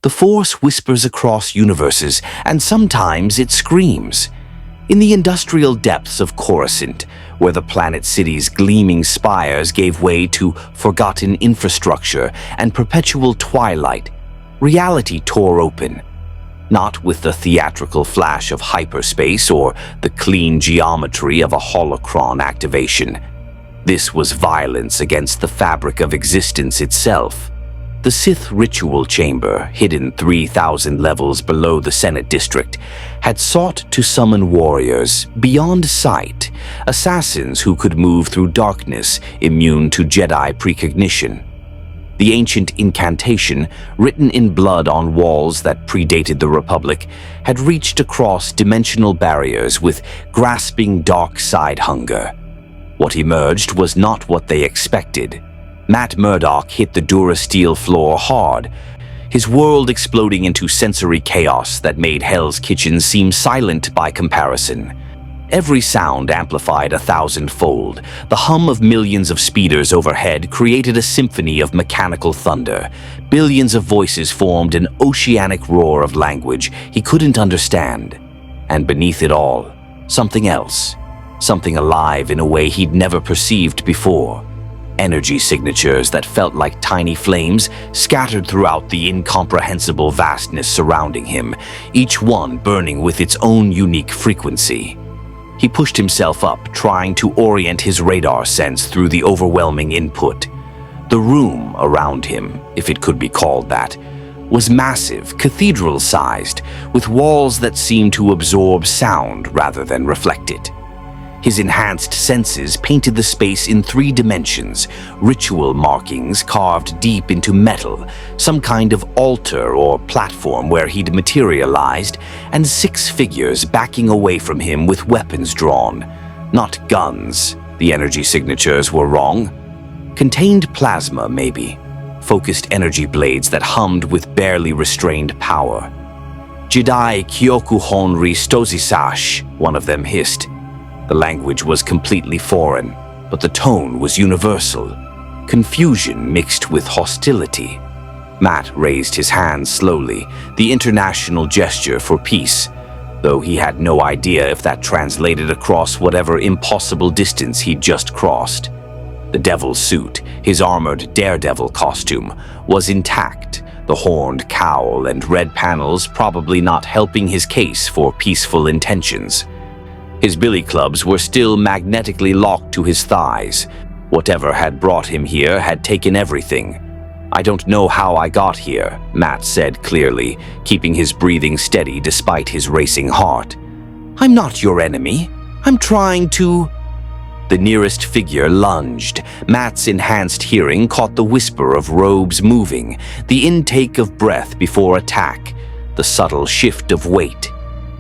The Force whispers across universes, and sometimes it screams. In the industrial depths of Coruscant, where the planet city's gleaming spires gave way to forgotten infrastructure and perpetual twilight, reality tore open. Not with the theatrical flash of hyperspace or the clean geometry of a holocron activation. This was violence against the fabric of existence itself. The Sith ritual chamber, hidden 3,000 levels below the Senate District, had sought to summon warriors beyond sight, assassins who could move through darkness, immune to Jedi precognition. The ancient incantation, written in blood on walls that predated the Republic, had reached across dimensional barriers with grasping dark side hunger. What emerged was not what they expected. Matt Murdock hit the Durasteel floor hard, his world exploding into sensory chaos that made Hell's Kitchen seem silent by comparison. Every sound amplified 1,000-fold. The hum of millions of speeders overhead created a symphony of mechanical thunder. Billions of voices formed an oceanic roar of language he couldn't understand. And beneath it all, something else. Something alive in a way he'd never perceived before. Energy signatures that felt like tiny flames scattered throughout the incomprehensible vastness surrounding him, each one burning with its own unique frequency. He pushed himself up, trying to orient his radar sense through the overwhelming input. The room around him, if it could be called that, was massive, cathedral-sized, with walls that seemed to absorb sound rather than reflect it. His enhanced senses painted the space in 3 dimensions, ritual markings carved deep into metal, some kind of altar or platform where he'd materialized, and 6 figures backing away from him with weapons drawn. Not guns. The energy signatures were wrong. Contained plasma, maybe. Focused energy blades that hummed with barely restrained power. Jedi Kyoku Honri Stozisash, one of them hissed. The language was completely foreign, but the tone was universal. Confusion mixed with hostility. Matt raised his hand slowly, the international gesture for peace, though he had no idea if that translated across whatever impossible distance he'd just crossed. The Devil's suit, his armored Daredevil costume, was intact, the horned cowl and red panels probably not helping his case for peaceful intentions. His billy clubs were still magnetically locked to his thighs. Whatever had brought him here had taken everything. "I don't know how I got here," Matt said clearly, keeping his breathing steady despite his racing heart. "I'm not your enemy. I'm trying to—" The nearest figure lunged. Matt's enhanced hearing caught the whisper of robes moving, the intake of breath before attack, the subtle shift of weight.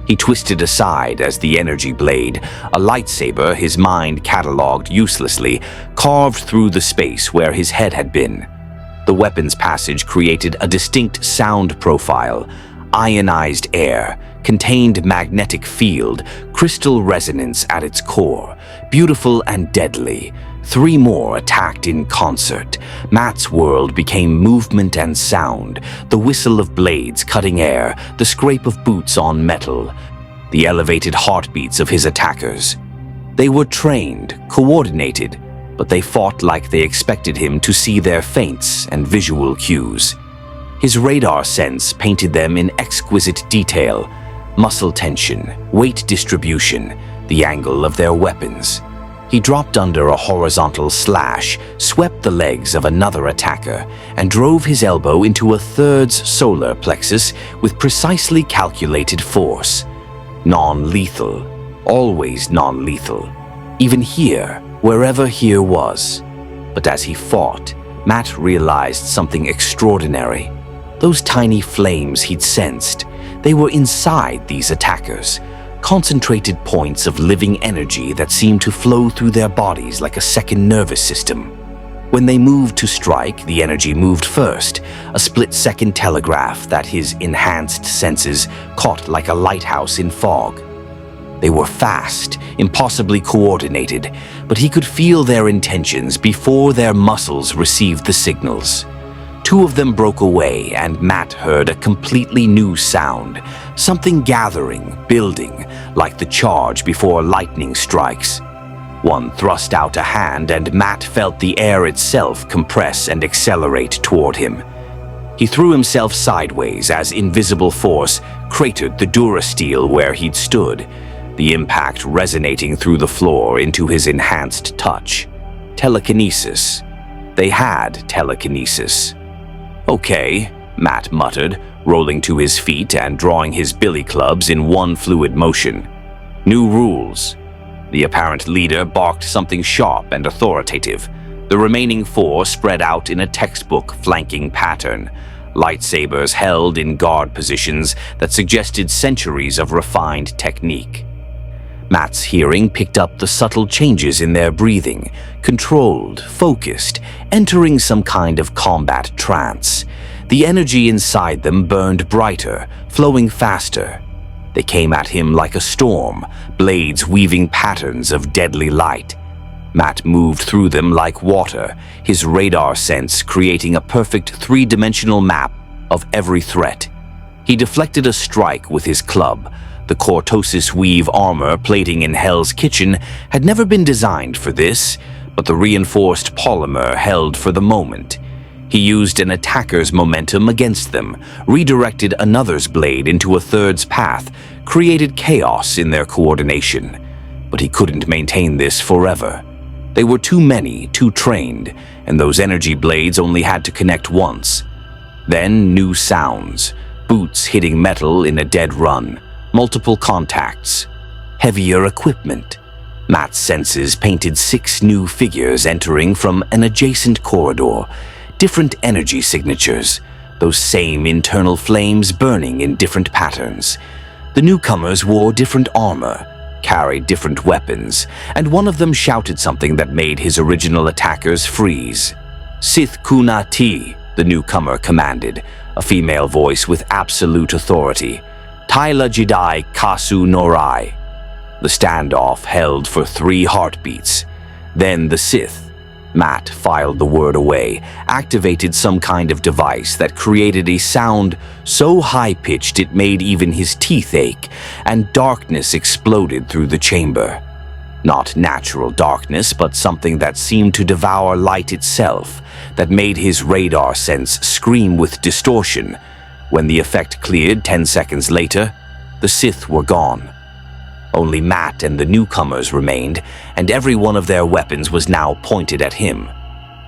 He twisted aside as the energy blade, a lightsaber his mind cataloged uselessly, carved through the space where his head had been. The weapon's passage created a distinct sound profile, ionized air, contained magnetic field, crystal resonance at its core, beautiful and deadly. 3 more attacked in concert. Matt's world became movement and sound, the whistle of blades cutting air, the scrape of boots on metal, the elevated heartbeats of his attackers. They were trained, coordinated, but they fought like they expected him to see their feints and visual cues. His radar sense painted them in exquisite detail, muscle tension, weight distribution, the angle of their weapons. He dropped under a horizontal slash, swept the legs of another attacker, and drove his elbow into a third's solar plexus with precisely calculated force. Non-lethal. Always non-lethal. Even here, wherever here was. But as he fought, Matt realized something extraordinary. Those tiny flames he'd sensed, they were inside these attackers. Concentrated points of living energy that seemed to flow through their bodies like a second nervous system. When they moved to strike, the energy moved first, a split-second telegraph that his enhanced senses caught like a lighthouse in fog. They were fast, impossibly coordinated, but he could feel their intentions before their muscles received the signals. Two of them broke away, and Matt heard a completely new sound, something gathering, building, like the charge before lightning strikes. One thrust out a hand, and Matt felt the air itself compress and accelerate toward him. He threw himself sideways as invisible force cratered the durasteel where he'd stood, the impact resonating through the floor into his enhanced touch. Telekinesis. They had telekinesis. "Okay," Matt muttered, rolling to his feet and drawing his billy clubs in one fluid motion. "New rules." The apparent leader barked something sharp and authoritative. The remaining four spread out in a textbook flanking pattern, lightsabers held in guard positions that suggested centuries of refined technique. Matt's hearing picked up the subtle changes in their breathing, controlled, focused, entering some kind of combat trance. The energy inside them burned brighter, flowing faster. They came at him like a storm, blades weaving patterns of deadly light. Matt moved through them like water, his radar sense creating a perfect three-dimensional map of every threat. He deflected a strike with his club. The cortosis weave armor plating in Hell's Kitchen had never been designed for this, but the reinforced polymer held for the moment. He used an attacker's momentum against them, redirected another's blade into a third's path, created chaos in their coordination. But he couldn't maintain this forever. They were too many, too trained, and those energy blades only had to connect once. Then new sounds, boots hitting metal in a dead run, multiple contacts, heavier equipment. Matt's senses painted 6 new figures entering from an adjacent corridor, different energy signatures, those same internal flames burning in different patterns. The newcomers wore different armor, carried different weapons, and one of them shouted something that made his original attackers freeze. "Sith Kuna Ti," the newcomer commanded, a female voice with absolute authority. "Tyla Jedi Kasu Norai." The standoff held for 3 heartbeats. Then the Sith. Matt filed the word away, activated some kind of device that created a sound so high-pitched it made even his teeth ache, and darkness exploded through the chamber. Not natural darkness, but something that seemed to devour light itself, that made his radar sense scream with distortion. When the effect cleared 10 seconds later, the Sith were gone. Only Matt and the newcomers remained, and every one of their weapons was now pointed at him.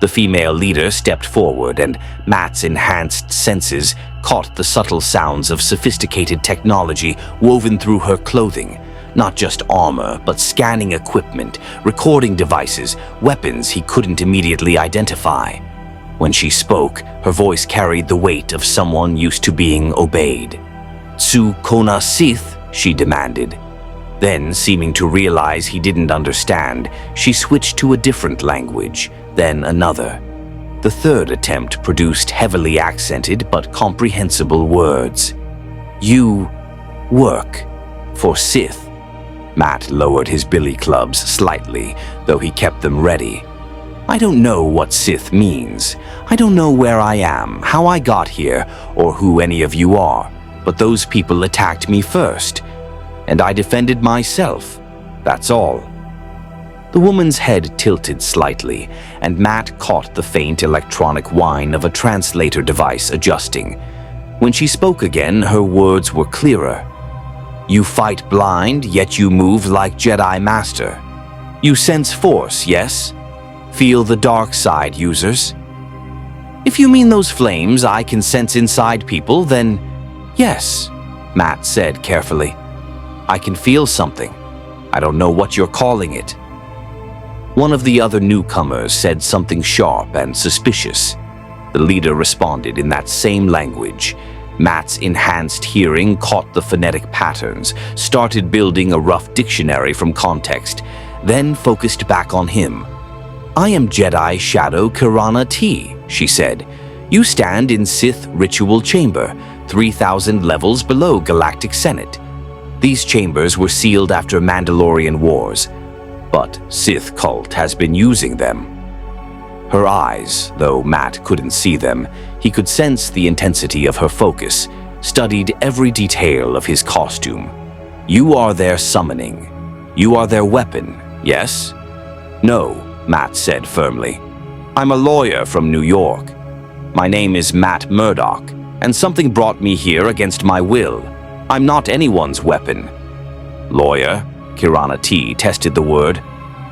The female leader stepped forward, and Matt's enhanced senses caught the subtle sounds of sophisticated technology woven through her clothing. Not just armor, but scanning equipment, recording devices, weapons he couldn't immediately identify. When she spoke, her voice carried the weight of someone used to being obeyed. "Tsu Kona Sith?" she demanded. Then, seeming to realize he didn't understand, she switched to a different language, then another. The third attempt produced heavily accented but comprehensible words. "You work for Sith." Matt lowered his billy clubs slightly, though he kept them ready. "I don't know what Sith means. I don't know where I am, how I got here, or who any of you are, but those people attacked me first. And I defended myself. That's all." The woman's head tilted slightly, and Matt caught the faint electronic whine of a translator device adjusting. When she spoke again, her words were clearer. "You fight blind, yet you move like Jedi Master. You sense force, yes? Feel the dark side, users? If you mean those flames I can sense inside people, then yes," Matt said carefully. "I can feel something. I don't know what you're calling it." One of the other newcomers said something sharp and suspicious. The leader responded in that same language. Matt's enhanced hearing caught the phonetic patterns, started building a rough dictionary from context, then focused back on him. "I am Jedi Shadow Kirana T," she said. "You stand in Sith Ritual Chamber, 3,000 levels below Galactic Senate. These chambers were sealed after Mandalorian Wars, but Sith cult has been using them." Her eyes, though Matt couldn't see them, He could sense the intensity of her focus, studied every detail of his costume. You are their summoning. You are their weapon, yes? No, Matt said firmly. I'm a lawyer from New York. My name is Matt Murdock, and something brought me here against my will. I'm not anyone's weapon. Lawyer? Kirana T tested the word.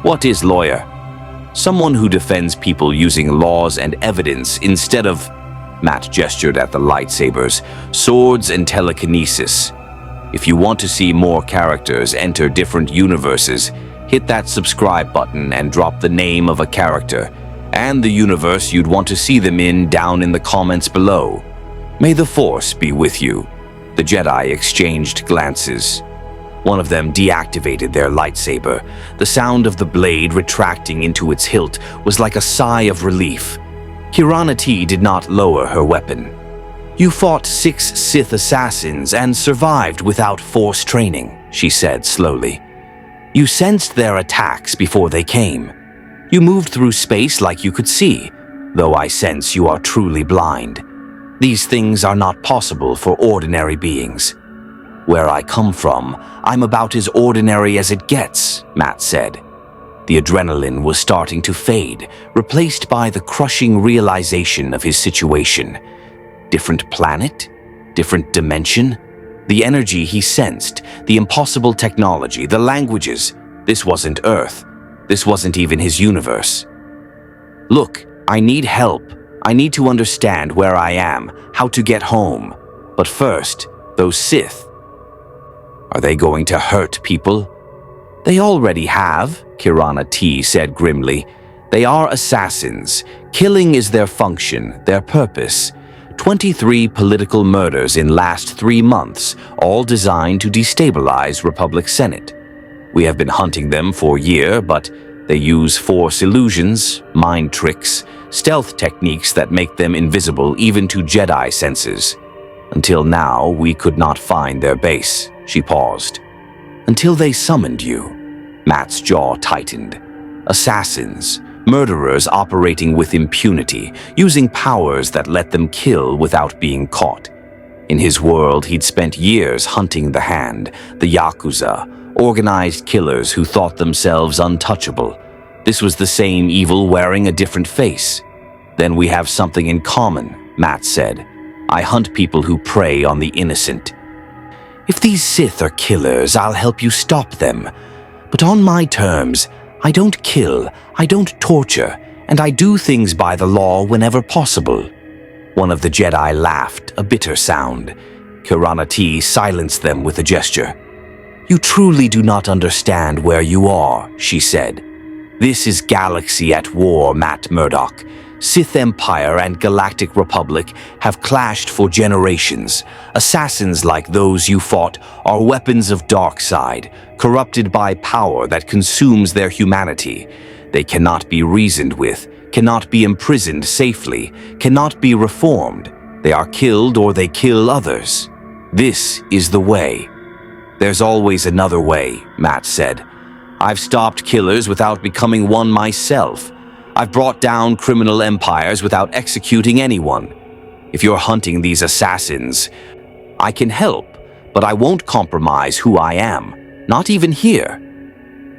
What is lawyer? Someone who defends people using laws and evidence instead of... Matt gestured at the lightsabers, swords and telekinesis. If you want to see more characters enter different universes, hit that subscribe button and drop the name of a character and the universe you'd want to see them in down in the comments below. May the Force be with you. The Jedi exchanged glances. One of them deactivated their lightsaber. The sound of the blade retracting into its hilt was like a sigh of relief. Kirana T did not lower her weapon. You fought 6 Sith assassins and survived without Force training, she said slowly. You sensed their attacks before they came. You moved through space like you could see, though I sense you are truly blind. These things are not possible for ordinary beings. Where I come from, I'm about as ordinary as it gets, Matt said. The adrenaline was starting to fade, replaced by the crushing realization of his situation. Different planet? Different dimension? The energy he sensed, the impossible technology, the languages. This wasn't Earth. This wasn't even his universe. Look, I need help. I need to understand where I am, how to get home. But first, those Sith. Are they going to hurt people? They already have, Kirana T said grimly. They are assassins. Killing is their function, their purpose. 23 political murders in last 3 months, all designed to destabilize Republic Senate. We have been hunting them for a year, but they use Force illusions, mind tricks, stealth techniques that make them invisible even to Jedi senses. Until now, we could not find their base, she paused. Until they summoned you. Matt's jaw tightened. Assassins, murderers operating with impunity, using powers that let them kill without being caught. In his world, he'd spent years hunting the Hand, the Yakuza, organized killers who thought themselves untouchable. This was the same evil wearing a different face. Then we have something in common, Matt said. I hunt people who prey on the innocent. If these Sith are killers, I'll help you stop them. But on my terms, I don't kill, I don't torture, and I do things by the law whenever possible. One of the Jedi laughed, a bitter sound. Kirana T silenced them with a gesture. You truly do not understand where you are, she said. This is galaxy at war, Matt Murdock. Sith Empire and Galactic Republic have clashed for generations. Assassins like those you fought are weapons of dark side, corrupted by power that consumes their humanity. They cannot be reasoned with, cannot be imprisoned safely, cannot be reformed. They are killed or they kill others. This is the way. There's always another way, Matt said. I've stopped killers without becoming one myself. I've brought down criminal empires without executing anyone. If you're hunting these assassins, I can help, but I won't compromise who I am, not even here.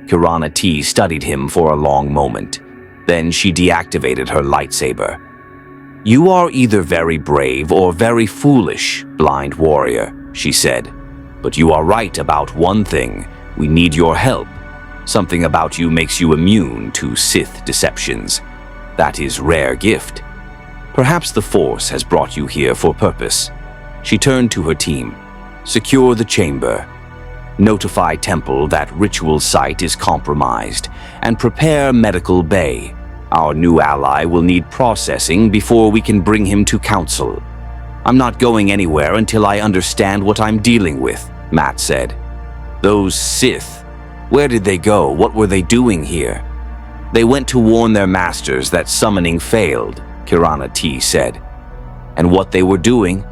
Kirana T studied him for a long moment. Then she deactivated her lightsaber. You are either very brave or very foolish, blind warrior, she said. But you are right about one thing. We need your help. Something about you makes you immune to Sith deceptions. That is rare gift. Perhaps the Force has brought you here for purpose. She turned to her team. Secure the chamber. Notify Temple that ritual site is compromised, and prepare Medical Bay. Our new ally will need processing before we can bring him to council. I'm not going anywhere until I understand what I'm dealing with, Matt said. Those Sith. Where did they go? What were they doing here? They went to warn their masters that summoning failed, Kirana T said. And what they were doing?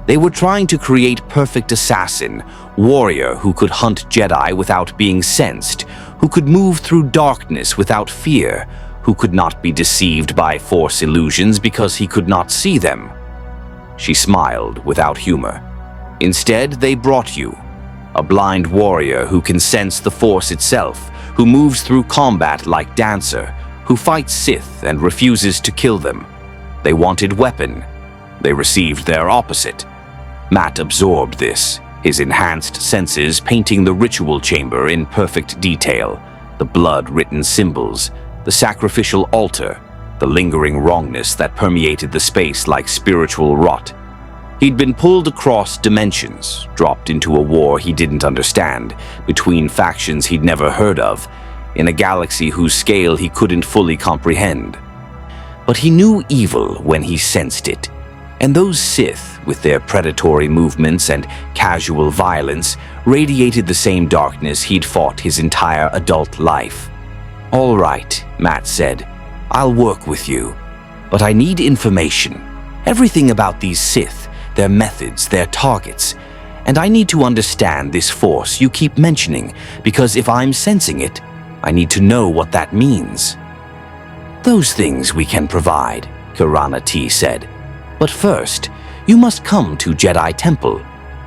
They were trying to create perfect assassin, warrior who could hunt Jedi without being sensed, who could move through darkness without fear, who could not be deceived by Force illusions because he could not see them. She smiled without humor. Instead, they brought you a blind warrior who can sense the Force itself, who moves through combat like Dancer, who fights Sith and refuses to kill them. They wanted weapon. They received their opposite. Matt absorbed this, his enhanced senses painting the ritual chamber in perfect detail, the blood-written symbols, the sacrificial altar, the lingering wrongness that permeated the space like spiritual rot. He'd been pulled across dimensions, dropped into a war he didn't understand, between factions he'd never heard of, in a galaxy whose scale he couldn't fully comprehend. But he knew evil when he sensed it, and those Sith, with their predatory movements and casual violence, radiated the same darkness he'd fought his entire adult life. "All right," Matt said. "I'll work with you. But I need information. Everything about these Sith, their methods, their targets. And I need to understand this Force you keep mentioning, because if I'm sensing it, I need to know what that means." "Those things we can provide," Kirana T said. "But first, you must come to Jedi Temple.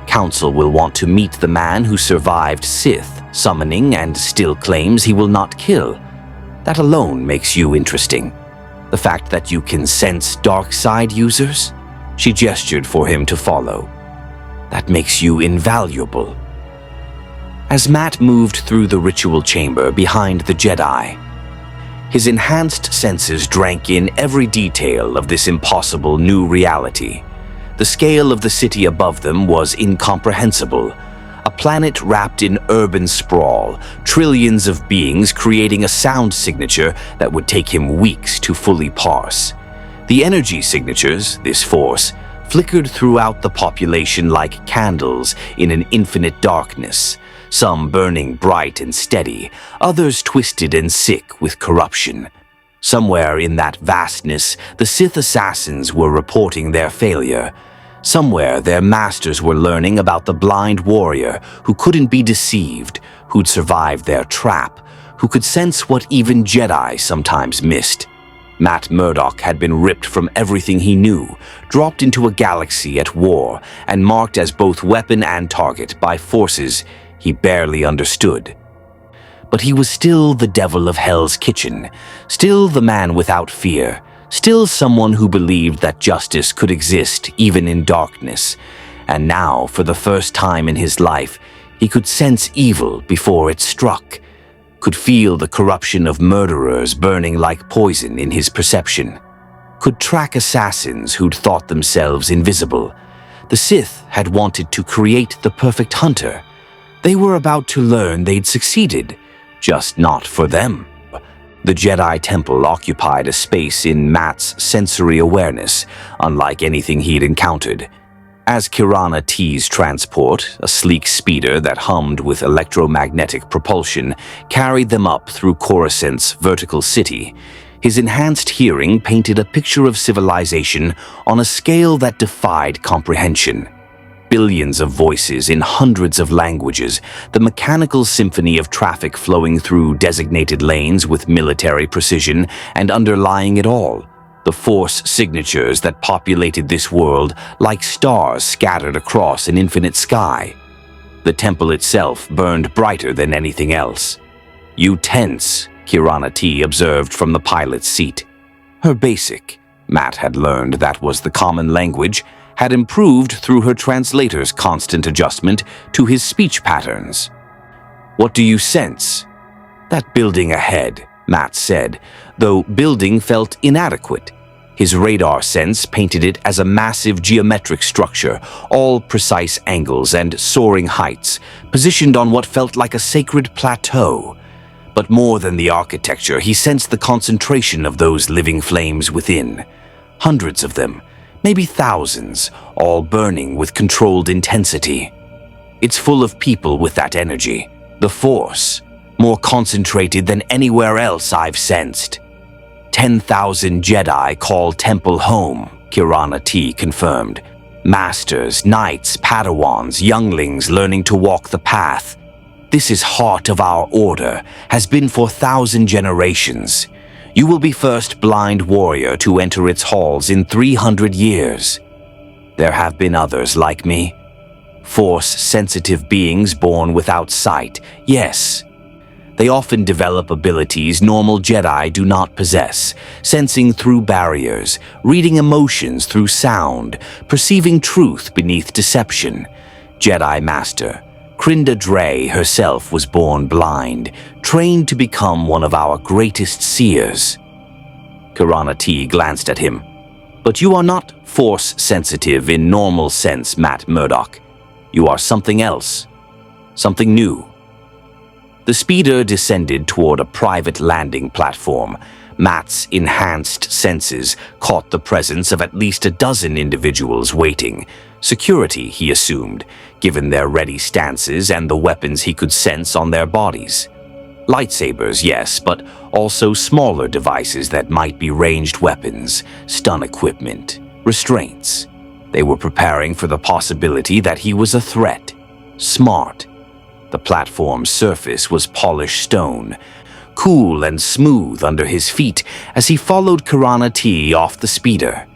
Council will want to meet the man who survived Sith summoning and still claims he will not kill. That alone makes you interesting. The fact that you can sense dark side users?" She gestured for him to follow. "That makes you invaluable." As Matt moved through the ritual chamber behind the Jedi, his enhanced senses drank in every detail of this impossible new reality. The scale of the city above them was incomprehensible. A planet wrapped in urban sprawl, trillions of beings creating a sound signature that would take him weeks to fully parse. The energy signatures, this Force, flickered throughout the population like candles in an infinite darkness, some burning bright and steady, others twisted and sick with corruption. Somewhere in that vastness, the Sith assassins were reporting their failure. Somewhere their masters were learning about the blind warrior who couldn't be deceived, who'd survived their trap, who could sense what even Jedi sometimes missed. Matt Murdock had been ripped from everything he knew, dropped into a galaxy at war, and marked as both weapon and target by forces he barely understood. But he was still the devil of Hell's Kitchen, still the man without fear, still someone who believed that justice could exist even in darkness. And now, for the first time in his life, he could sense evil before it struck, could feel the corruption of murderers burning like poison in his perception, could track assassins who'd thought themselves invisible. The Sith had wanted to create the perfect hunter. They were about to learn they'd succeeded, just not for them. The Jedi Temple occupied a space in Matt's sensory awareness, unlike anything he'd encountered. As Kirana T's transport, a sleek speeder that hummed with electromagnetic propulsion, carried them up through Coruscant's vertical city, his enhanced hearing painted a picture of civilization on a scale that defied comprehension. Billions of voices in hundreds of languages, the mechanical symphony of traffic flowing through designated lanes with military precision, and underlying it all, the Force signatures that populated this world like stars scattered across an infinite sky. The temple itself burned brighter than anything else. "You tense," Kirana T observed from the pilot's seat. Her basic, Matt had learned that was the common language, had improved through her translator's constant adjustment to his speech patterns. "What do you sense?" "That building ahead," Matt said, though building felt inadequate. His radar sense painted it as a massive geometric structure, all precise angles and soaring heights, positioned on what felt like a sacred plateau. But more than the architecture, he sensed the concentration of those living flames within. Hundreds of them, maybe thousands, all burning with controlled intensity. It's full of people with that energy, the Force, more concentrated than anywhere else I've sensed. 10,000 Jedi call Temple home, Kirana T confirmed. Masters, knights, Padawans, younglings learning to walk the path. This is heart of our order, has been for 1,000 generations. You will be first blind warrior to enter its halls in 300 years. There have been others like me. Force-sensitive beings born without sight, yes. They often develop abilities normal Jedi do not possess, sensing through barriers, reading emotions through sound, perceiving truth beneath deception. Jedi Master Crinda Dre herself was born blind, trained to become one of our greatest seers. Kirana T glanced at him. But you are not force-sensitive in normal sense, Matt Murdock. You are something else. Something new. The speeder descended toward a private landing platform. Matt's enhanced senses caught the presence of at least a dozen individuals waiting. Security, he assumed, given their ready stances and the weapons he could sense on their bodies. Lightsabers, yes, but also smaller devices that might be ranged weapons, stun equipment, restraints. They were preparing for the possibility that he was a threat. Smart. The platform's surface was polished stone, cool and smooth under his feet as he followed Kirana T off the speeder.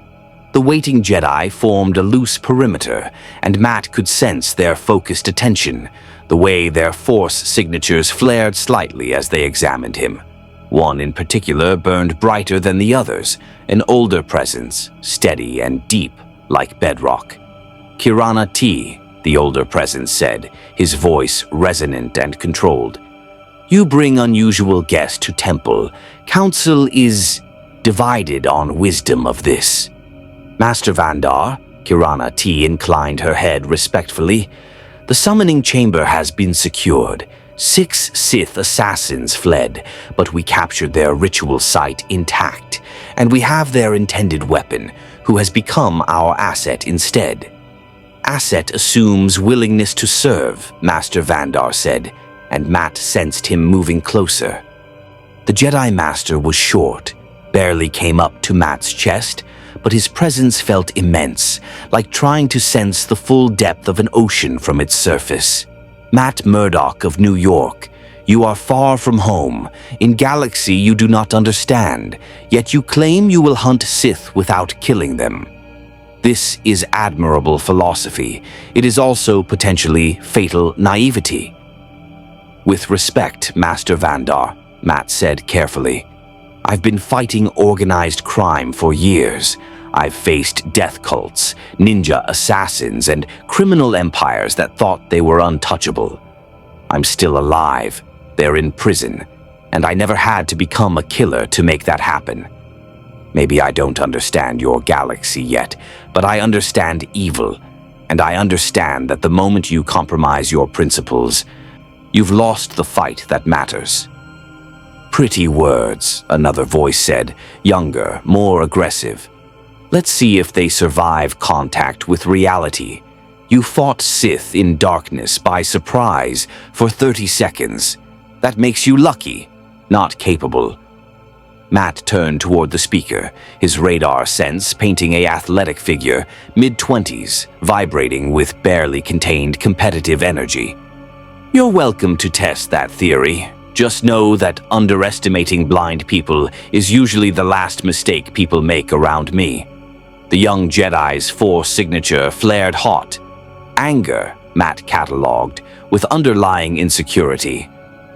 The waiting Jedi formed a loose perimeter, and Matt could sense their focused attention, the way their force signatures flared slightly as they examined him. One in particular burned brighter than the others, an older presence, steady and deep like bedrock. Kirana T, the older presence said, his voice resonant and controlled. You bring unusual guests to temple. Council is divided on wisdom of this. Master Vandar, Kirana T inclined her head respectfully. The summoning chamber has been secured. 6 Sith assassins fled, but we captured their ritual site intact, and we have their intended weapon, who has become our asset instead. Asset assumes willingness to serve, Master Vandar said, and Matt sensed him moving closer. The Jedi Master was short, barely came up to Matt's chest, but his presence felt immense, like trying to sense the full depth of an ocean from its surface. Matt Murdock of New York, you are far from home. In galaxy you do not understand, yet you claim you will hunt Sith without killing them. This is admirable philosophy. It is also potentially fatal naivety. With respect, Master Vandar, Matt said carefully. I've been fighting organized crime for years. I've faced death cults, ninja assassins, and criminal empires that thought they were untouchable. I'm still alive. They're in prison, and I never had to become a killer to make that happen. Maybe I don't understand your galaxy yet, but I understand evil, and I understand that the moment you compromise your principles, you've lost the fight that matters. Pretty words, another voice said, younger, more aggressive. Let's see if they survive contact with reality. You fought Sith in darkness by surprise for 30 seconds. That makes you lucky, not capable. Matt turned toward the speaker, his radar sense painting an athletic figure, mid-20s, vibrating with barely contained competitive energy. You're welcome to test that theory. Just know that underestimating blind people is usually the last mistake people make around me. The young Jedi's force signature flared hot. Anger, Matt catalogued, with underlying insecurity.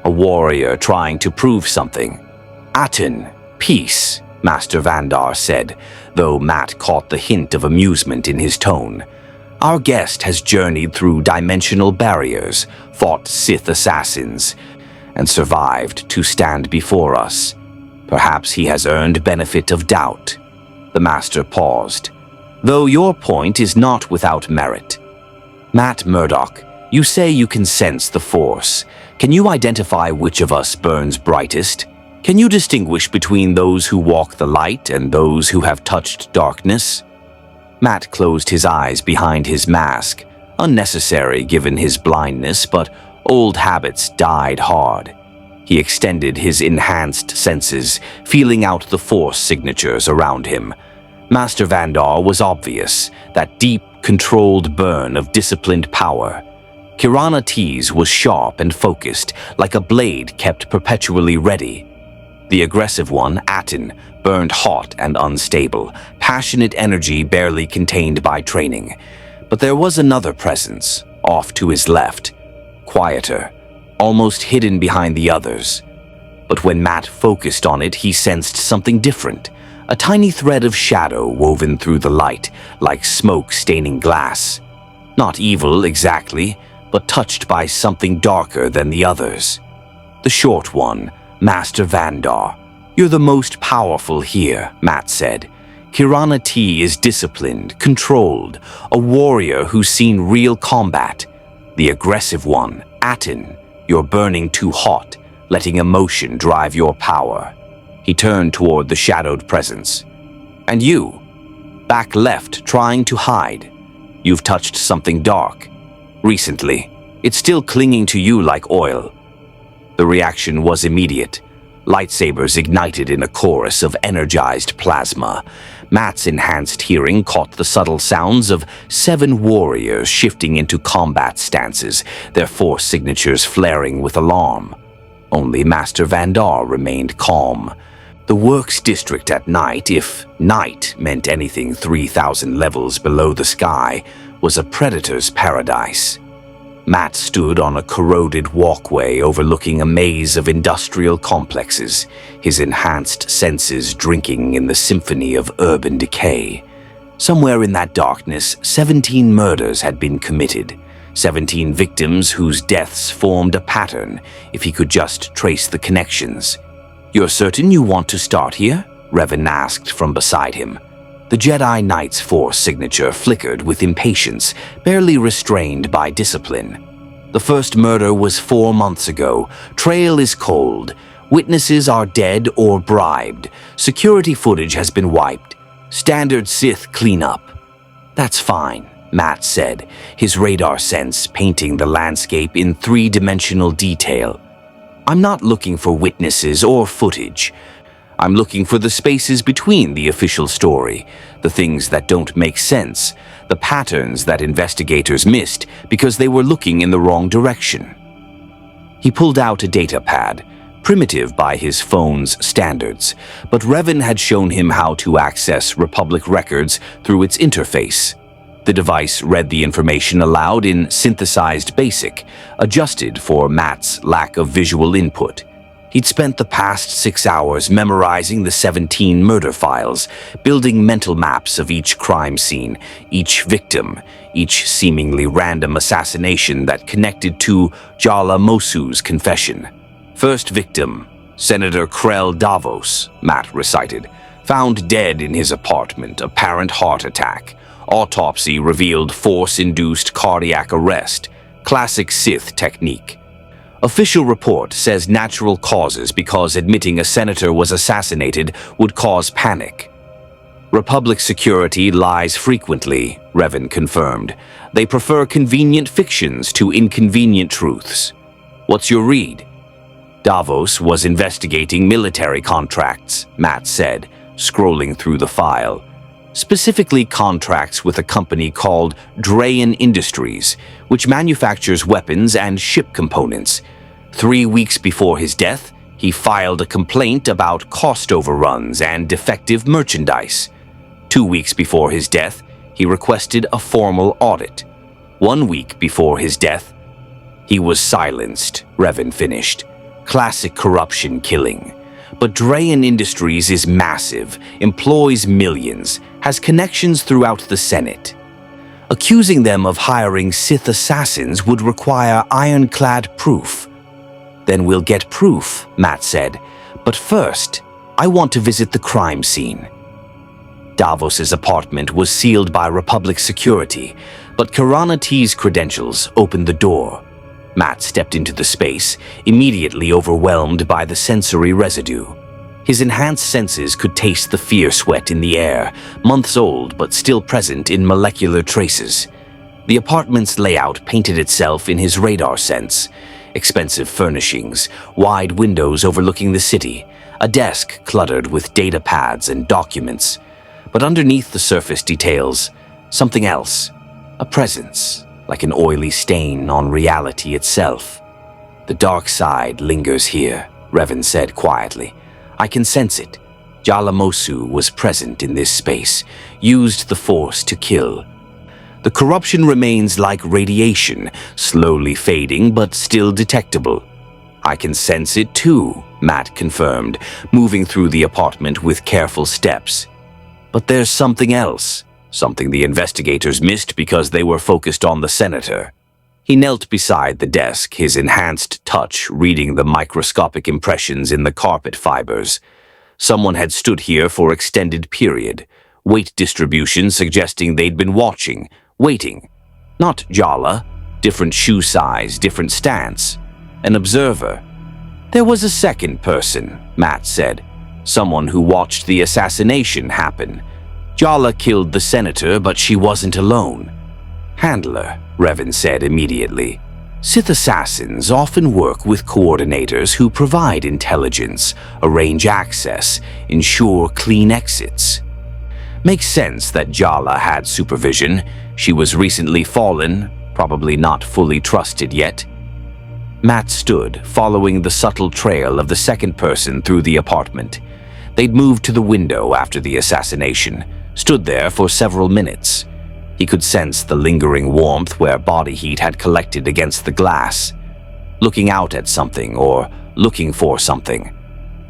A warrior trying to prove something. Aten, peace, Master Vandar said, though Matt caught the hint of amusement in his tone. Our guest has journeyed through dimensional barriers, fought Sith assassins, and survived to stand before us. Perhaps he has earned benefit of doubt. The Master paused. Though your point is not without merit. Matt Murdock, you say you can sense the Force. Can you identify which of us burns brightest? Can you distinguish between those who walk the light and those who have touched darkness? Matt closed his eyes behind his mask, unnecessary given his blindness, but old habits died hard. He extended his enhanced senses, feeling out the Force signatures around him. Master Vandar was obvious, that deep, controlled burn of disciplined power. Kirana T's was sharp and focused, like a blade kept perpetually ready. The aggressive one, Aten, burned hot and unstable, passionate energy barely contained by training. But there was another presence, off to his left, quieter, almost hidden behind the others. But when Matt focused on it, he sensed something different, a tiny thread of shadow woven through the light, like smoke staining glass. Not evil exactly, but touched by something darker than the others. The short one, Master Vandar. "You're the most powerful here," Matt said. "Kirana T is disciplined, controlled, a warrior who's seen real combat. The aggressive one, Aten, you're burning too hot, letting emotion drive your power." He turned toward the shadowed presence. "And you, back left, trying to hide. You've touched something dark. Recently, it's still clinging to you like oil." The reaction was immediate. Lightsabers ignited in a chorus of energized plasma. Matt's enhanced hearing caught the subtle sounds of 7 warriors shifting into combat stances, their force signatures flaring with alarm. Only Master Vandar remained calm. The Works District at night, if night meant anything 3,000 levels below the sky, was a predator's paradise. Matt stood on a corroded walkway overlooking a maze of industrial complexes, his enhanced senses drinking in the symphony of urban decay. Somewhere in that darkness, 17 murders had been committed, 17 victims whose deaths formed a pattern if he could just trace the connections. "You're certain you want to start here?" Revan asked from beside him. The Jedi Knight's force signature flickered with impatience, barely restrained by discipline. "The first murder was 4 months ago. Trail is cold. Witnesses are dead or bribed. Security footage has been wiped. Standard Sith cleanup." "That's fine," Matt said, his radar sense painting the landscape in 3-dimensional detail. "I'm not looking for witnesses or footage. I'm looking for the spaces between the official story, the things that don't make sense, the patterns that investigators missed because they were looking in the wrong direction." He pulled out a data pad, primitive by his phone's standards, but Revan had shown him how to access Republic records through its interface. The device read the information aloud in synthesized BASIC, adjusted for Matt's lack of visual input. He'd spent the past 6 hours memorizing the 17 murder files, building mental maps of each crime scene, each victim, each seemingly random assassination that connected to Jala Mosu's confession. "First victim, Senator Krell Davos," Matt recited, "found dead in his apartment, apparent heart attack. Autopsy revealed force-induced cardiac arrest, classic Sith technique. Official report says natural causes because admitting a senator was assassinated would cause panic. Republic security lies frequently, Revan confirmed. They prefer convenient fictions to inconvenient truths. What's your read? Davos was investigating military contracts, Matt said, scrolling through the file. Specifically contracts with a company called Drayan Industries, which manufactures weapons and ship components. 3 weeks before his death, he filed a complaint about cost overruns and defective merchandise. 2 weeks before his death, he requested a formal audit. 1 week before his death, he was silenced, Revan finished. Classic corruption killing. But Drayan Industries is massive, employs millions, has connections throughout the Senate. Accusing them of hiring Sith assassins would require ironclad proof. Then we'll get proof, Matt said. But first, I want to visit the crime scene. Davos's apartment was sealed by Republic security, but Kirana T's credentials opened the door. Matt stepped into the space, immediately overwhelmed by the sensory residue. His enhanced senses could taste the fear sweat in the air, months old but still present in molecular traces. The apartment's layout painted itself in his radar sense. Expensive furnishings, wide windows overlooking the city, a desk cluttered with data pads and documents. But underneath the surface details, something else, a presence, like an oily stain on reality itself. The dark side lingers here, Revan said quietly. I can sense it. Jalamosu was present in this space, used the Force to kill. The corruption remains like radiation, slowly fading but still detectable. I can sense it too, Matt confirmed, moving through the apartment with careful steps. But there's something else, something the investigators missed because they were focused on the senator. He knelt beside the desk, his enhanced touch reading the microscopic impressions in the carpet fibers. Someone had stood here for extended period, weight distribution suggesting they'd been watching, waiting. Not Jala, different shoe size, different stance. An observer. There was a second person, Matt said. Someone who watched the assassination happen. Jala killed the senator, but she wasn't alone. Handler, Revan said immediately. Sith assassins often work with coordinators who provide intelligence, arrange access, ensure clean exits. Makes sense that Jala had supervision. She was recently fallen, probably not fully trusted yet. Matt stood, following the subtle trail of the second person through the apartment. They'd moved to the window after the assassination, stood there for several minutes. He could sense the lingering warmth where body heat had collected against the glass. Looking out at something or looking for something.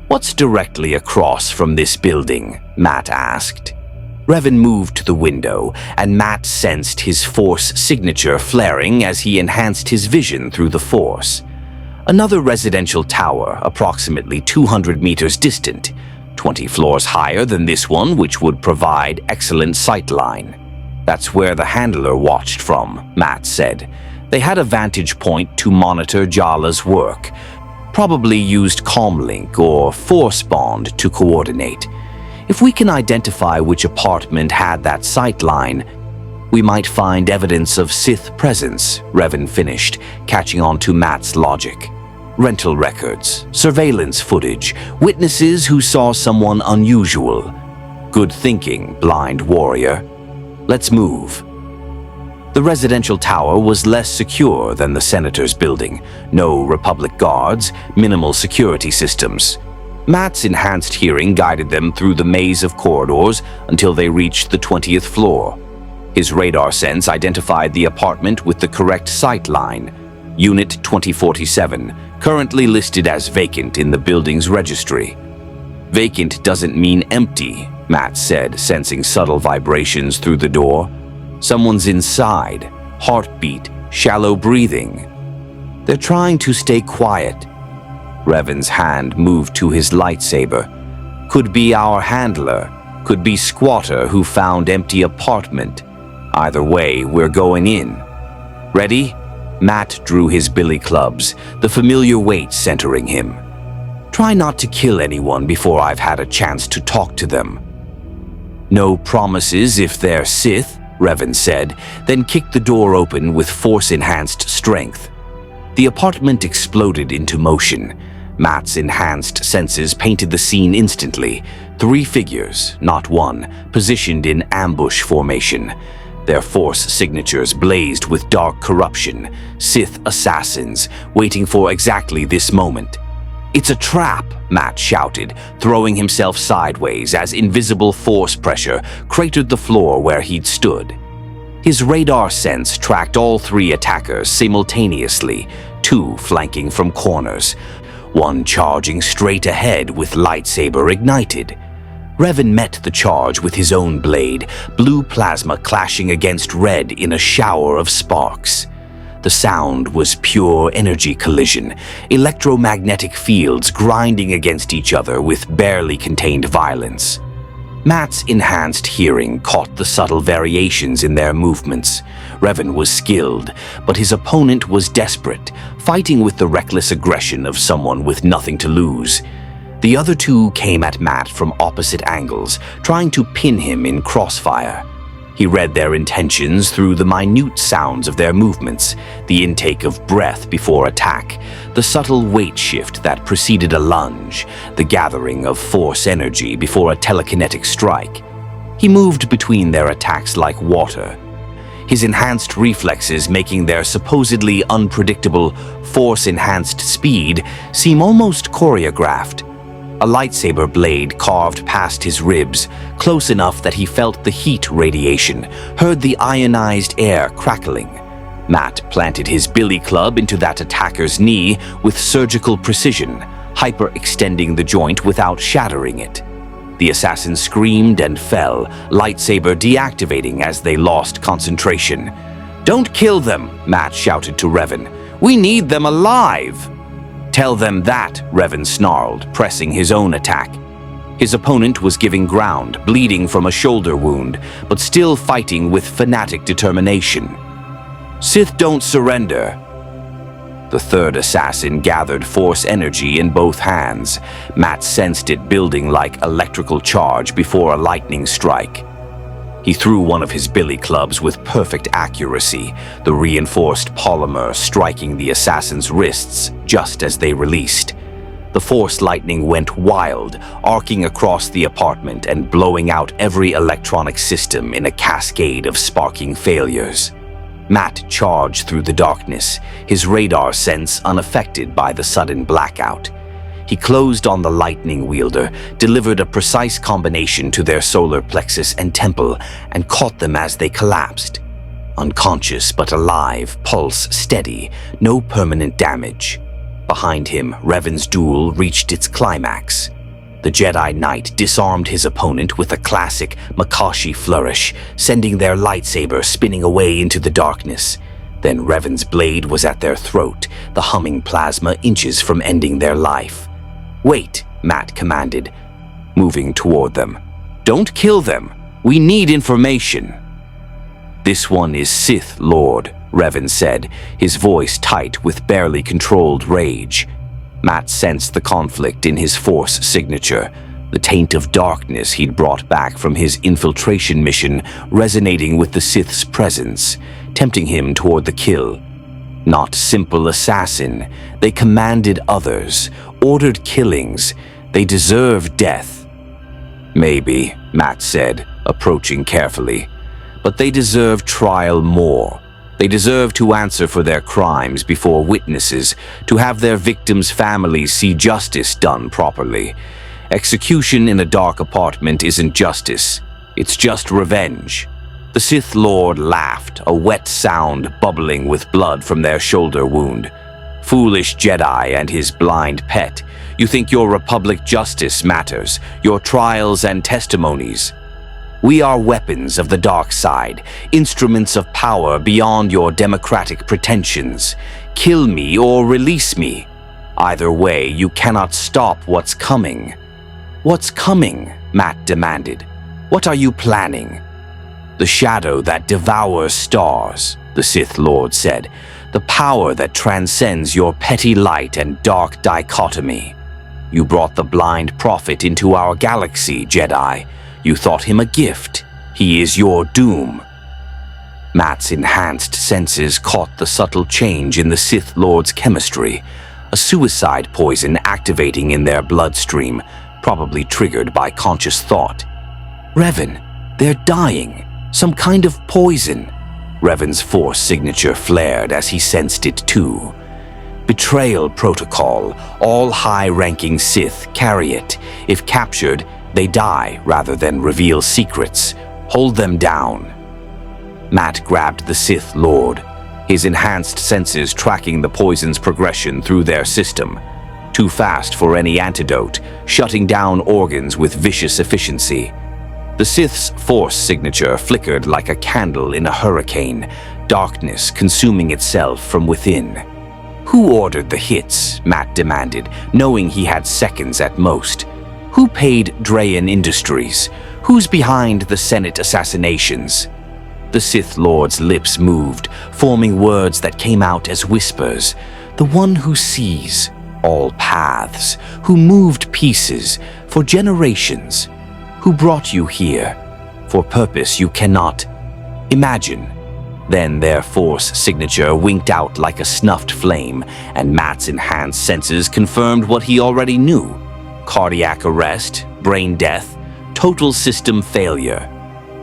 What's directly across from this building? Matt asked. Revan moved to the window, and Matt sensed his Force signature flaring as he enhanced his vision through the Force. Another residential tower, approximately 200 meters distant, 20 floors higher than this one, which would provide excellent sightline. That's where the handler watched from, Matt said. They had a vantage point to monitor Jala's work, probably used Comlink or Force Bond to coordinate. If we can identify which apartment had that sightline, we might find evidence of Sith presence, Revan finished, catching on to Matt's logic. Rental records, surveillance footage, witnesses who saw someone unusual. Good thinking, blind warrior. Let's move. The residential tower was less secure than the senator's building. No Republic guards, minimal security systems. Matt's enhanced hearing guided them through the maze of corridors until they reached the 20th floor. His radar sense identified the apartment with the correct sightline, Unit 2047, currently listed as vacant in the building's registry. Vacant doesn't mean empty, Matt said, sensing subtle vibrations through the door. Someone's inside, heartbeat, shallow breathing. They're trying to stay quiet. Revan's hand moved to his lightsaber. Could be our handler, could be Squatter who found empty apartment. Either way, we're going in. Ready? Matt drew his billy clubs, the familiar weight centering him. Try not to kill anyone before I've had a chance to talk to them. No promises if they're Sith, Revan said, then kicked the door open with Force-enhanced strength. The apartment exploded into motion. Matt's enhanced senses painted the scene instantly. 3 figures, not one, positioned in ambush formation. Their Force signatures blazed with dark corruption, Sith assassins, waiting for exactly this moment. It's a trap, Matt shouted, throwing himself sideways as invisible Force pressure cratered the floor where he'd stood. His radar sense tracked all 3 attackers simultaneously, 2 flanking from corners, one charging straight ahead with lightsaber ignited. Revan met the charge with his own blade, blue plasma clashing against red in a shower of sparks. The sound was pure energy collision, electromagnetic fields grinding against each other with barely contained violence. Matt's enhanced hearing caught the subtle variations in their movements. Revan was skilled, but his opponent was desperate, fighting with the reckless aggression of someone with nothing to lose. The other 2 came at Matt from opposite angles, trying to pin him in crossfire. He read their intentions through the minute sounds of their movements, the intake of breath before attack, the subtle weight shift that preceded a lunge, the gathering of Force energy before a telekinetic strike. He moved between their attacks like water, his enhanced reflexes making their supposedly unpredictable Force-enhanced speed seem almost choreographed. A lightsaber blade carved past his ribs, close enough that he felt the heat radiation, heard the ionized air crackling. Matt planted his billy club into that attacker's knee with surgical precision, hyper-extending the joint without shattering it. The assassin screamed and fell, lightsaber deactivating as they lost concentration. "Don't kill them," Matt shouted to Revan. "We need them alive." "Tell them that," Revan snarled, pressing his own attack. His opponent was giving ground, bleeding from a shoulder wound, but still fighting with fanatic determination. "Sith don't surrender." The third assassin gathered Force energy in both hands. Matt sensed it building like electrical charge before a lightning strike. He threw one of his billy clubs with perfect accuracy, the reinforced polymer striking the assassin's wrists just as they released. The Force lightning went wild, arcing across the apartment and blowing out every electronic system in a cascade of sparking failures. Matt charged through the darkness, his radar sense unaffected by the sudden blackout. He closed on the lightning wielder, delivered a precise combination to their solar plexus and temple, and caught them as they collapsed. Unconscious but alive, pulse steady, no permanent damage. Behind him, Revan's duel reached its climax. The Jedi Knight disarmed his opponent with a classic Makashi flourish, sending their lightsaber spinning away into the darkness. Then Revan's blade was at their throat, the humming plasma inches from ending their life. "Wait," Matt commanded, moving toward them. "Don't kill them. We need information." "This one is Sith Lord," Revan said, his voice tight with barely controlled rage. Matt sensed the conflict in his Force signature, the taint of darkness he'd brought back from his infiltration mission resonating with the Sith's presence, tempting him toward the kill. Not simple assassin, they commanded others, ordered killings. They deserve death. "Maybe," Matt said, approaching carefully, "but they deserve trial more. They deserve to answer for their crimes before witnesses, to have their victims' families see justice done properly. Execution in a dark apartment isn't justice. It's just revenge." The Sith Lord laughed, a wet sound bubbling with blood from their shoulder wound. "Foolish Jedi and his blind pet. You think your Republic justice matters, your trials and testimonies. We are weapons of the dark side, instruments of power beyond your democratic pretensions. Kill me or release me. Either way, you cannot stop what's coming." "What's coming?" Matt demanded. "What are you planning?" "The shadow that devours stars," the Sith Lord said. "The power that transcends your petty light and dark dichotomy. You brought the blind prophet into our galaxy, Jedi. You thought him a gift. He is your doom." Matt's enhanced senses caught the subtle change in the Sith Lord's chemistry, a suicide poison activating in their bloodstream, probably triggered by conscious thought. "Revan, they're dying. Some kind of poison." Revan's Force signature flared as he sensed it too. "Betrayal protocol. All high-ranking Sith carry it. If captured, they die rather than reveal secrets. Hold them down." Matt grabbed the Sith Lord, his enhanced senses tracking the poison's progression through their system. Too fast for any antidote, shutting down organs with vicious efficiency. The Sith's Force signature flickered like a candle in a hurricane, darkness consuming itself from within. "Who ordered the hits?" Matt demanded, knowing he had seconds at most. "Who paid Drayan Industries? Who's behind the Senate assassinations?" The Sith Lord's lips moved, forming words that came out as whispers. "The one who sees all paths, who moved pieces for generations, who brought you here for purpose you cannot imagine." Then their Force signature winked out like a snuffed flame, and Matt's enhanced senses confirmed what he already knew. Cardiac arrest, brain death, total system failure.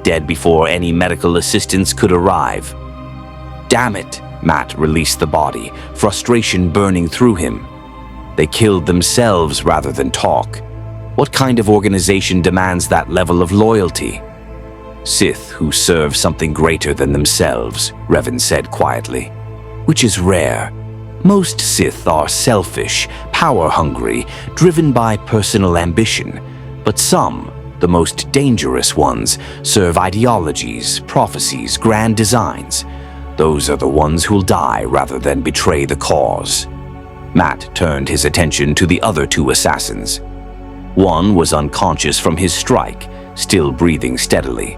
Dead before any medical assistance could arrive. "Damn it," Matt released the body, frustration burning through him. They killed themselves rather than talk. What kind of organization demands that level of loyalty? Sith who serve something greater than themselves, Revan said quietly, which is rare. Most Sith are selfish, power-hungry, driven by personal ambition, but some, the most dangerous ones, serve ideologies, prophecies, grand designs. Those are the ones who'll die rather than betray the cause. Matt turned his attention to the other two assassins. One was unconscious from his strike, still breathing steadily.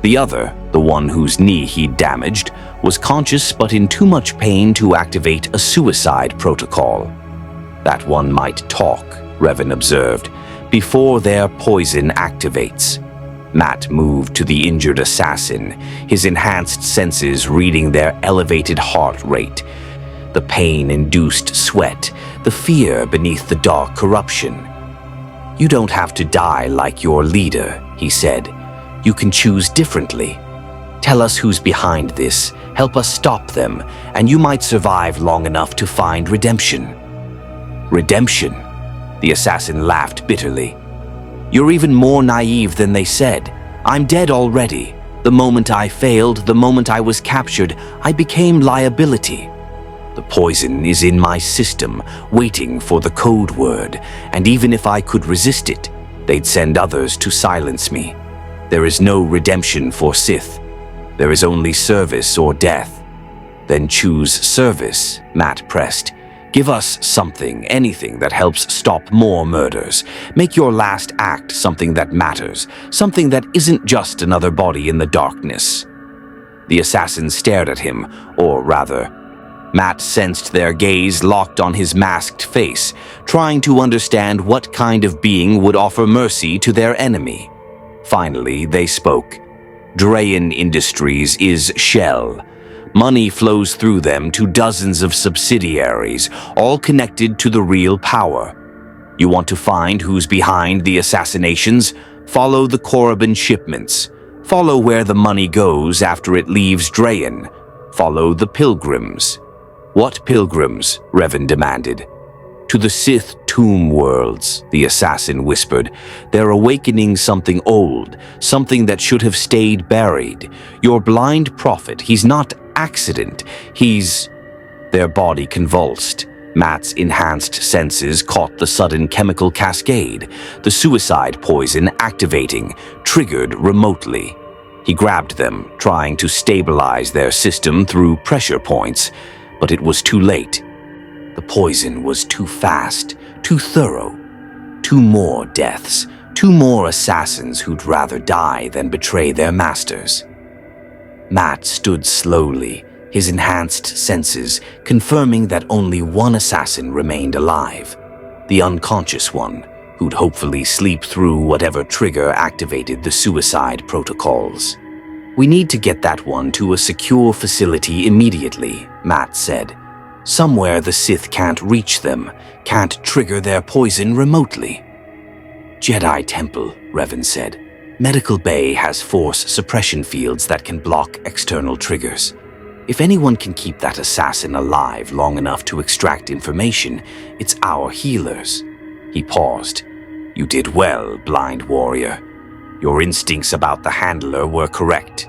The other, the one whose knee he'd damaged, was conscious but in too much pain to activate a suicide protocol. That one might talk, Revan observed, before their poison activates. Matt moved to the injured assassin, his enhanced senses reading their elevated heart rate, the pain-induced sweat, the fear beneath the dark corruption. You don't have to die like your leader, he said. You can choose differently. Tell us who's behind this, help us stop them, and you might survive long enough to find redemption. Redemption? The assassin laughed bitterly. You're even more naive than they said. I'm dead already. The moment I failed, the moment I was captured, I became liability. The poison is in my system, waiting for the code word, and even if I could resist it, they'd send others to silence me. There is no redemption for Sith. There is only service or death. Then choose service, Matt pressed. Give us something, anything that helps stop more murders. Make your last act something that matters, something that isn't just another body in the darkness. The assassins stared at him, or rather, Matt sensed their gaze locked on his masked face, trying to understand what kind of being would offer mercy to their enemy. Finally, they spoke. Drayan Industries is Shell. Money flows through them to dozens of subsidiaries, all connected to the real power. You want to find who's behind the assassinations? Follow the Korriban shipments. Follow where the money goes after it leaves Drayan. Follow the pilgrims. What pilgrims? Revan demanded. To the Sith tomb worlds, the assassin whispered. They're awakening something old, something that should have stayed buried. Your blind prophet, he's not accident, he's... Their body convulsed. Matt's enhanced senses caught the sudden chemical cascade, the suicide poison activating, triggered remotely. He grabbed them, trying to stabilize their system through pressure points, but it was too late. The poison was too fast, too thorough. 2 more deaths, 2 more assassins who'd rather die than betray their masters. Matt stood slowly, his enhanced senses confirming that only one assassin remained alive, the unconscious one, who'd hopefully sleep through whatever trigger activated the suicide protocols. We need to get that one to a secure facility immediately, Matt said. Somewhere the Sith can't reach them, can't trigger their poison remotely. Jedi Temple, Revan said. Medical Bay has force suppression fields that can block external triggers. If anyone can keep that assassin alive long enough to extract information, it's our healers. He paused. You did well, blind warrior. Your instincts about the handler were correct,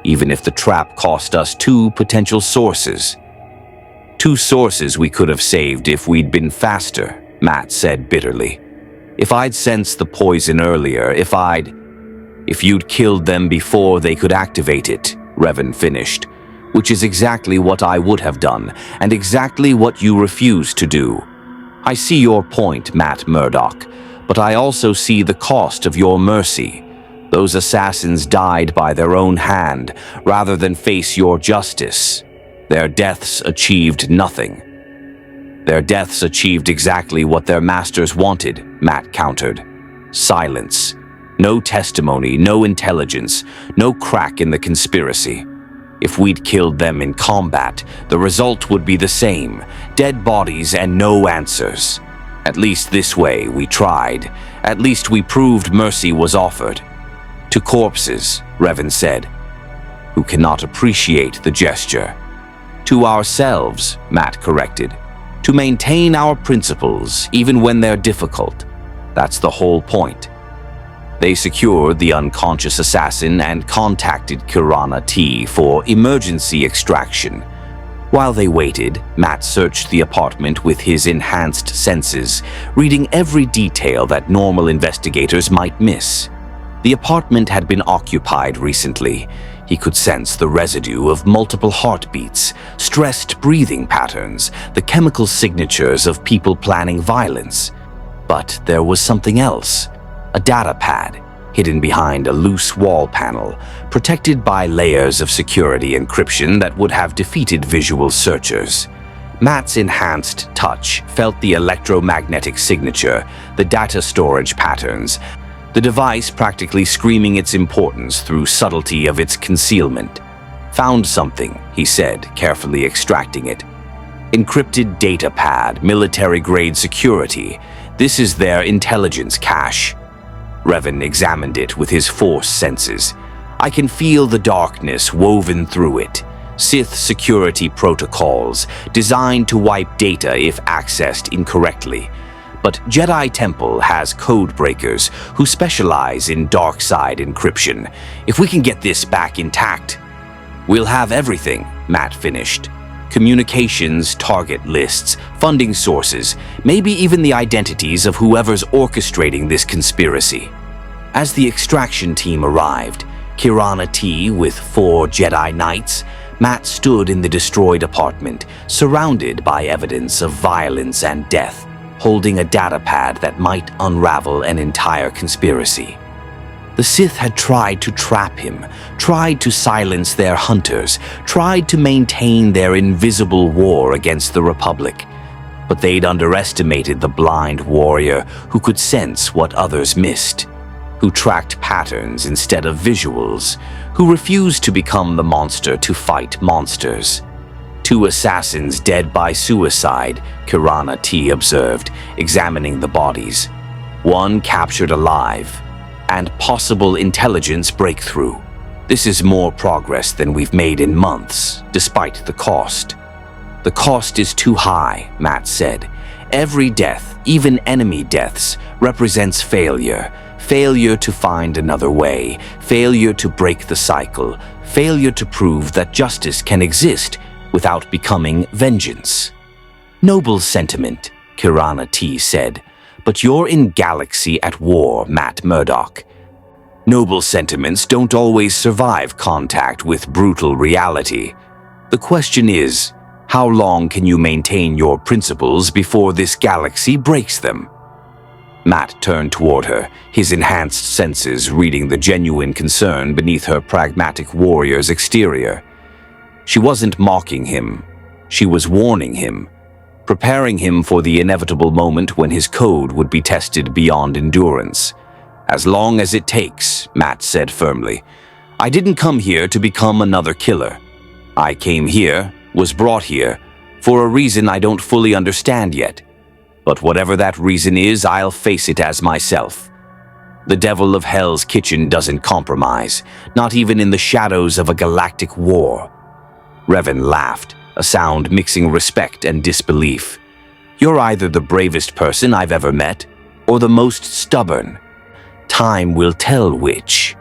even if the trap cost us 2 potential sources. 2 sources we could have saved if we'd been faster, Matt said bitterly. If I'd sensed the poison earlier, if you'd killed them before they could activate it, Revan finished, which is exactly what I would have done, and exactly what you refused to do. I see your point, Matt Murdock, but I also see the cost of your mercy. Those assassins died by their own hand, rather than face your justice. Their deaths achieved nothing. Their deaths achieved exactly what their masters wanted, Matt countered. Silence. No testimony, no intelligence, no crack in the conspiracy. If we'd killed them in combat, the result would be the same, dead bodies and no answers. At least this way we tried. At least we proved mercy was offered. To corpses, Revan said, who cannot appreciate the gesture. To ourselves, Matt corrected. To maintain our principles, even when they're difficult. That's the whole point. They secured the unconscious assassin and contacted Kirana T for emergency extraction. While they waited, Matt searched the apartment with his enhanced senses, reading every detail that normal investigators might miss. The apartment had been occupied recently. He could sense the residue of multiple heartbeats, stressed breathing patterns, the chemical signatures of people planning violence. But there was something else. A data pad, hidden behind a loose wall panel, protected by layers of security encryption that would have defeated visual searchers. Matt's enhanced touch felt the electromagnetic signature, the data storage patterns, the device practically screaming its importance through subtlety of its concealment. "Found something," he said, carefully extracting it. "Encrypted data pad, military-grade security. This is their intelligence cache." Revan examined it with his force senses. "I can feel the darkness woven through it. Sith security protocols, designed to wipe data if accessed incorrectly. But Jedi Temple has code breakers who specialize in dark side encryption. If we can get this back intact, we'll have everything," Matt finished. "Communications, target lists, funding sources, maybe even the identities of whoever's orchestrating this conspiracy." As the extraction team arrived, Kirana T with 4 Jedi Knights, Matt stood in the destroyed apartment, surrounded by evidence of violence and death, holding a data pad that might unravel an entire conspiracy. The Sith had tried to trap him, tried to silence their hunters, tried to maintain their invisible war against the Republic. But they'd underestimated the blind warrior who could sense what others missed, who tracked patterns instead of visuals, who refused to become the monster to fight monsters. 2 assassins dead by suicide, Kirana T observed, examining the bodies. 1 captured alive, and possible intelligence breakthrough. This is more progress than we've made in months, despite the cost. "The cost is too high," Matt said. "Every death, even enemy deaths, represents failure. Failure to find another way, failure to break the cycle, failure to prove that justice can exist without becoming vengeance." "Noble sentiment," Kirana T said, "but you're in galaxy at war, Matt Murdoch. Noble sentiments don't always survive contact with brutal reality. The question is, how long can you maintain your principles before this galaxy breaks them?" Matt turned toward her, his enhanced senses reading the genuine concern beneath her pragmatic warrior's exterior. She wasn't mocking him. She was warning him, preparing him for the inevitable moment when his code would be tested beyond endurance. "As long as it takes," Matt said firmly. "I didn't come here to become another killer. I came here, was brought here, for a reason I don't fully understand yet. But whatever that reason is, I'll face it as myself. The devil of Hell's Kitchen doesn't compromise, not even in the shadows of a galactic war." Revan laughed, a sound mixing respect and disbelief. "You're either the bravest person I've ever met, or the most stubborn. Time will tell which."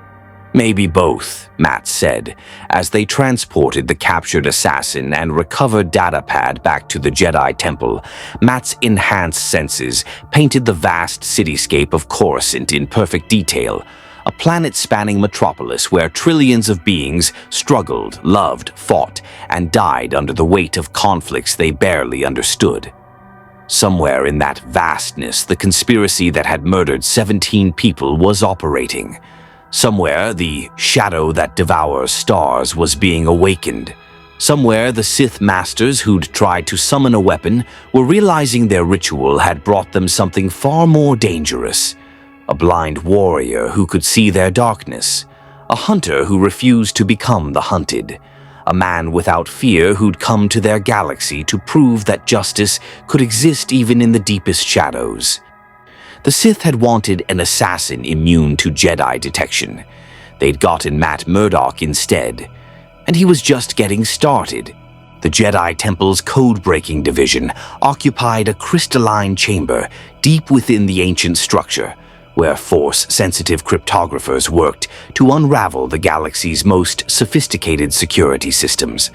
"Maybe both," Matt said, as they transported the captured assassin and recovered data pad back to the Jedi Temple. Matt's enhanced senses painted the vast cityscape of Coruscant in perfect detail, a planet-spanning metropolis where trillions of beings struggled, loved, fought, and died under the weight of conflicts they barely understood. Somewhere in that vastness, the conspiracy that had murdered 17 people was operating. Somewhere, the shadow that devours stars was being awakened. Somewhere, the Sith masters who'd tried to summon a weapon were realizing their ritual had brought them something far more dangerous. A blind warrior who could see their darkness. A hunter who refused to become the hunted. A man without fear who'd come to their galaxy to prove that justice could exist even in the deepest shadows. The Sith had wanted an assassin immune to Jedi detection. They'd gotten Matt Murdoch instead, and he was just getting started. The Jedi Temple's code-breaking division occupied a crystalline chamber deep within the ancient structure, where Force-sensitive cryptographers worked to unravel the galaxy's most sophisticated security systems.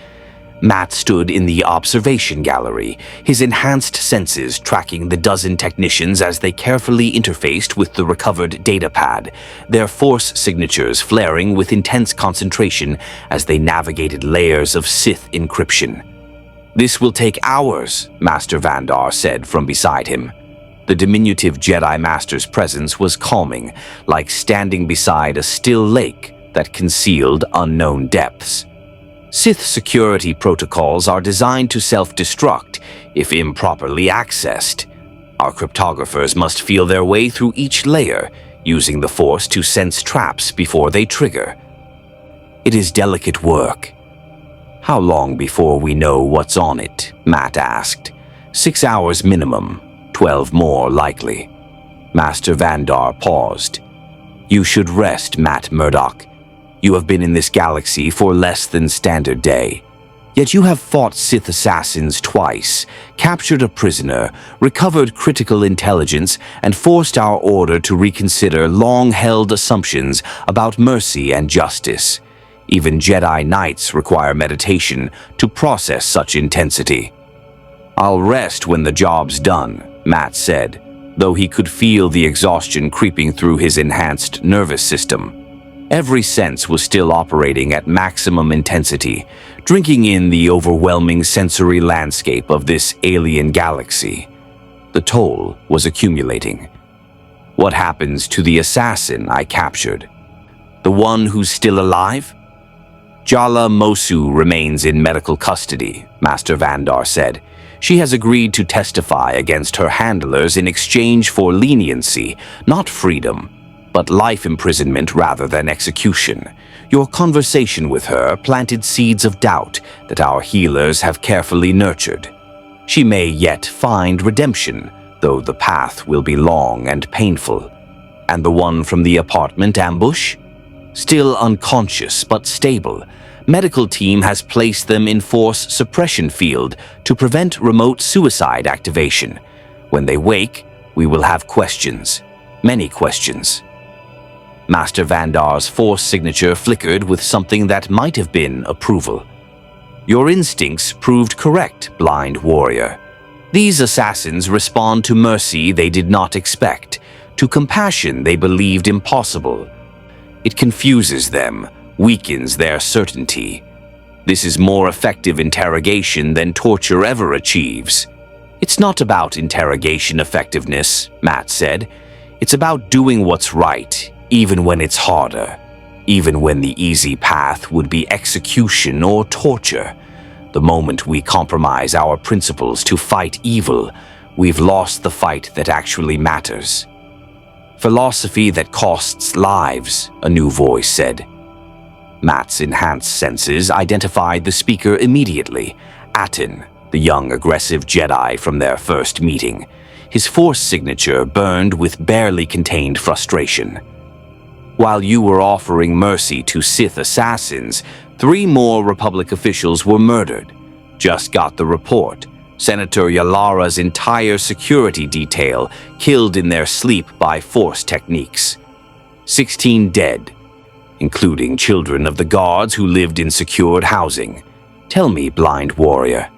Matt stood in the observation gallery, his enhanced senses tracking the dozen technicians as they carefully interfaced with the recovered datapad, their Force signatures flaring with intense concentration as they navigated layers of Sith encryption. "This will take hours," Master Vandar said from beside him. The diminutive Jedi Master's presence was calming, like standing beside a still lake that concealed unknown depths. Sith security protocols are designed to self-destruct if improperly accessed. Our cryptographers must feel their way through each layer, using the Force to sense traps before they trigger. It is delicate work. "How long before we know what's on it?" Matt asked. 6 hours minimum, 12 more likely. Master Vandar paused. "You should rest, Matt Murdoch. You have been in this galaxy for less than standard day. Yet you have fought Sith assassins twice, captured a prisoner, recovered critical intelligence, and forced our order to reconsider long-held assumptions about mercy and justice. Even Jedi Knights require meditation to process such intensity." "I'll rest when the job's done," Matt said, though he could feel the exhaustion creeping through his enhanced nervous system. Every sense was still operating at maximum intensity, drinking in the overwhelming sensory landscape of this alien galaxy. The toll was accumulating. "What happens to the assassin I captured? The one who's still alive?" "Jala Mosu remains in medical custody," Master Vandar said. "She has agreed to testify against her handlers in exchange for leniency, not freedom, but life imprisonment rather than execution. Your conversation with her planted seeds of doubt that our healers have carefully nurtured. She may yet find redemption, though the path will be long and painful. And the one from the apartment ambush? Still unconscious but stable. Medical team has placed them in Force suppression field to prevent remote suicide activation. When they wake, we will have questions. Many questions." Master Vandar's Force signature flickered with something that might have been approval. "Your instincts proved correct, blind warrior. These assassins respond to mercy they did not expect, to compassion they believed impossible. It confuses them, weakens their certainty. This is more effective interrogation than torture ever achieves." "It's not about interrogation effectiveness," Matt said. "It's about doing what's right, even when it's harder, even when the easy path would be execution or torture. The moment we compromise our principles to fight evil, we've lost the fight that actually matters." "Philosophy that costs lives," a new voice said. Matt's enhanced senses identified the speaker immediately, Aten, the young aggressive Jedi from their first meeting. His Force signature burned with barely contained frustration. "While you were offering mercy to Sith assassins, 3 more Republic officials were murdered. Just got the report. Senator Yalara's entire security detail killed in their sleep by Force techniques. 16 dead, including children of the guards who lived in secured housing. Tell me, blind warrior,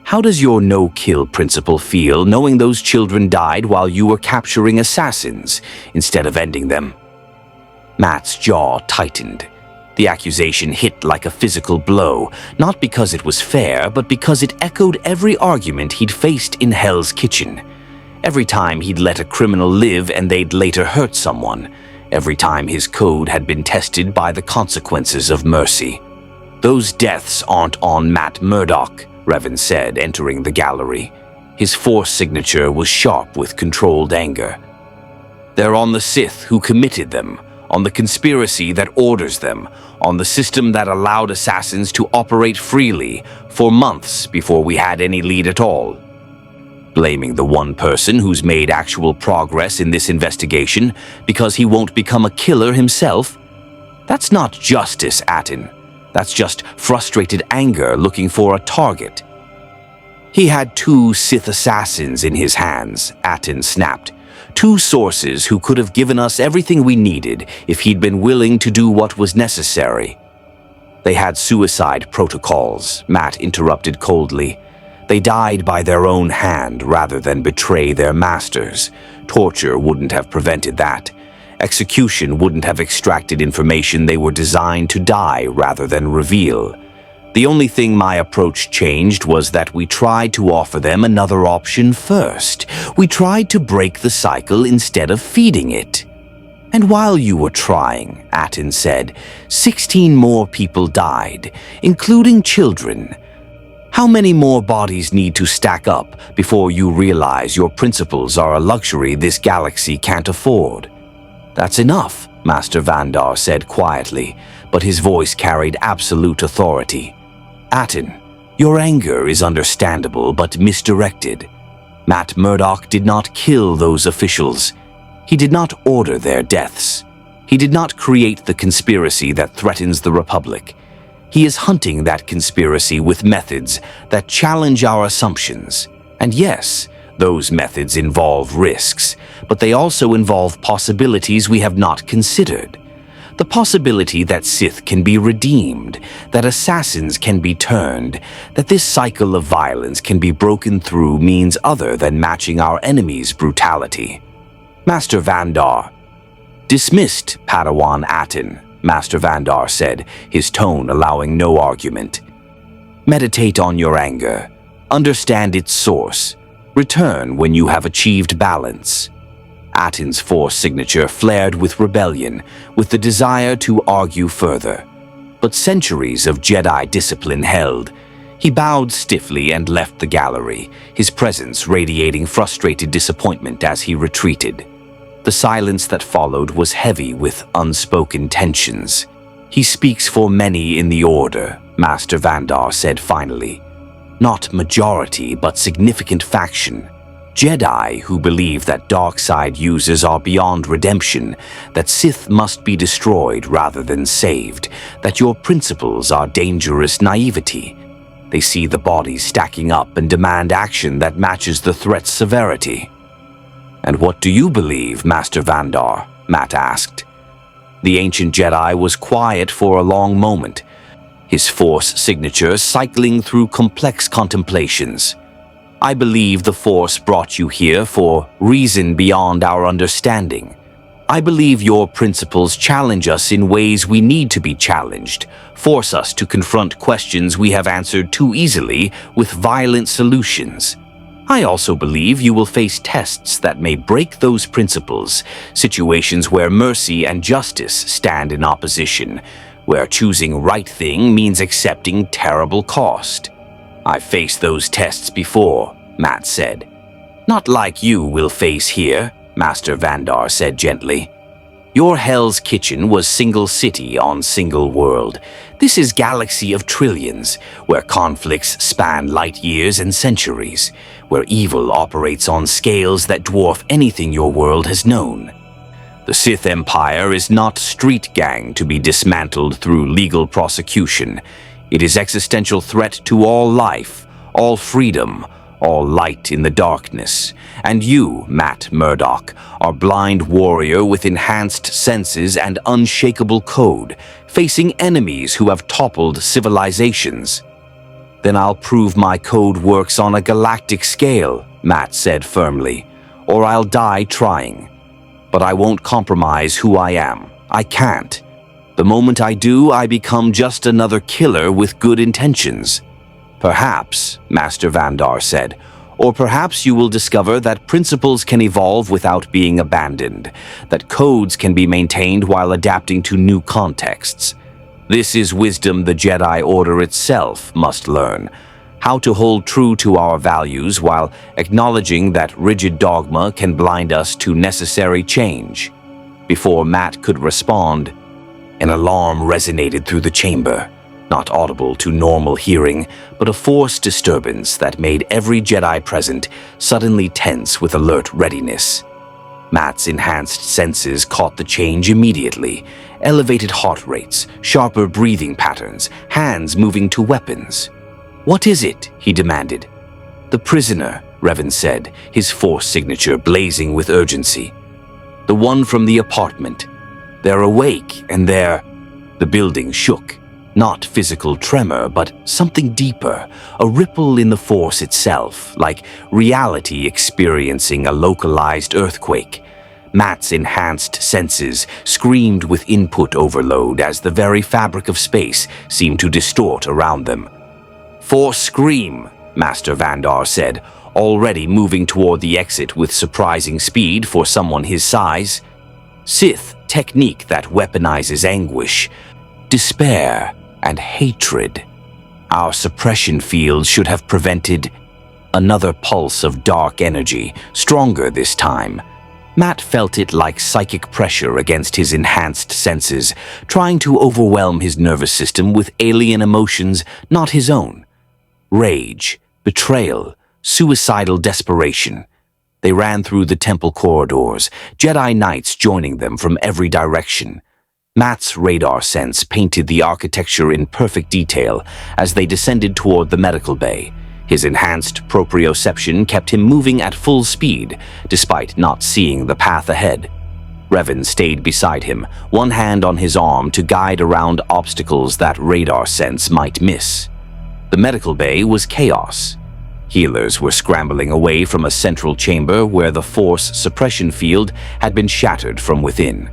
how does your no-kill principle feel knowing those children died while you were capturing assassins instead of ending them?" Matt's jaw tightened. The accusation hit like a physical blow, not because it was fair, but because it echoed every argument he'd faced in Hell's Kitchen. Every time he'd let a criminal live and they'd later hurt someone. Every time his code had been tested by the consequences of mercy. "Those deaths aren't on Matt Murdoch," Revan said, entering the gallery. His Force signature was sharp with controlled anger. "They're on the Sith who committed them, on the conspiracy that orders them, on the system that allowed assassins to operate freely for months before we had any lead at all. Blaming the one person who's made actual progress in this investigation because he won't become a killer himself? That's not justice, Aten. That's just frustrated anger looking for a target. He had 2 Sith assassins in his hands, Atton snapped. 2 sources who could have given us everything we needed if he'd been willing to do what was necessary. They had suicide protocols, Matt interrupted coldly. They died by their own hand rather than betray their masters. Torture wouldn't have prevented that. Execution wouldn't have extracted information they were designed to die rather than reveal. The only thing my approach changed was that we tried to offer them another option first. We tried to break the cycle instead of feeding it. And while you were trying, Atton said, 16 more people died, including children. How many more bodies need to stack up before you realize your principles are a luxury this galaxy can't afford? That's enough, Master Vandar said quietly, but his voice carried absolute authority. Atton, your anger is understandable but misdirected. Matt Murdock did not kill those officials. He did not order their deaths. He did not create the conspiracy that threatens the Republic. He is hunting that conspiracy with methods that challenge our assumptions. And yes, those methods involve risks, but they also involve possibilities we have not considered. The possibility that Sith can be redeemed, that assassins can be turned, that this cycle of violence can be broken through means other than matching our enemy's brutality. Master Vandar. Dismissed, Padawan Atton, Master Vandar said, his tone allowing no argument. Meditate on your anger. Understand its source. Return when you have achieved balance. Atton's Force signature flared with rebellion, with the desire to argue further. But centuries of Jedi discipline held. He bowed stiffly and left the gallery, his presence radiating frustrated disappointment as he retreated. The silence that followed was heavy with unspoken tensions. He speaks for many in the Order, Master Vandar said finally. Not majority, but significant faction. Jedi who believe that dark side users are beyond redemption, that Sith must be destroyed rather than saved, that your principles are dangerous naivety. They see the bodies stacking up and demand action that matches the threat's severity. And what do you believe, Master Vandar? Matt asked. The ancient Jedi was quiet for a long moment, his Force signature cycling through complex contemplations. I believe the Force brought you here for reason beyond our understanding. I believe your principles challenge us in ways we need to be challenged, force us to confront questions we have answered too easily with violent solutions. I also believe you will face tests that may break those principles, situations where mercy and justice stand in opposition, where choosing right thing means accepting terrible cost. I've faced those tests before, Matt said. Not like you will face here, Master Vandar said gently. Your Hell's Kitchen was single city on single world. This is galaxy of trillions, where conflicts span light years and centuries, where evil operates on scales that dwarf anything your world has known. The Sith Empire is not street gang to be dismantled through legal prosecution. It is existential threat to all life, all freedom, all light in the darkness. And you, Matt Murdock, are blind warrior with enhanced senses and unshakable code, facing enemies who have toppled civilizations. Then I'll prove my code works on a galactic scale, Matt said firmly, or I'll die trying. But I won't compromise who I am. I can't. The moment I do, I become just another killer with good intentions. Perhaps, Master Vandar said, or perhaps you will discover that principles can evolve without being abandoned, that codes can be maintained while adapting to new contexts. This is wisdom the Jedi Order itself must learn, how to hold true to our values while acknowledging that rigid dogma can blind us to necessary change. Before Matt could respond, an alarm resonated through the chamber. Not audible to normal hearing, but a force disturbance that made every Jedi present suddenly tense with alert readiness. Matt's enhanced senses caught the change immediately. Elevated heart rates, sharper breathing patterns, hands moving to weapons. "What is it?" he demanded. "The prisoner," Revan said, his force signature blazing with urgency. "The one from the apartment. They're awake and they're—" The building shook. Not physical tremor, but something deeper, a ripple in the force itself, like reality experiencing a localized earthquake. Matt's enhanced senses screamed with input overload as the very fabric of space seemed to distort around them. "Force scream," Master Vandar said, already moving toward the exit with surprising speed for someone his size. Sith technique that weaponizes anguish, despair, and hatred. Our suppression field should have prevented another pulse of dark energy, stronger this time. Matt felt it like psychic pressure against his enhanced senses, trying to overwhelm his nervous system with alien emotions not his own. Rage, betrayal, suicidal desperation. They ran through the temple corridors, Jedi Knights joining them from every direction. Matt's radar sense painted the architecture in perfect detail as they descended toward the medical bay. His enhanced proprioception kept him moving at full speed, despite not seeing the path ahead. Revan stayed beside him, one hand on his arm to guide around obstacles that radar sense might miss. The medical bay was chaos. Healers were scrambling away from a central chamber where the force suppression field had been shattered from within.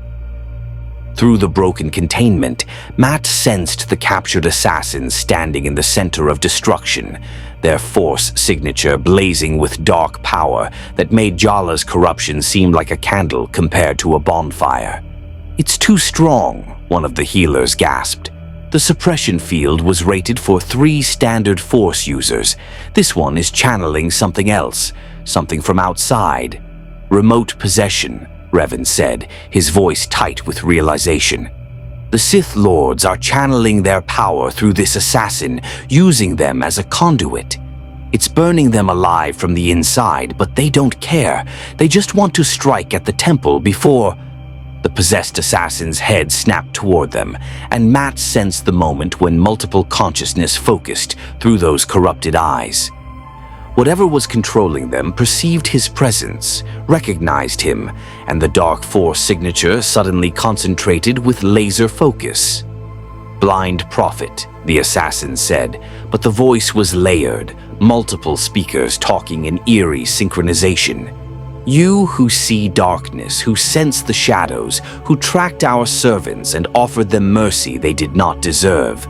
Through the broken containment, Matt sensed the captured assassins standing in the center of destruction, their force signature blazing with dark power that made Jala's corruption seem like a candle compared to a bonfire. "It's too strong," one of the healers gasped. The suppression field was rated for 3 standard force users. This one is channeling something else, something from outside. "Remote possession," Revan said, his voice tight with realization. "The Sith Lords are channeling their power through this assassin, using them as a conduit. It's burning them alive from the inside, but they don't care. They just want to strike at the temple before—" The possessed assassin's head snapped toward them, and Matt sensed the moment when multiple consciousness focused through those corrupted eyes. Whatever was controlling them perceived his presence, recognized him, and the dark force signature suddenly concentrated with laser focus. "Blind prophet," the assassin said, but the voice was layered, multiple speakers talking in eerie synchronization. "You who see darkness, who sense the shadows, who tracked our servants and offered them mercy they did not deserve,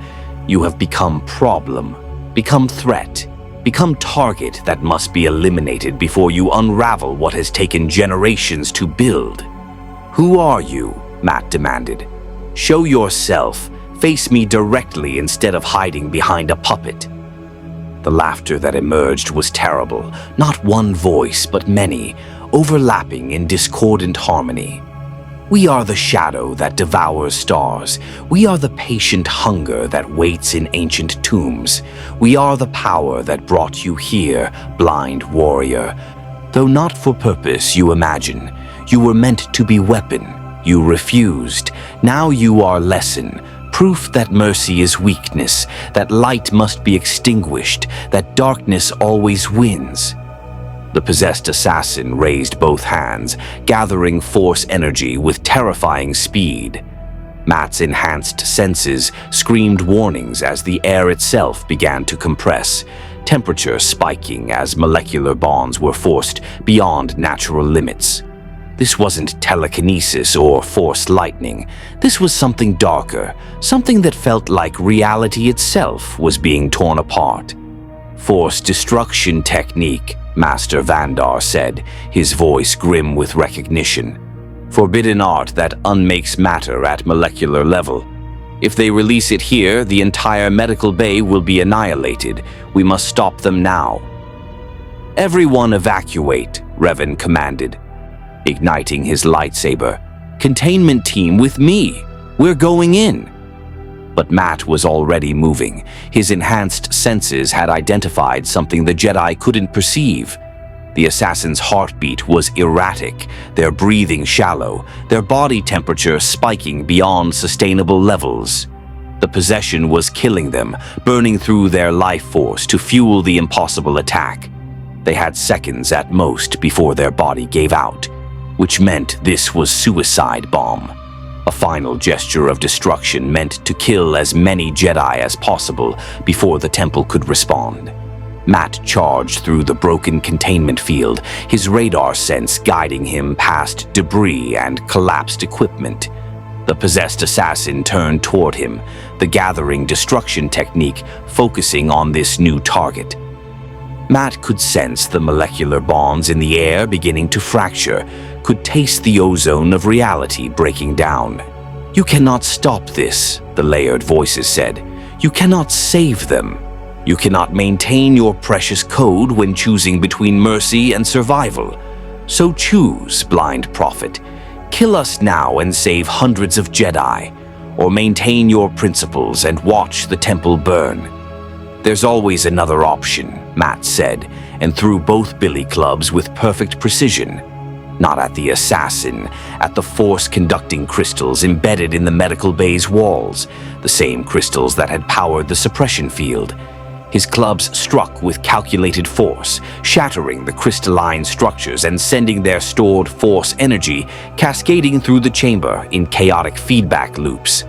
you have become problem, become threat, become target that must be eliminated before you unravel what has taken generations to build." "Who are you?" Matt demanded. "Show yourself. Face me directly instead of hiding behind a puppet." The laughter that emerged was terrible. Not one voice, but many, overlapping in discordant harmony. "We are the shadow that devours stars. We are the patient hunger that waits in ancient tombs. We are the power that brought you here, blind warrior. Though not for purpose, you imagine. You were meant to be weapon. You refused. Now you are lesson. Proof that mercy is weakness, that light must be extinguished, that darkness always wins." The possessed assassin raised both hands, gathering force energy with terrifying speed. Matt's enhanced senses screamed warnings as the air itself began to compress, temperature spiking as molecular bonds were forced beyond natural limits. This wasn't telekinesis or force lightning. This was something darker, something that felt like reality itself was being torn apart. "Force destruction technique," Master Vandar said, his voice grim with recognition. "Forbidden art that unmakes matter at molecular level. If they release it here, the entire medical bay will be annihilated. We must stop them now." "Everyone evacuate," Revan commanded, igniting his lightsaber. "Containment team with me. We're going in." But Matt was already moving. His enhanced senses had identified something the Jedi couldn't perceive. The assassin's heartbeat was erratic, their breathing shallow, their body temperature spiking beyond sustainable levels. The possession was killing them, burning through their life force to fuel the impossible attack. They had seconds at most before their body gave out, which meant this was suicide bomb. A final gesture of destruction meant to kill as many Jedi as possible before the temple could respond. Matt charged through the broken containment field, his radar sense guiding him past debris and collapsed equipment. The possessed assassin turned toward him, the gathering destruction technique focusing on this new target. Matt could sense the molecular bonds in the air beginning to fracture, could taste the ozone of reality breaking down. "You cannot stop this," the layered voices said. "You cannot save them. You cannot maintain your precious code when choosing between mercy and survival. So choose, blind prophet. Kill us now and save hundreds of Jedi, or maintain your principles and watch the temple burn." "There's always another option," Matt said, and threw both billy clubs with perfect precision. Not at the assassin, at the force-conducting crystals embedded in the medical bay's walls, the same crystals that had powered the suppression field. His clubs struck with calculated force, shattering the crystalline structures and sending their stored force energy cascading through the chamber in chaotic feedback loops.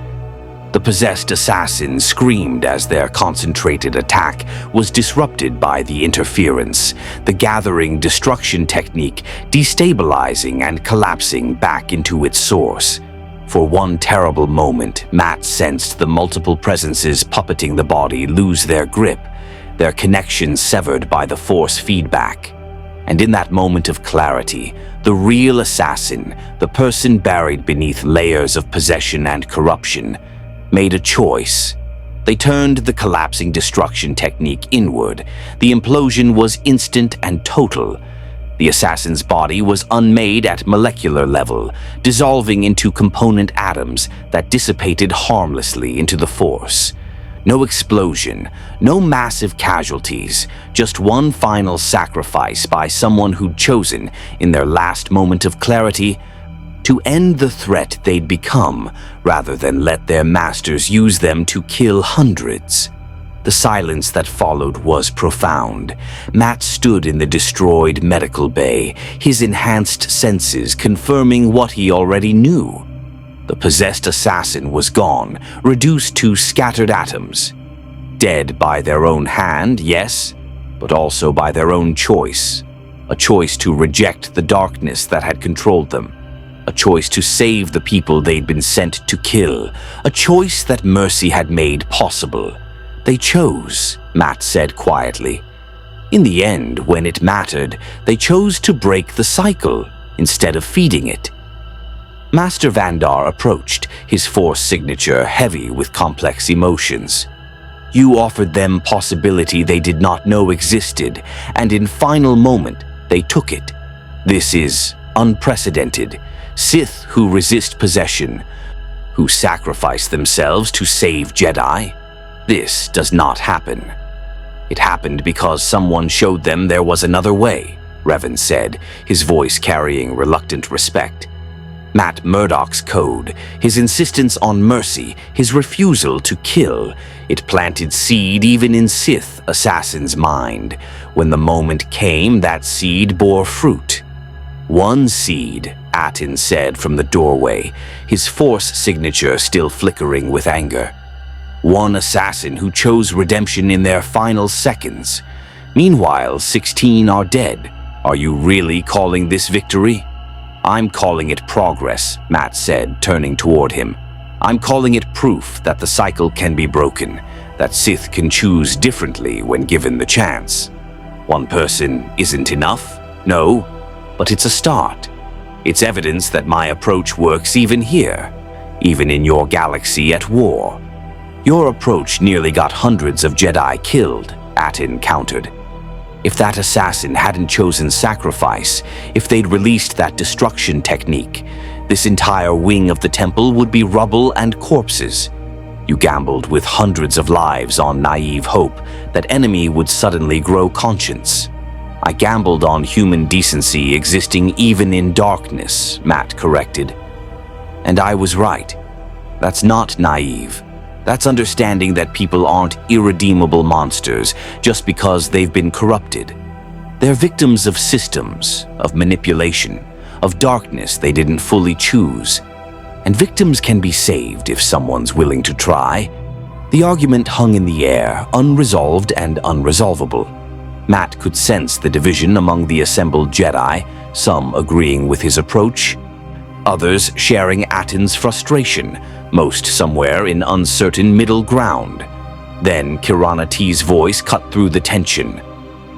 The possessed assassin screamed as their concentrated attack was disrupted by the interference, the gathering destruction technique destabilizing and collapsing back into its source. For one terrible moment, Matt sensed the multiple presences puppeting the body lose their grip, their connection severed by the force feedback. And in that moment of clarity, the real assassin, the person buried beneath layers of possession and corruption, made a choice. They turned the collapsing destruction technique inward. The implosion was instant and total. The assassin's body was unmade at molecular level, dissolving into component atoms that dissipated harmlessly into the force. No explosion, no massive casualties, just one final sacrifice by someone who'd chosen, in their last moment of clarity, to end the threat they'd become, rather than let their masters use them to kill hundreds. The silence that followed was profound. Matt stood in the destroyed medical bay, his enhanced senses confirming what he already knew. The possessed assassin was gone, reduced to scattered atoms. Dead by their own hand, yes, but also by their own choice. A choice to reject the darkness that had controlled them. A choice to save the people they'd been sent to kill. A choice that mercy had made possible. They chose, Matt said quietly. In the end, when it mattered, they chose to break the cycle instead of feeding it. Master Vandar approached, his force signature heavy with complex emotions. You offered them possibility they did not know existed, and in final moment, they took it. This is unprecedented. Sith who resist possession, who sacrifice themselves to save Jedi. This does not happen. It happened because someone showed them there was another way, Revan said, his voice carrying reluctant respect. Matt Murdoch's code, his insistence on mercy, his refusal to kill, it planted seed even in Sith assassins' mind. When the moment came, that seed bore fruit. One seed, Atin said from the doorway, his force signature still flickering with anger. One assassin who chose redemption in their final seconds. Meanwhile, 16 are dead. Are you really calling this victory? I'm calling it progress, Matt said, turning toward him. I'm calling it proof that the cycle can be broken, that Sith can choose differently when given the chance. One person isn't enough, no, but it's a start. It's evidence that my approach works even here, even in your galaxy at war. Your approach nearly got hundreds of Jedi killed, Atin countered. If that assassin hadn't chosen sacrifice, if they'd released that destruction technique, this entire wing of the temple would be rubble and corpses. You gambled with hundreds of lives on naive hope that enemy would suddenly grow conscience. I gambled on human decency existing even in darkness, Matt corrected. And I was right. That's not naive. That's understanding that people aren't irredeemable monsters just because they've been corrupted. They're victims of systems, of manipulation, of darkness they didn't fully choose. And victims can be saved if someone's willing to try. The argument hung in the air, unresolved and unresolvable. Matt could sense the division among the assembled Jedi, some agreeing with his approach, others sharing Atton's frustration, most somewhere in uncertain middle ground. Then Kirana T's voice cut through the tension.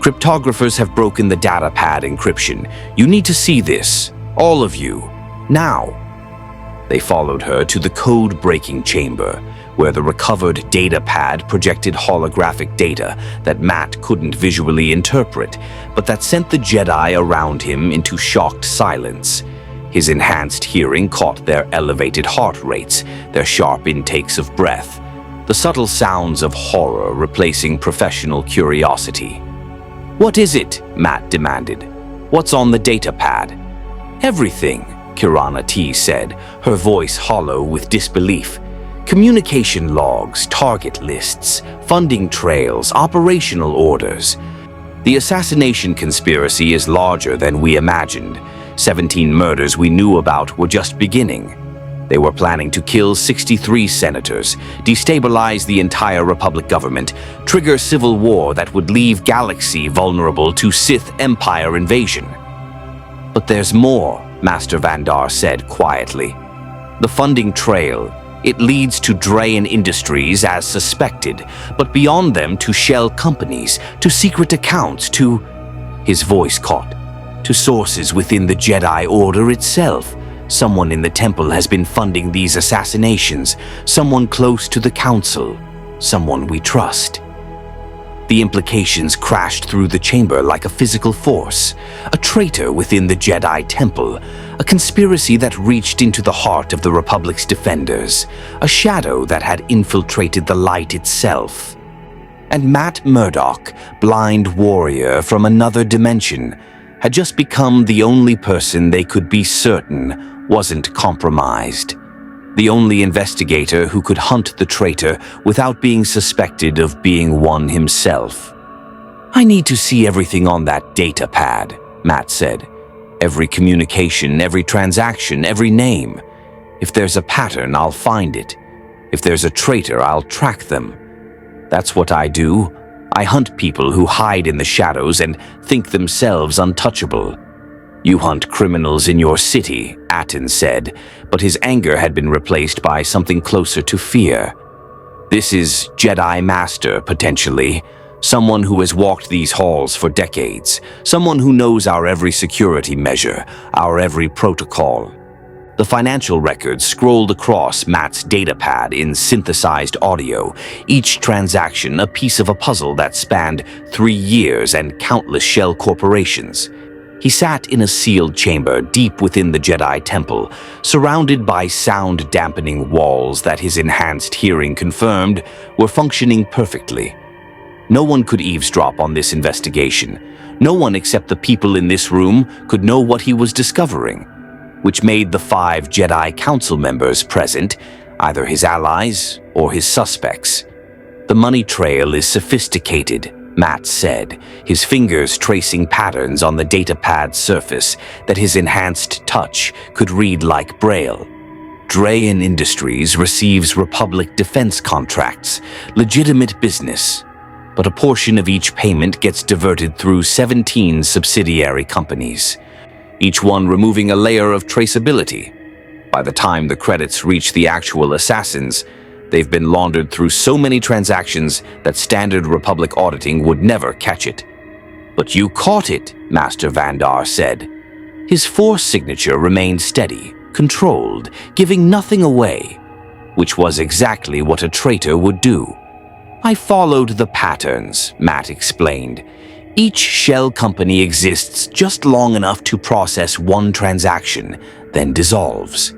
Cryptographers have broken the data pad encryption. You need to see this. All of you. Now. They followed her to the code-breaking chamber, where the recovered data pad projected holographic data that Matt couldn't visually interpret, but that sent the Jedi around him into shocked silence. His enhanced hearing caught their elevated heart rates, their sharp intakes of breath, the subtle sounds of horror replacing professional curiosity. "What is it?" Matt demanded. "What's on the data pad?" "Everything," Kirana T said, her voice hollow with disbelief. "Communication logs, target lists, funding trails, operational orders. The assassination conspiracy is larger than we imagined. 17 murders we knew about were just beginning. They were planning to kill 63 senators, destabilize the entire Republic government, trigger civil war that would leave Galaxy vulnerable to Sith Empire invasion." "But there's more," Master Vandar said quietly. "The funding trail. It leads to Drayan Industries as suspected, but beyond them to shell companies, to secret accounts, to..." His voice caught. "To sources within the Jedi Order itself. Someone in the temple has been funding these assassinations, someone close to the Council, someone we trust." The implications crashed through the chamber like a physical force. A traitor within the Jedi Temple, a conspiracy that reached into the heart of the Republic's defenders, a shadow that had infiltrated the light itself. And Matt Murdock, blind warrior from another dimension, had just become the only person they could be certain wasn't compromised. The only investigator who could hunt the traitor without being suspected of being one himself. "I need to see everything on that data pad," Matt said. "Every communication, every transaction, every name. If there's a pattern, I'll find it. If there's a traitor, I'll track them. That's what I do. I hunt people who hide in the shadows and think themselves untouchable." "You hunt criminals in your city," Atton said, but his anger had been replaced by something closer to fear. "This is Jedi Master, potentially. Someone who has walked these halls for decades. Someone who knows our every security measure, our every protocol." The financial records scrolled across Matt's datapad in synthesized audio, each transaction a piece of a puzzle that spanned 3 years and countless shell corporations. He sat in a sealed chamber deep within the Jedi Temple, surrounded by sound-dampening walls that his enhanced hearing confirmed were functioning perfectly. No one could eavesdrop on this investigation. No one except the people in this room could know what he was discovering, which made the 5 Jedi Council members present either his allies or his suspects. "The money trail is sophisticated," Matt said, his fingers tracing patterns on the datapad's surface that his enhanced touch could read like Braille. "Drayan Industries receives Republic defense contracts, legitimate business, but a portion of each payment gets diverted through 17 subsidiary companies, each one removing a layer of traceability. By the time the credits reach the actual assassins, they've been laundered through so many transactions that standard Republic auditing would never catch it." "But you caught it," Master Vandar said. His force signature remained steady, controlled, giving nothing away, which was exactly what a traitor would do. "I followed the patterns," Matt explained. "Each shell company exists just long enough to process one transaction, then dissolves.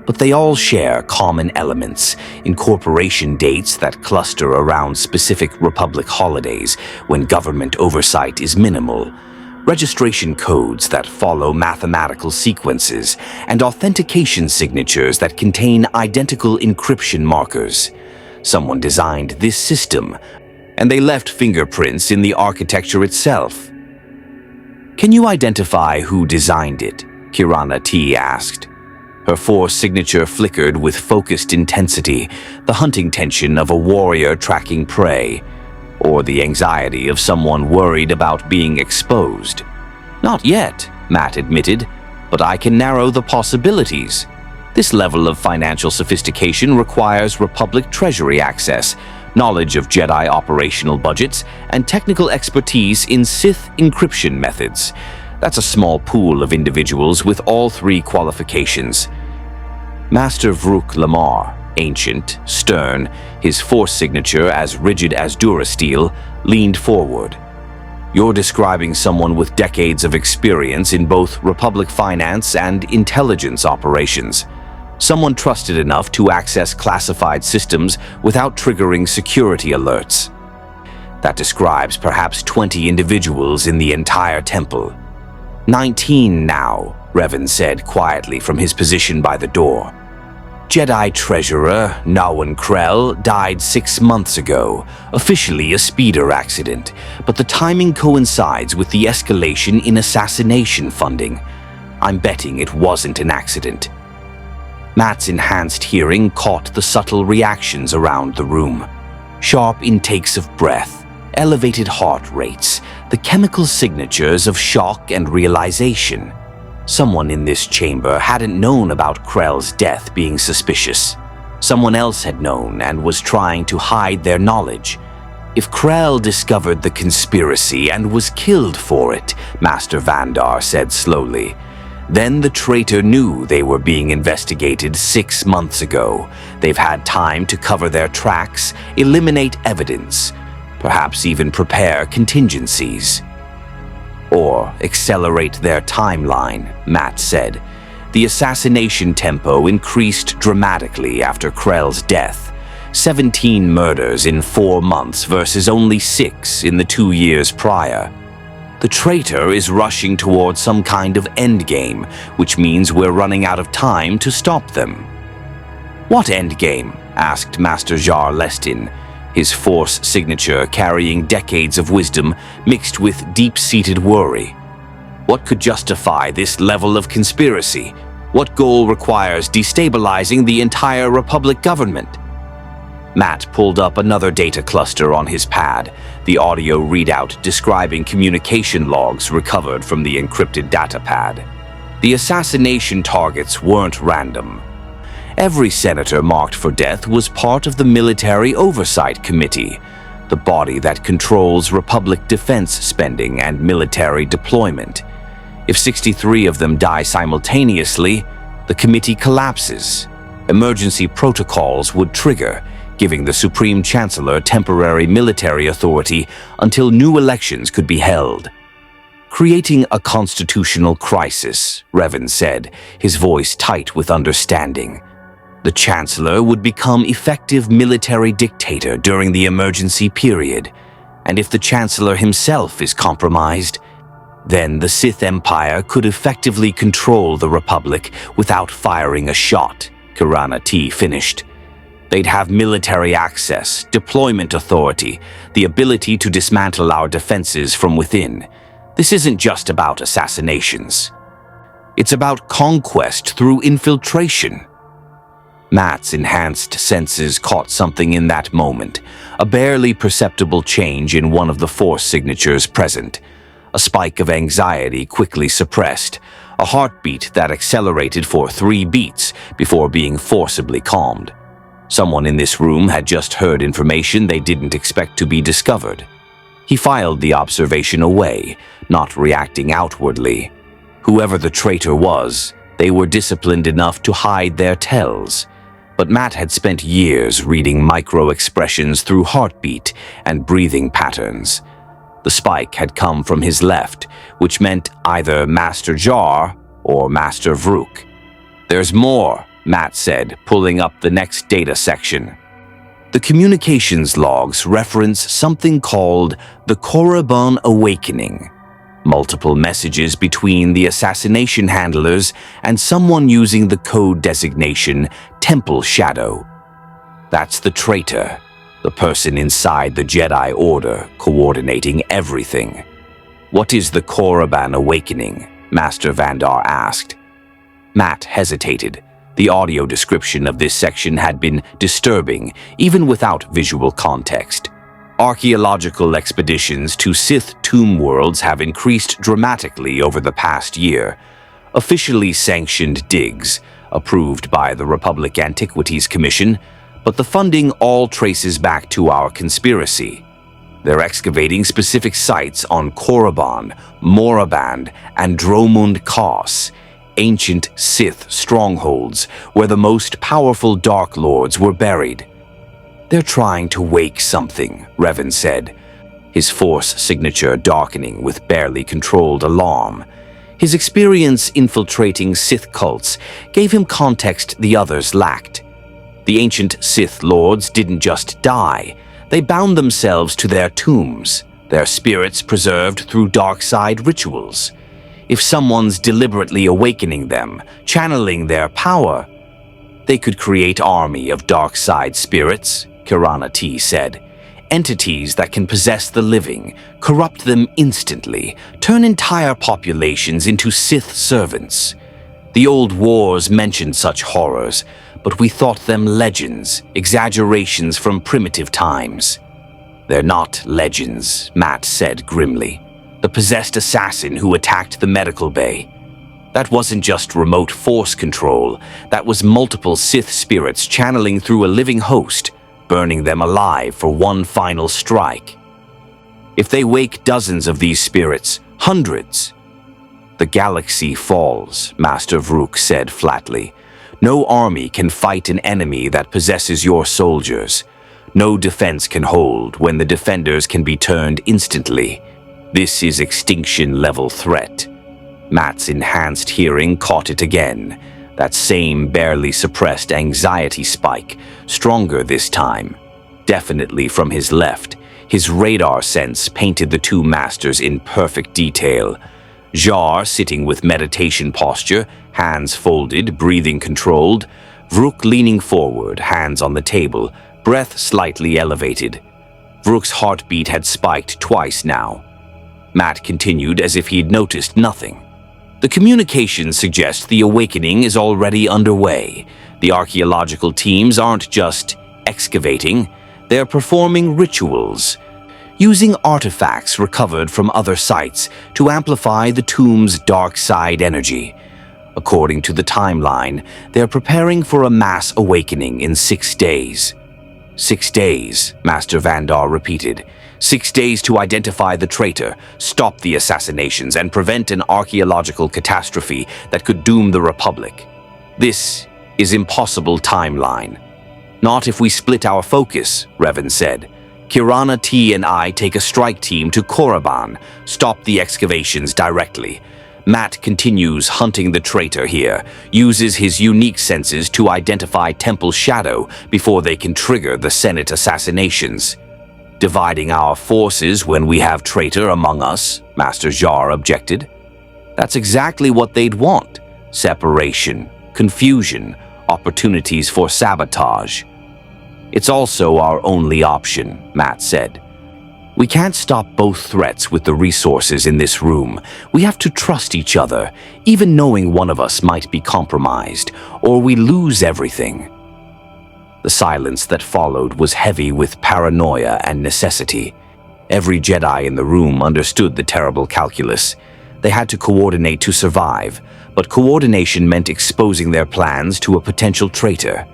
But they all share common elements, incorporation dates that cluster around specific Republic holidays when government oversight is minimal, registration codes that follow mathematical sequences, and authentication signatures that contain identical encryption markers. Someone designed this system, and they left fingerprints in the architecture itself. "Can you identify who designed it?" Kirana T asked. Her Force signature flickered with focused intensity, the hunting tension of a warrior tracking prey, or the anxiety of someone worried about being exposed. "Not yet," Matt admitted, "but I can narrow the possibilities. This level of financial sophistication requires Republic Treasury access, knowledge of Jedi operational budgets, and technical expertise in Sith encryption methods. That's a small pool of individuals with all three qualifications." Master Vrook Lamar, ancient, stern, his Force signature as rigid as Durasteel, leaned forward. "You're describing someone with decades of experience in both Republic finance and intelligence operations. Someone trusted enough to access classified systems without triggering security alerts. That describes perhaps 20 individuals in the entire temple." 19 now, Revan said quietly from his position by the door. "Jedi Treasurer Nawan Krell died 6 months ago, officially a speeder accident, but the timing coincides with the escalation in assassination funding. I'm betting it wasn't an accident." Matt's enhanced hearing caught the subtle reactions around the room. Sharp intakes of breath, elevated heart rates, the chemical signatures of shock and realization. Someone in this chamber hadn't known about Krell's death being suspicious. Someone else had known and was trying to hide their knowledge. If Krell discovered the conspiracy and was killed for it, Master Vandar said slowly, then the traitor knew they were being investigated 6 months ago. They've had time to cover their tracks, eliminate evidence, perhaps even prepare contingencies. "Or accelerate their timeline," Matt said. The assassination tempo increased dramatically after Krell's death. 17 murders in 4 months versus only 6 in the 2 years prior. The traitor is rushing towards some kind of endgame, which means we're running out of time to stop them. "What endgame?" asked Master Jar Lestin, his Force signature carrying decades of wisdom mixed with deep-seated worry. "What could justify this level of conspiracy? What goal requires destabilizing the entire Republic government?" Matt pulled up another data cluster on his pad, the audio readout describing communication logs recovered from the encrypted datapad. The assassination targets weren't random. Every senator marked for death was part of the Military Oversight Committee, the body that controls Republic defense spending and military deployment. If 63 of them die simultaneously, the committee collapses. Emergency protocols would trigger, giving the Supreme Chancellor temporary military authority until new elections could be held. "Creating a constitutional crisis," Revan said, his voice tight with understanding. "The Chancellor would become effective military dictator during the emergency period, and if the Chancellor himself is compromised, then the Sith Empire could effectively control the Republic without firing a shot," Kirana T finished. "They'd have military access, deployment authority, the ability to dismantle our defenses from within. This isn't just about assassinations. It's about conquest through infiltration." Matt's enhanced senses caught something in that moment, a barely perceptible change in one of the Force signatures present. A spike of anxiety quickly suppressed, a heartbeat that accelerated for 3 beats before being forcibly calmed. Someone in this room had just heard information they didn't expect to be discovered. He filed the observation away, not reacting outwardly. Whoever the traitor was, they were disciplined enough to hide their tells. But Matt had spent years reading micro-expressions through heartbeat and breathing patterns. The spike had come from his left, which meant either Master Jar or Master Vrook. "There's more," Matt said, pulling up the next data section. The communications logs reference something called the Korriban Awakening. multiple messages between the assassination handlers and someone using the code designation Temple Shadow. That's the traitor, the person inside the Jedi Order coordinating everything. "What is the Korriban Awakening?" Master Vandar asked. Matt hesitated. The audio description of this section had been disturbing, even without visual context. Archaeological expeditions to Sith tomb worlds have increased dramatically over the past year. Officially sanctioned digs, approved by the Republic Antiquities Commission, but the funding all traces back to our conspiracy. They're excavating specific sites on Korriban, Moraband, and Dromund Kos, ancient Sith strongholds where the most powerful Dark Lords were buried. "They're trying to wake something," Revan said, his force signature darkening with barely controlled alarm. His experience infiltrating Sith cults gave him context the others lacked. The ancient Sith lords didn't just die, they bound themselves to their tombs, their spirits preserved through dark side rituals. If someone's deliberately awakening them, channeling their power, they could create army of dark side spirits, Kirana T said. Entities that can possess the living, corrupt them instantly, turn entire populations into Sith servants. The old wars mentioned such horrors, but we thought them legends, exaggerations from primitive times. "They're not legends," Matt said grimly. "The possessed assassin who attacked the medical bay. That wasn't just remote force control, that was multiple Sith spirits channeling through a living host, burning them alive for one final strike. If they wake dozens of these spirits, hundreds." "The galaxy falls," Master Vrook said flatly. "No army can fight an enemy that possesses your soldiers. No defense can hold when the defenders can be turned instantly. This is extinction-level threat." Matt's enhanced hearing caught it again. That same barely suppressed anxiety spike, stronger this time. Definitely from his left, his radar sense painted the two masters in perfect detail. Jar sitting with meditation posture, hands folded, breathing controlled. Vrook leaning forward, hands on the table, breath slightly elevated. Vrook's heartbeat had spiked twice now. Matt continued as if he'd noticed nothing. "The communications suggest the awakening is already underway. The archaeological teams aren't just excavating, they're performing rituals, using artifacts recovered from other sites to amplify the tomb's dark side energy. According to the timeline, they're preparing for a mass awakening in 6 days." 6 days, Master Vandar repeated. 6 days to identify the traitor, stop the assassinations, and prevent an archaeological catastrophe that could doom the Republic. This is impossible timeline. "Not if we split our focus," Revan said. "Kirana T and I take a strike team to Korriban, stop the excavations directly. Matt continues hunting the traitor here, uses his unique senses to identify Temple Shadow before they can trigger the Senate assassinations. Dividing our forces when we have traitor among us," Master Jar objected. "That's exactly what they'd want. Separation, confusion, opportunities for sabotage." "It's also our only option," Matt said. "We can't stop both threats with the resources in this room. We have to trust each other, even knowing one of us might be compromised, or we lose everything." The silence that followed was heavy with paranoia and necessity. Every Jedi in the room understood the terrible calculus. They had to coordinate to survive, but coordination meant exposing their plans to a potential traitor.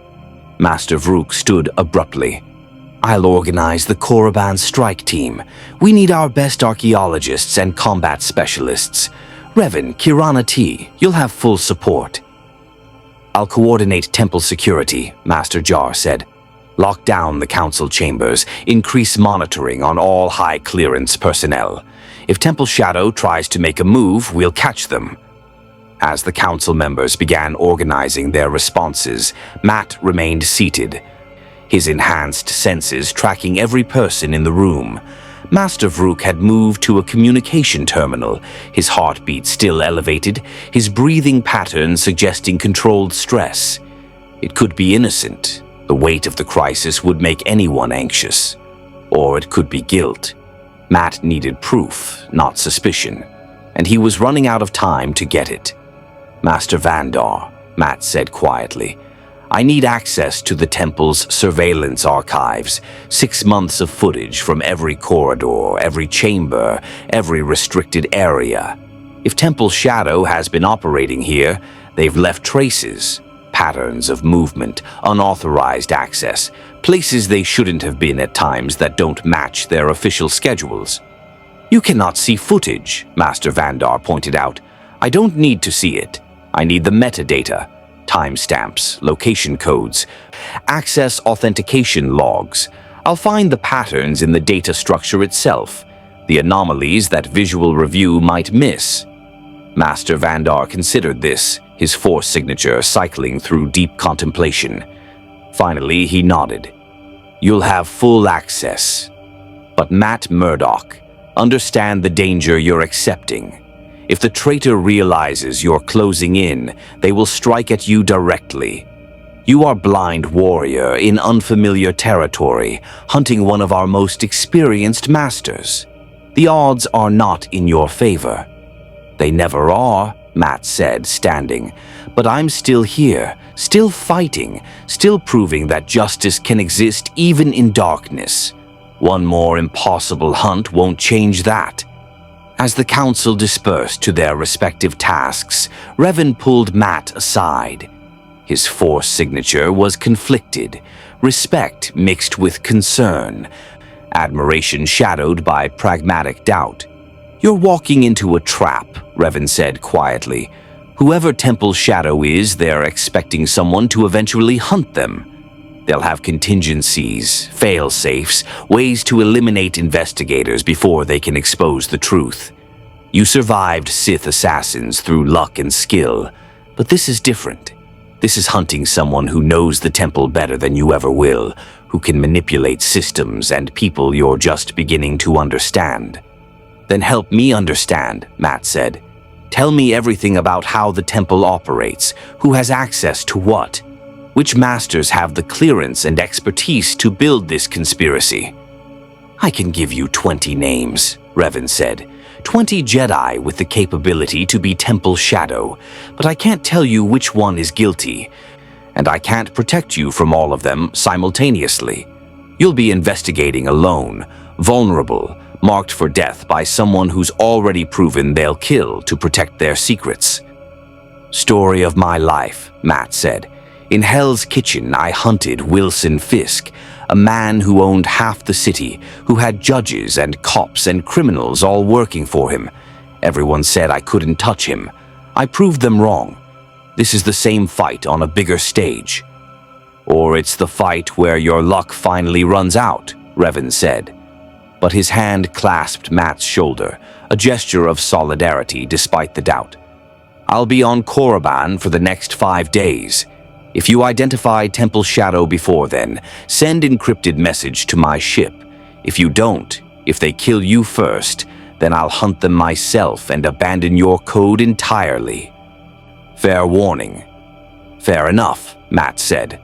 Master Vrook stood abruptly. "I'll organize the Korriban strike team. We need our best archaeologists and combat specialists. Revan, Kirana T, you'll have full support." "I'll coordinate temple security," Master Jar said. "Lock down the council chambers, increase monitoring on all high-clearance personnel. If Temple Shadow tries to make a move, we'll catch them." As the council members began organizing their responses, Matt remained seated, his enhanced senses tracking every person in the room. Master Vrook had moved to a communication terminal, his heartbeat still elevated, his breathing pattern suggesting controlled stress. It could be innocent. The weight of the crisis would make anyone anxious. Or it could be guilt. Matt needed proof, not suspicion, and he was running out of time to get it. Master Vandar, Matt said quietly, I need access to the temple's surveillance archives, 6 months of footage from every corridor, every chamber, every restricted area. If Temple Shadow has been operating here, they've left traces, patterns of movement, unauthorized access, places they shouldn't have been at times that don't match their official schedules. You cannot see footage, Master Vandar pointed out. I don't need to see it. I need the metadata. Timestamps, location codes, access authentication logs. I'll find the patterns in the data structure itself, the anomalies that visual review might miss. Master Vandar considered this, his force signature cycling through deep contemplation. Finally, he nodded. You'll have full access. But Matt Murdoch, understand the danger you're accepting. If the traitor realizes you're closing in, they will strike at you directly. You are blind warrior in unfamiliar territory, hunting one of our most experienced masters. The odds are not in your favor. They never are, Matt said, standing. But I'm still here, still fighting, still proving that justice can exist even in darkness. One more impossible hunt won't change that. As the council dispersed to their respective tasks, Revan pulled Matt aside. His force signature was conflicted, respect mixed with concern, admiration shadowed by pragmatic doubt. You're walking into a trap, Revan said quietly. Whoever Temple Shadow is, they're expecting someone to eventually hunt them. They'll have contingencies, fail-safes, ways to eliminate investigators before they can expose the truth. You survived Sith assassins through luck and skill, but this is different. This is hunting someone who knows the temple better than you ever will, who can manipulate systems and people you're just beginning to understand. Then help me understand, Matt said. Tell me everything about how the temple operates, who has access to what. Which masters have the clearance and expertise to build this conspiracy? I can give you 20 names, Revan said. 20 Jedi with the capability to be Temple Shadow, but I can't tell you which one is guilty, and I can't protect you from all of them simultaneously. You'll be investigating alone, vulnerable, marked for death by someone who's already proven they'll kill to protect their secrets. Story of my life, Matt said. In Hell's Kitchen, I hunted Wilson Fisk, a man who owned half the city, who had judges and cops and criminals all working for him. Everyone said I couldn't touch him. I proved them wrong. This is the same fight on a bigger stage. Or it's the fight where your luck finally runs out, Revan said. But his hand clasped Matt's shoulder, a gesture of solidarity despite the doubt. I'll be on Korriban for the next 5 days. If you identify Temple Shadow before then, send encrypted message to my ship. If you don't, if they kill you first, then I'll hunt them myself and abandon your code entirely. Fair warning. Fair enough, Matt said.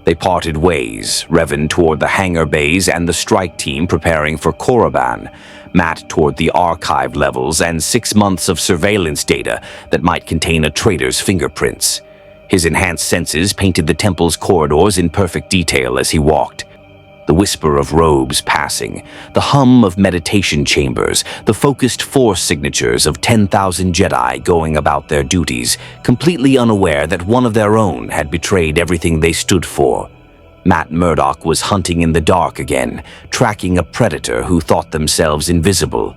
They parted ways, Revan toward the hangar bays and the strike team preparing for Korriban, Matt toward the archive levels and 6 months of surveillance data that might contain a traitor's fingerprints. His enhanced senses painted the temple's corridors in perfect detail as he walked. The whisper of robes passing, the hum of meditation chambers, the focused force signatures of 10,000 Jedi going about their duties, completely unaware that one of their own had betrayed everything they stood for. Matt Murdoch was hunting in the dark again, tracking a predator who thought themselves invisible.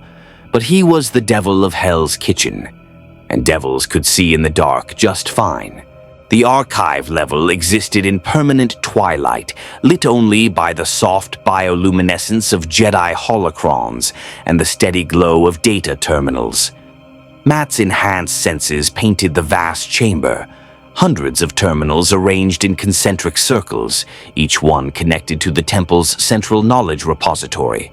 But he was the devil of Hell's Kitchen, and devils could see in the dark just fine. The archive level existed in permanent twilight, lit only by the soft bioluminescence of Jedi holocrons and the steady glow of data terminals. Matt's enhanced senses painted the vast chamber, hundreds of terminals arranged in concentric circles, each one connected to the temple's central knowledge repository.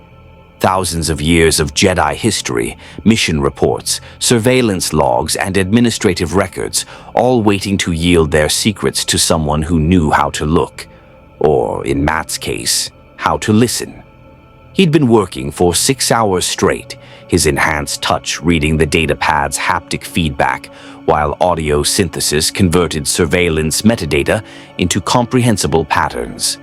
thousands of years of Jedi history, mission reports, surveillance logs, and administrative records, all waiting to yield their secrets to someone who knew how to look, or, in Matt's case, how to listen. He'd been working for 6 hours straight, his enhanced touch reading the datapad's haptic feedback, while audio synthesis converted surveillance metadata into comprehensible patterns.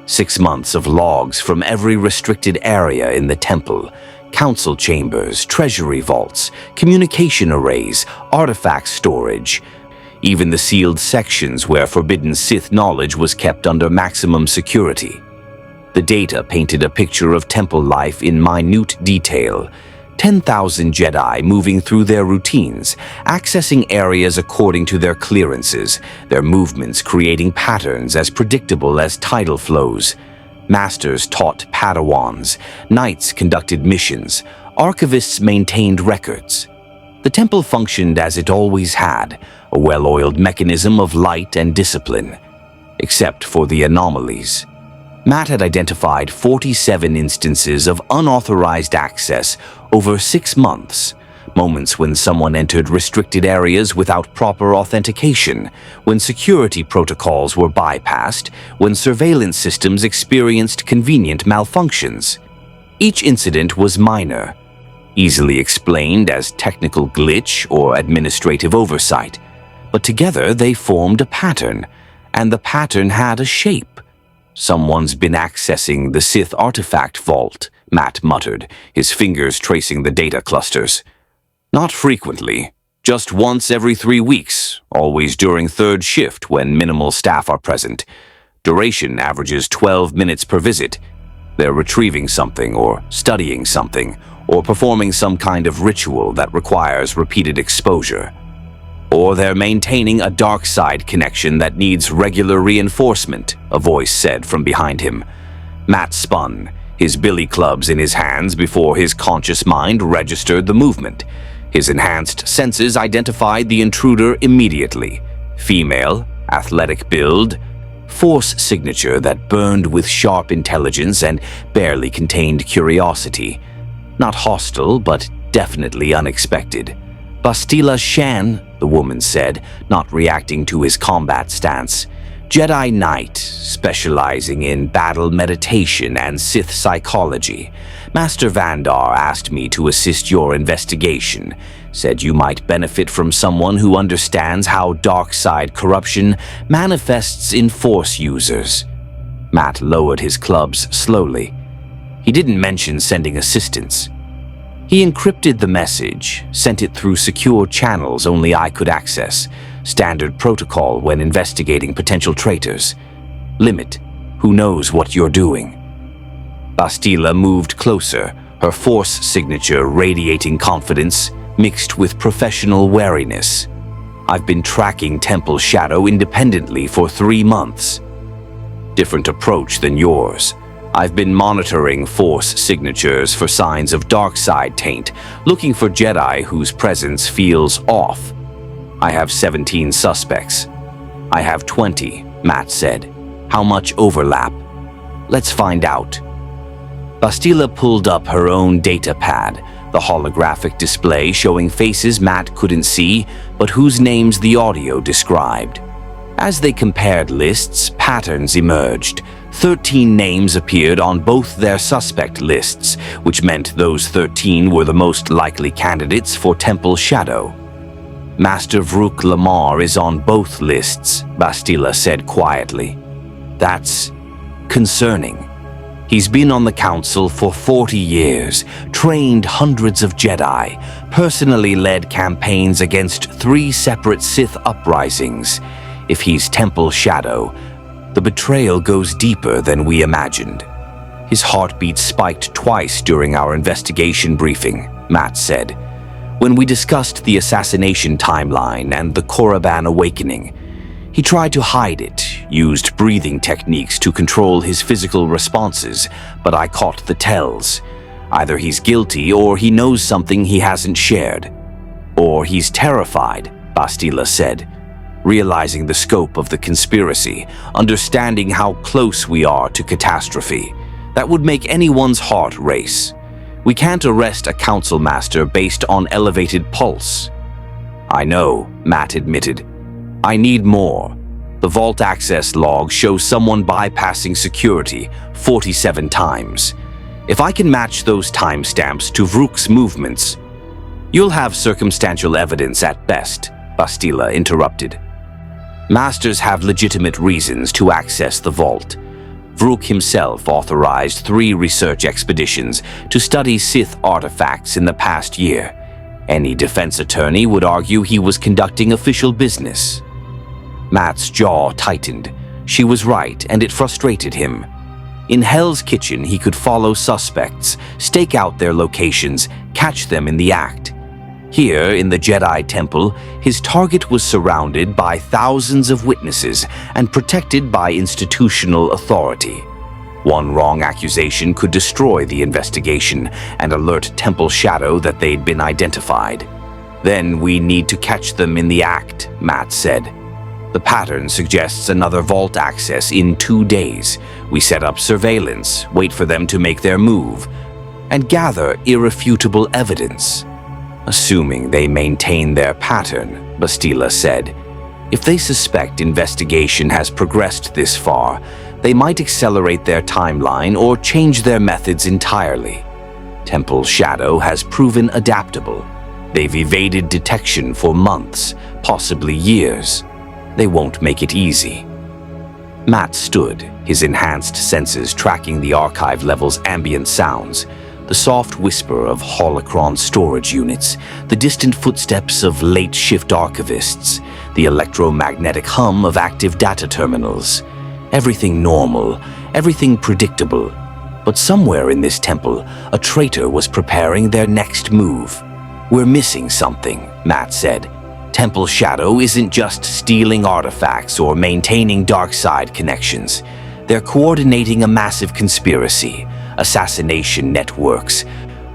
6 months of logs from every restricted area in the temple, council chambers, treasury vaults, communication arrays, artifact storage, even the sealed sections where forbidden Sith knowledge was kept under maximum security. The data painted a picture of temple life in minute detail. 10,000 Jedi moving through their routines, accessing areas according to their clearances, their movements creating patterns as predictable as tidal flows. Masters taught Padawans, knights conducted missions, archivists maintained records. The temple functioned as it always had, a well-oiled mechanism of light and discipline, except for the anomalies. Matt had identified 47 instances of unauthorized access over 6 months, moments when someone entered restricted areas without proper authentication, when security protocols were bypassed, when surveillance systems experienced convenient malfunctions. Each incident was minor, easily explained as technical glitch or administrative oversight, but together they formed a pattern, and the pattern had a shape. "Someone's been accessing the Sith artifact vault," Matt muttered, his fingers tracing the data clusters. "Not frequently, just once every 3 weeks, always during third shift when minimal staff are present. Duration averages 12 minutes per visit. They're retrieving something or studying something or performing some kind of ritual that requires repeated exposure. Or they're maintaining a dark side connection that needs regular reinforcement," a voice said from behind him. Matt spun, his billy clubs in his hands before his conscious mind registered the movement. His enhanced senses identified the intruder immediately. Female, athletic build, force signature that burned with sharp intelligence and barely contained curiosity. Not hostile, but definitely unexpected. "Bastila Shan," the woman said, not reacting to his combat stance. "Jedi Knight, specializing in battle meditation and Sith psychology. Master Vandar asked me to assist your investigation, said you might benefit from someone who understands how dark side corruption manifests in Force users." Matt lowered his clubs slowly. He didn't mention sending assistance. He encrypted the message, sent it through secure channels only I could access, standard protocol when investigating potential traitors. Limit, who knows what you're doing. Bastila moved closer, her force signature radiating confidence mixed with professional wariness. "I've been tracking Temple Shadow independently for 3 months. Different approach than yours. I've been monitoring Force signatures for signs of dark side taint, looking for Jedi whose presence feels off. I have 17 suspects." "I have 20, Matt said. "How much overlap?" "Let's find out." Bastila pulled up her own datapad, the holographic display showing faces Matt couldn't see, but whose names the audio described. As they compared lists, patterns emerged. 13 names appeared on both their suspect lists, which meant those 13 were the most likely candidates for Temple Shadow. "Master Vrook Lamar is on both lists," Bastila said quietly. "That's concerning. He's been on the council for 40 years, trained hundreds of Jedi, personally led campaigns against 3 separate Sith uprisings. If he's Temple Shadow, the betrayal goes deeper than we imagined." His heartbeat spiked twice during our investigation briefing, Matt said. When we discussed the assassination timeline and the Korriban awakening, he tried to hide it, used breathing techniques to control his physical responses, but I caught the tells. Either he's guilty or he knows something he hasn't shared. "Or he's terrified," Bastila said. "Realizing the scope of the conspiracy, understanding how close we are to catastrophe. That would make anyone's heart race. We can't arrest a council master based on elevated pulse. I know, Matt admitted. I need more. The vault access log shows someone bypassing security 47 times. If I can match those timestamps to Vrook's movements, you'll have circumstantial evidence at best, Bastila interrupted. Masters have legitimate reasons to access the vault. Vrook himself authorized 3 research expeditions to study Sith artifacts in the past year. Any defense attorney would argue he was conducting official business. Matt's jaw tightened. She was right, and it frustrated him. In Hell's Kitchen, he could follow suspects, stake out their locations, catch them in the act. Here, in the Jedi Temple, his target was surrounded by thousands of witnesses and protected by institutional authority. One wrong accusation could destroy the investigation and alert Temple Shadow that they'd been identified. Then we need to catch them in the act, Matt said. The pattern suggests another vault access in 2 days. We set up surveillance, wait for them to make their move, and gather irrefutable evidence. Assuming they maintain their pattern, Bastila said. If they suspect investigation has progressed this far, they might accelerate their timeline or change their methods entirely. Temple Shadow has proven adaptable. They've evaded detection for months, possibly years. They won't make it easy. Matt stood, his enhanced senses tracking the archive level's ambient sounds, the soft whisper of holocron storage units, the distant footsteps of late-shift archivists, the electromagnetic hum of active data terminals. Everything normal, everything predictable. But somewhere in this temple, a traitor was preparing their next move. We're missing something, Matt said. Temple Shadow isn't just stealing artifacts or maintaining dark side connections. They're coordinating a massive conspiracy, assassination networks,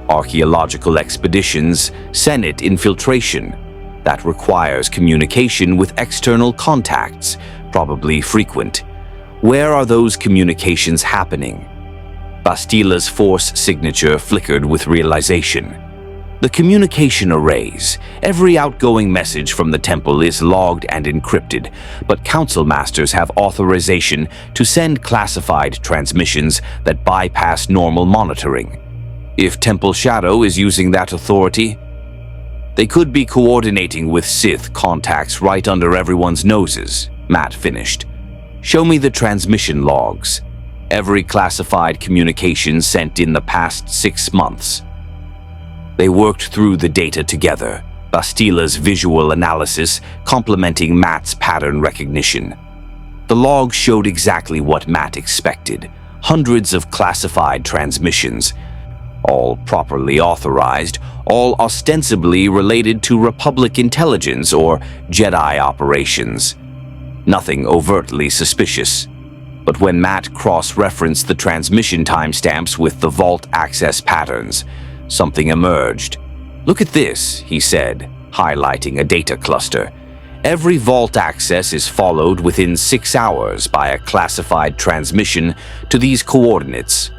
archaeological expeditions, Senate infiltration. That requires communication with external contacts, probably frequent. Where are those communications happening? Bastila's force signature flickered with realization. The communication arrays. Every outgoing message from the temple is logged and encrypted, but council masters have authorization to send classified transmissions that bypass normal monitoring. If Temple Shadow is using that authority, they could be coordinating with Sith contacts right under everyone's noses, Matt finished. Show me the transmission logs. Every classified communication sent in the past 6 months. They worked through the data together, Bastila's visual analysis complementing Matt's pattern recognition. The log showed exactly what Matt expected, hundreds of classified transmissions, all properly authorized, all ostensibly related to Republic intelligence or Jedi operations. Nothing overtly suspicious. But when Matt cross-referenced the transmission timestamps with the vault access patterns, something emerged. Look at this, he said, highlighting a data cluster. Every vault access is followed within 6 hours by a classified transmission to these coordinates.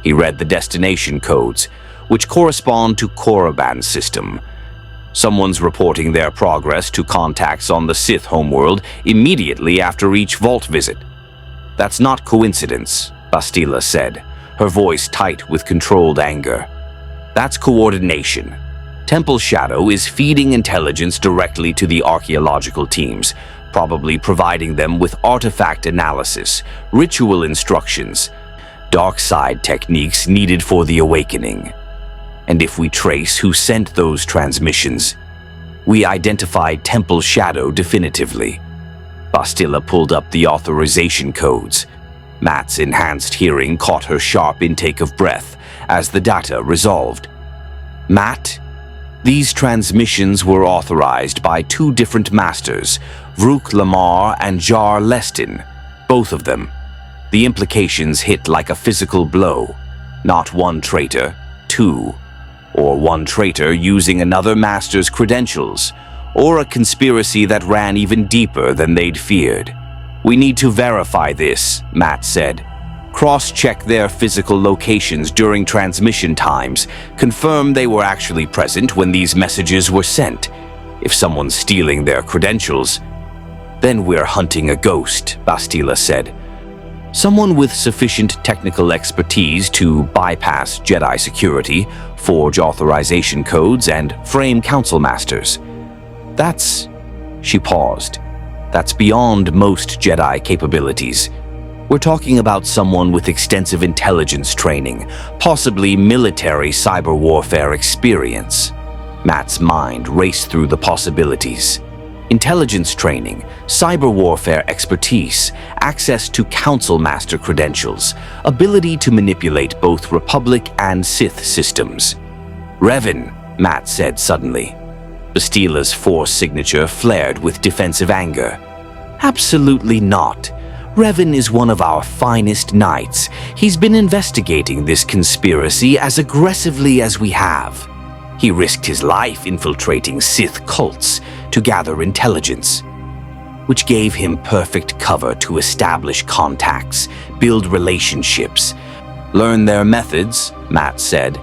He read the destination codes, which correspond to Korriban's system. Someone's reporting their progress to contacts on the Sith homeworld immediately after each vault visit. That's not coincidence, Bastila said, her voice tight with controlled anger. That's coordination. Temple Shadow is feeding intelligence directly to the archaeological teams, probably providing them with artifact analysis, ritual instructions, dark side techniques needed for the awakening. And if we trace who sent those transmissions, we identify Temple Shadow definitively. Bastila pulled up the authorization codes. Matt's enhanced hearing caught her sharp intake of breath as the data resolved. Matt, these transmissions were authorized by 2 different masters, Vrook Lamar and Jar Lestin, both of them. The implications hit like a physical blow. Not one traitor, 2. Or one traitor using another master's credentials, or a conspiracy that ran even deeper than they'd feared. We need to verify this, Matt said. cross-check their physical locations during transmission times, confirm they were actually present when these messages were sent. If someone's stealing their credentials, then we're hunting a ghost, Bastila said. Someone with sufficient technical expertise to bypass Jedi security, forge authorization codes, and frame council masters. She paused. That's beyond most Jedi capabilities. We're talking about someone with extensive intelligence training, possibly military cyber warfare experience. Matt's mind raced through the possibilities. Intelligence training, cyber warfare expertise, access to council master credentials, ability to manipulate both Republic and Sith systems. Revan, Matt said suddenly. Bastila's force signature flared with defensive anger. Absolutely not. Revan is one of our finest knights. He's been investigating this conspiracy as aggressively as we have. He risked his life infiltrating Sith cults to gather intelligence, which gave him perfect cover to establish contacts, build relationships, learn their methods, Matt said.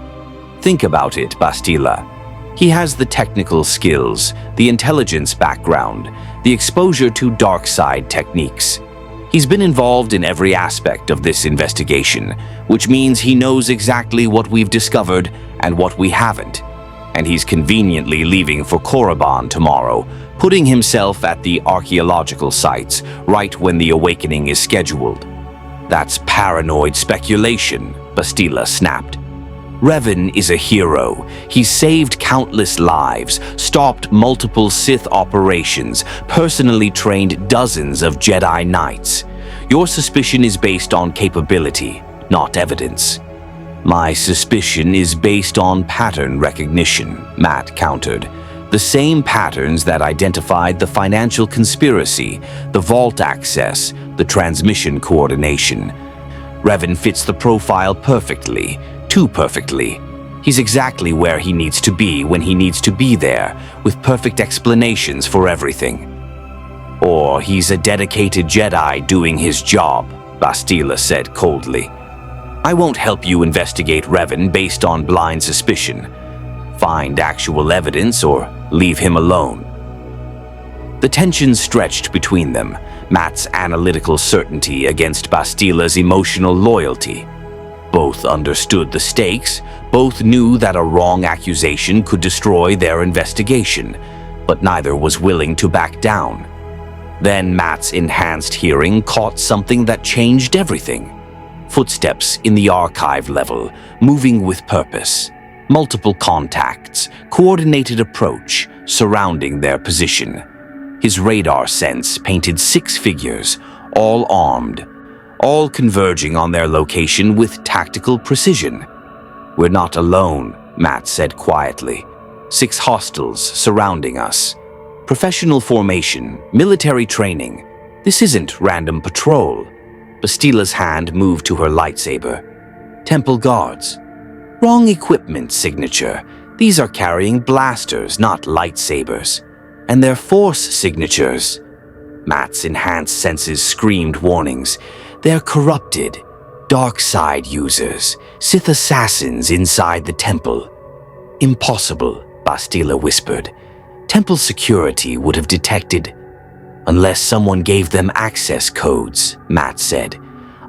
Think about it, Bastila. He has the technical skills, the intelligence background, the exposure to dark side techniques. He's been involved in every aspect of this investigation, which means he knows exactly what we've discovered and what we haven't. And he's conveniently leaving for Korriban tomorrow, putting himself at the archaeological sites right when the awakening is scheduled. That's paranoid speculation, Bastila snapped. Revan is a hero. He's saved countless lives, stopped multiple Sith operations, personally trained dozens of Jedi Knights. Your suspicion is based on capability, not evidence. My suspicion is based on pattern recognition, Matt countered. The same patterns that identified the financial conspiracy, the vault access, the transmission coordination. Revan fits the profile perfectly. Too perfectly. He's exactly where he needs to be when he needs to be there, with perfect explanations for everything. Or he's a dedicated Jedi doing his job, Bastila said coldly. I won't help you investigate Revan based on blind suspicion. Find actual evidence or leave him alone. The tension stretched between them, Matt's analytical certainty against Bastila's emotional loyalty. Both understood the stakes, both knew that a wrong accusation could destroy their investigation, but neither was willing to back down. Then Matt's enhanced hearing caught something that changed everything. Footsteps in the archive level, moving with purpose. Multiple contacts, coordinated approach, surrounding their position. His radar sense painted 6 figures, all armed, all converging on their location with tactical precision. We're not alone, Matt said quietly. 6 hostiles surrounding us. Professional formation, military training. This isn't random patrol. Bastila's hand moved to her lightsaber. Temple guards. Wrong equipment signature. These are carrying blasters, not lightsabers. And their force signatures. Matt's enhanced senses screamed warnings. They're corrupted, dark side users, Sith assassins inside the temple. Impossible, Bastila whispered. Temple security would have detected. Unless someone gave them access codes, Matt said.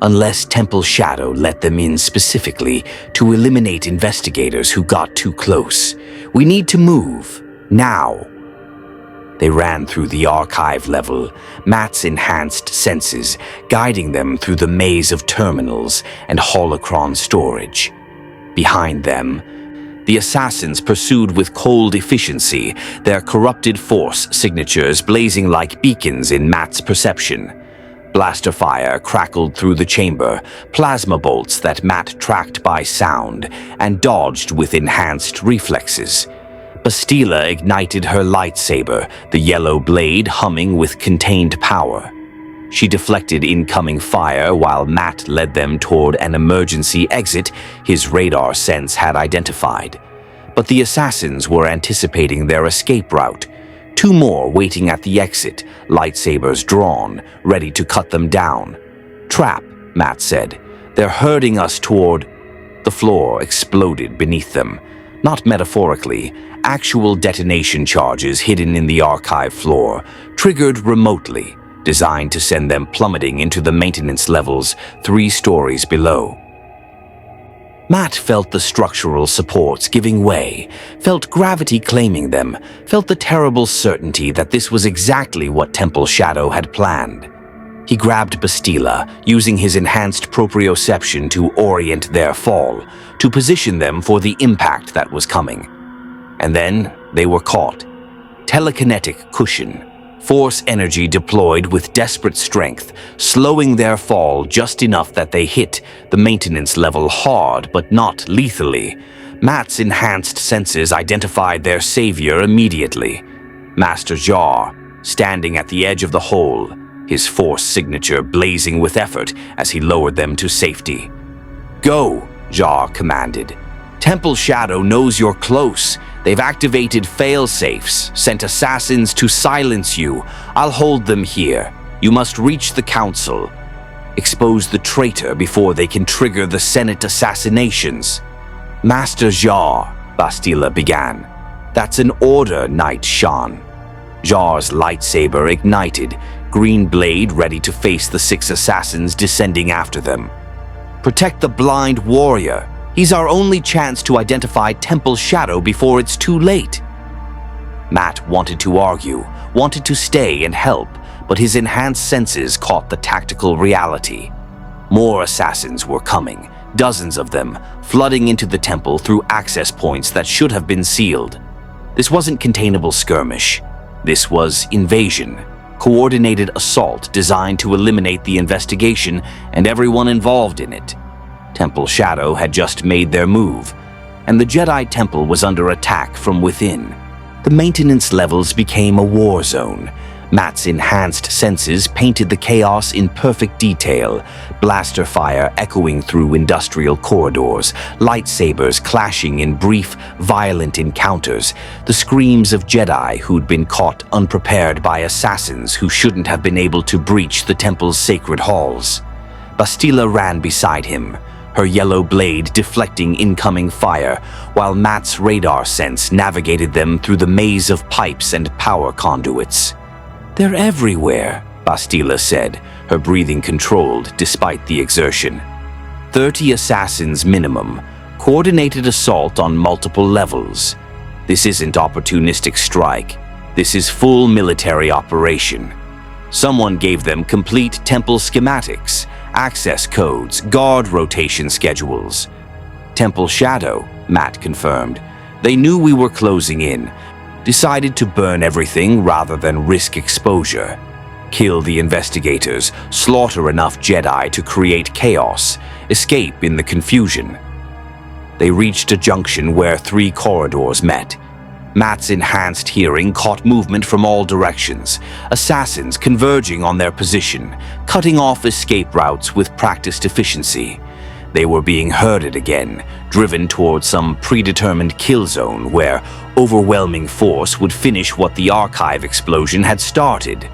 Unless Temple Shadow let them in specifically to eliminate investigators who got too close. We need to move, now. They ran through the archive level, Matt's enhanced senses, guiding them through the maze of terminals and holocron storage. Behind them, the assassins pursued with cold efficiency, their corrupted force signatures blazing like beacons in Matt's perception. Blaster fire crackled through the chamber, plasma bolts that Matt tracked by sound and dodged with enhanced reflexes. Bastila ignited her lightsaber, the yellow blade humming with contained power. She deflected incoming fire while Matt led them toward an emergency exit his radar sense had identified. But the assassins were anticipating their escape route. 2 more waiting at the exit, lightsabers drawn, ready to cut them down. Trap, Matt said. They're herding us toward... The floor exploded beneath them. Not metaphorically, actual detonation charges hidden in the archive floor, triggered remotely, designed to send them plummeting into the maintenance levels 3 stories below. Matt felt the structural supports giving way, felt gravity claiming them, felt the terrible certainty that this was exactly what Temple Shadow had planned. He grabbed Bastila, using his enhanced proprioception to orient their fall, to position them for the impact that was coming. And then they were caught. Telekinetic cushion, force energy deployed with desperate strength, slowing their fall just enough that they hit the maintenance level hard but not lethally. Matt's enhanced senses identified their savior immediately. Master Jar, standing at the edge of the hole, his force signature blazing with effort as he lowered them to safety. "Go," Jar commanded. "Temple Shadow knows you're close. They've activated fail-safes, sent assassins to silence you. I'll hold them here. You must reach the council. Expose the traitor before they can trigger the Senate assassinations." "Master Jar," Bastila began. "That's an order, Knight Shan." Jar's lightsaber ignited, green blade ready to face the 6 assassins descending after them. "Protect the blind warrior. He's our only chance to identify Temple Shadow before it's too late." Matt wanted to argue, wanted to stay and help, but his enhanced senses caught the tactical reality. More assassins were coming, dozens of them, flooding into the temple through access points that should have been sealed. This wasn't containable skirmish. This was invasion, coordinated assault designed to eliminate the investigation and everyone involved in it. Temple Shadow had just made their move, and the Jedi Temple was under attack from within. The maintenance levels became a war zone. Matt's enhanced senses painted the chaos in perfect detail, blaster fire echoing through industrial corridors, lightsabers clashing in brief, violent encounters, the screams of Jedi who'd been caught unprepared by assassins who shouldn't have been able to breach the temple's sacred halls. Bastila ran beside him, her yellow blade deflecting incoming fire, while Matt's radar sense navigated them through the maze of pipes and power conduits. "They're everywhere," Bastila said, her breathing controlled despite the exertion. 30 assassins minimum, coordinated assault on multiple levels. This isn't opportunistic strike. This is full military operation. Someone gave them complete temple schematics, access codes, guard rotation schedules. "Temple Shadow," Matt confirmed. "They knew we were closing in. Decided to burn everything rather than risk exposure. Kill the investigators, slaughter enough Jedi to create chaos, escape in the confusion." They reached a junction where 3 corridors met. Matt's enhanced hearing caught movement from all directions, assassins converging on their position, cutting off escape routes with practiced efficiency. They were being herded again, driven towards some predetermined kill zone where overwhelming force would finish what the archive explosion had started.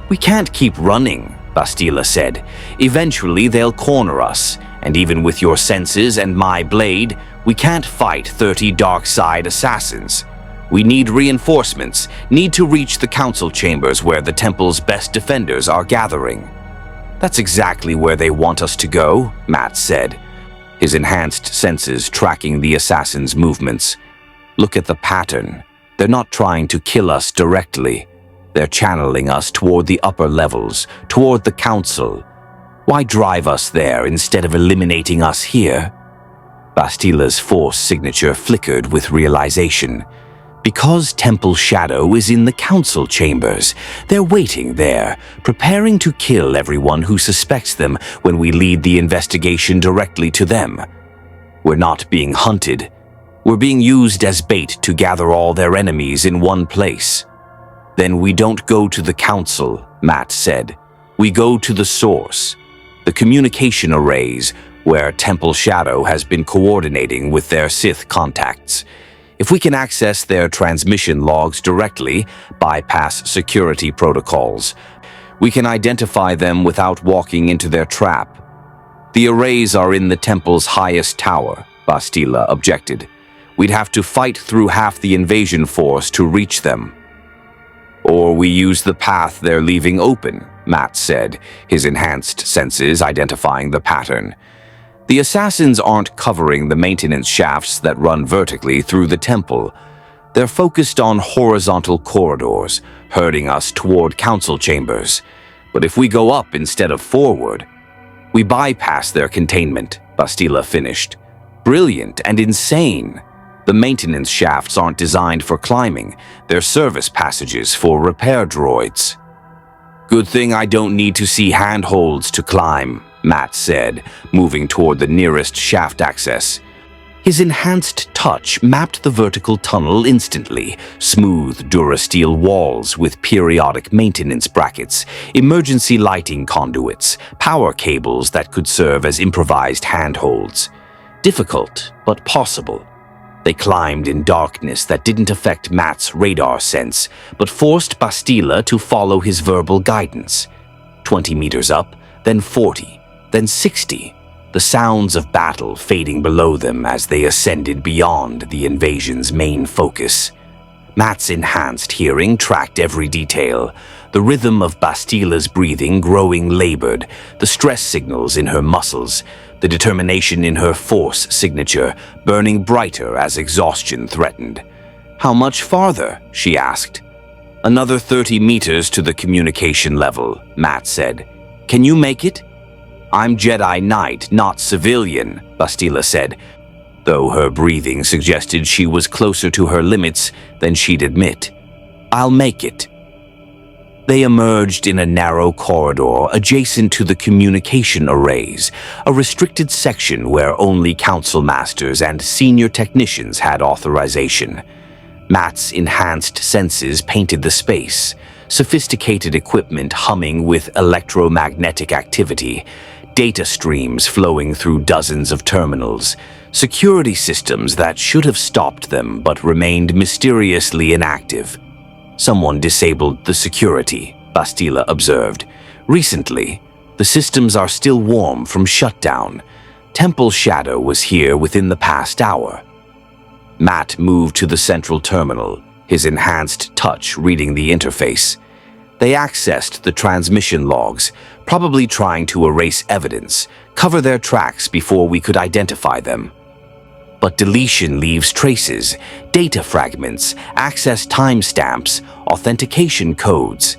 "We can't keep running," Bastila said. "Eventually they'll corner us, and even with your senses and my blade, we can't fight 30 dark side assassins. We need reinforcements, need to reach the council chambers where the temple's best defenders are gathering." "That's exactly where they want us to go," Matt said, his enhanced senses tracking the assassins' movements. "Look at the pattern. They're not trying to kill us directly. They're channeling us toward the upper levels, toward the council. Why drive us there instead of eliminating us here?" Bastila's force signature flickered with realization. Because Temple Shadow is in the council chambers, they're waiting there, preparing to kill everyone who suspects them when we lead the investigation directly to them. We're not being hunted. We're being used as bait to gather all their enemies in one place. "Then we don't go to the council," Matt said. "We go to the source, the communication arrays where Temple Shadow has been coordinating with their Sith contacts. If we can access their transmission logs directly, bypass security protocols, we can identify them without walking into their trap." The arrays are in the temple's highest tower, Bastila objected. We'd have to fight through half the invasion force to reach them. Or we use the path they're leaving open, Matt said, his enhanced senses identifying the pattern. The assassins aren't covering the maintenance shafts that run vertically through the temple. They're focused on horizontal corridors, herding us toward council chambers. But if we go up instead of forward, we bypass their containment, Bastila finished. Brilliant and insane. The maintenance shafts aren't designed for climbing. They're service passages for repair droids. Good thing I don't need to see handholds to climb, Matt said, moving toward the nearest shaft access. His enhanced touch mapped the vertical tunnel instantly, smooth durasteel walls with periodic maintenance brackets, emergency lighting conduits, power cables that could serve as improvised handholds. Difficult, but possible. They climbed in darkness that didn't affect Matt's radar sense, but forced Bastila to follow his verbal guidance. 20 meters up, then 40, then 60. The sounds of battle fading below them as they ascended beyond the invasion's main focus. Matt's enhanced hearing tracked every detail, the rhythm of Bastila's breathing growing labored, the stress signals in her muscles, the determination in her force signature burning brighter as exhaustion threatened. "How much farther?" she asked. "Another 30 meters to the communication level," Matt said. "Can you make it?" "I'm Jedi Knight, not civilian," Bastila said, though her breathing suggested she was closer to her limits than she'd admit. "I'll make it." They emerged in a narrow corridor adjacent to the communication arrays, a restricted section where only council masters and senior technicians had authorization. Matt's enhanced senses painted the space, sophisticated equipment humming with electromagnetic activity, data streams flowing through dozens of terminals, security systems that should have stopped them but remained mysteriously inactive. "Someone disabled the security," Bastila observed. "Recently, the systems are still warm from shutdown. Temple Shadow was here within the past hour." Matt moved to the central terminal, his enhanced touch reading the interface. They accessed the transmission logs, probably trying to erase evidence, cover their tracks before we could identify them. But deletion leaves traces, data fragments, access timestamps, authentication codes.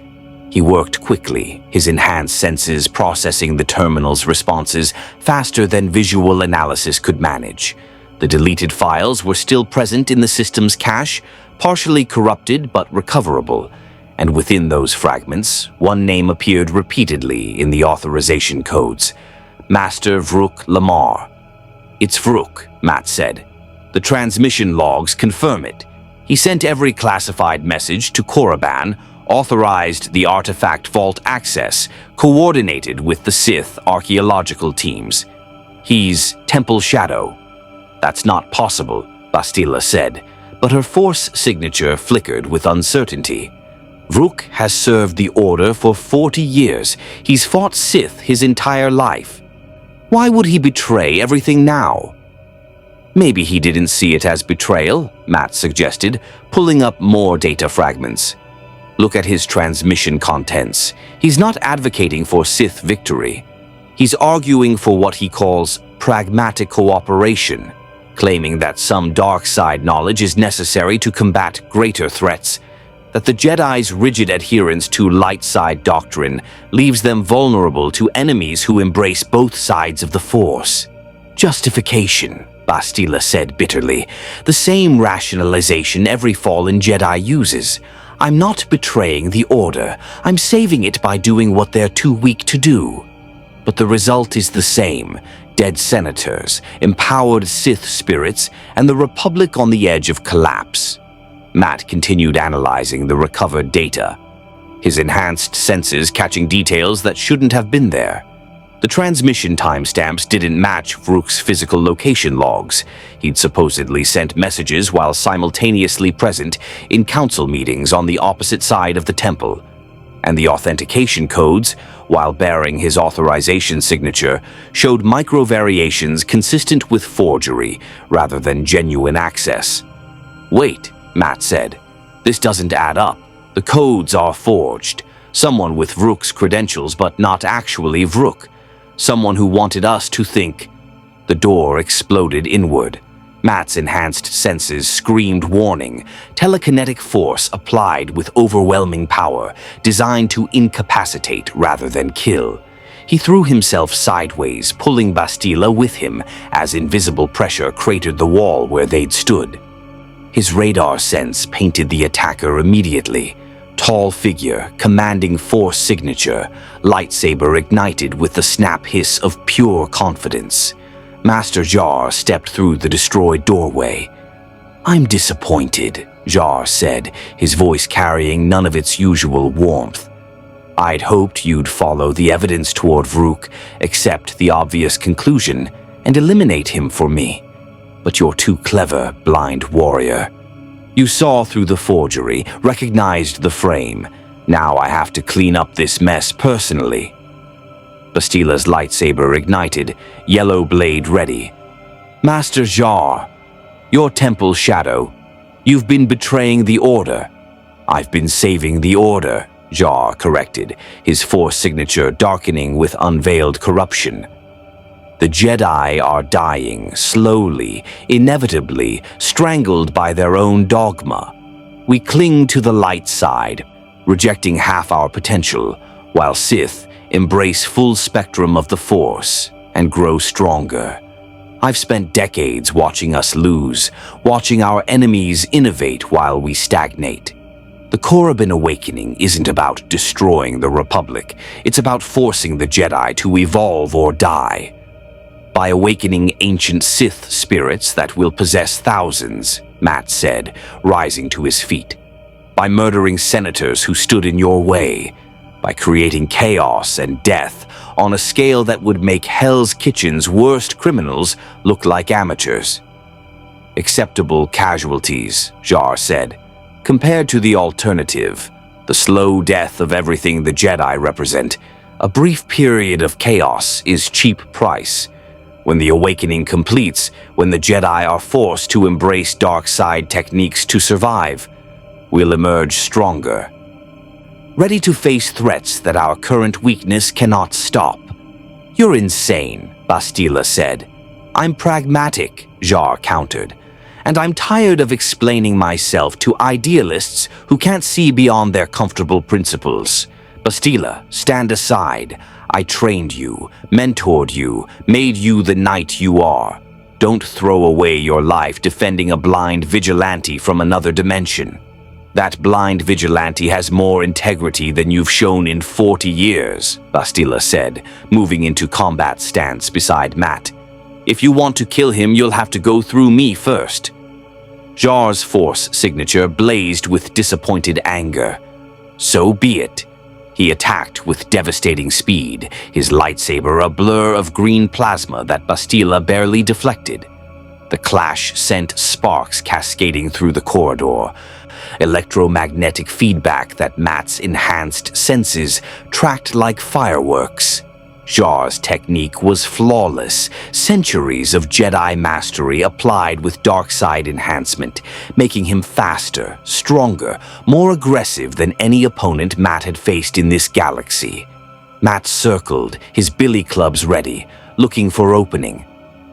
He worked quickly, his enhanced senses processing the terminal's responses faster than visual analysis could manage. The deleted files were still present in the system's cache, partially corrupted but recoverable. And within those fragments, one name appeared repeatedly in the authorization codes: Master Vrook Lamar. "It's Vrook," Matt said. "The transmission logs confirm it. He sent every classified message to Korriban, authorized the artifact vault access, coordinated with the Sith archaeological teams. He's Temple Shadow." "That's not possible," Bastila said, but her force signature flickered with uncertainty. "Vrook has served the Order for 40 years. He's fought Sith his entire life. Why would he betray everything now?" "Maybe he didn't see it as betrayal," Matt suggested, pulling up more data fragments. "Look at his transmission contents. He's not advocating for Sith victory. He's arguing for what he calls pragmatic cooperation, claiming that some dark side knowledge is necessary to combat greater threats, that the Jedi's rigid adherence to light side doctrine leaves them vulnerable to enemies who embrace both sides of the Force." "Justification," Bastila said bitterly. "The same rationalization every fallen Jedi uses. I'm not betraying the Order. I'm saving it by doing what they're too weak to do." But the result is the same: dead senators, empowered Sith spirits, and the Republic on the edge of collapse. Matt continued analyzing the recovered data, his enhanced senses catching details that shouldn't have been there. The transmission timestamps didn't match Vrook's physical location logs. He'd supposedly sent messages while simultaneously present in council meetings on the opposite side of the temple. and the authentication codes, while bearing his authorization signature, showed micro-variations consistent with forgery rather than genuine access. "Wait," Matt said. "This doesn't add up. The codes are forged. Someone with Vrook's credentials, but not actually Vrook. Someone who wanted us to think." The door exploded inward. Matt's enhanced senses screamed warning, telekinetic force applied with overwhelming power, designed to incapacitate rather than kill. He threw himself sideways, pulling Bastila with him as invisible pressure cratered the wall where they'd stood. His radar sense painted the attacker immediately. Tall figure, commanding force signature, lightsaber ignited with the snap hiss of pure confidence. Master Jar stepped through the destroyed doorway. "I'm disappointed," Jar said, his voice carrying none of its usual warmth. "I'd hoped you'd follow the evidence toward Vrook, accept the obvious conclusion, and eliminate him for me. But you're too clever, blind warrior. You saw through the forgery, recognized the frame. Now I have to clean up this mess personally." Bastila's lightsaber ignited, yellow blade ready. "Master Jar, your temple shadow. You've been betraying the Order." "I've been saving the Order," Jar corrected, his force signature darkening with unveiled corruption. "The Jedi are dying, slowly, inevitably, strangled by their own dogma. We cling to the light side, rejecting half our potential, while Sith embrace full spectrum of the Force and grow stronger. I've spent decades watching us lose, watching our enemies innovate while we stagnate. The Korriban Awakening isn't about destroying the Republic, it's about forcing the Jedi to evolve or die. By awakening ancient Sith spirits that will possess thousands," Matt said, rising to his feet. "By murdering senators who stood in your way. By creating chaos and death on a scale that would make Hell's Kitchen's worst criminals look like amateurs." "Acceptable casualties," Jar said. "Compared to the alternative, the slow death of everything the Jedi represent, a brief period of chaos is cheap price. When the awakening completes, when the Jedi are forced to embrace dark side techniques to survive, we'll emerge stronger, ready to face threats that our current weakness cannot stop." "You're insane," Bastila said. "I'm pragmatic," Jar countered. "And I'm tired of explaining myself to idealists who can't see beyond their comfortable principles. Bastila, stand aside. I trained you, mentored you, made you the knight you are. Don't throw away your life defending a blind vigilante from another dimension. That blind vigilante has more integrity than you've shown in 40 years, Bastila said, moving into combat stance beside Matt. "If you want to kill him, you'll have to go through me first." Jar's force signature blazed with disappointed anger. "So be it." He attacked with devastating speed, his lightsaber a blur of green plasma that Bastila barely deflected. The clash sent sparks cascading through the corridor, electromagnetic feedback that Matt's enhanced senses tracked like fireworks. Jar's technique was flawless, centuries of Jedi mastery applied with dark side enhancement, making him faster, stronger, more aggressive than any opponent Matt had faced in this galaxy. Matt circled, his billy clubs ready, looking for opening.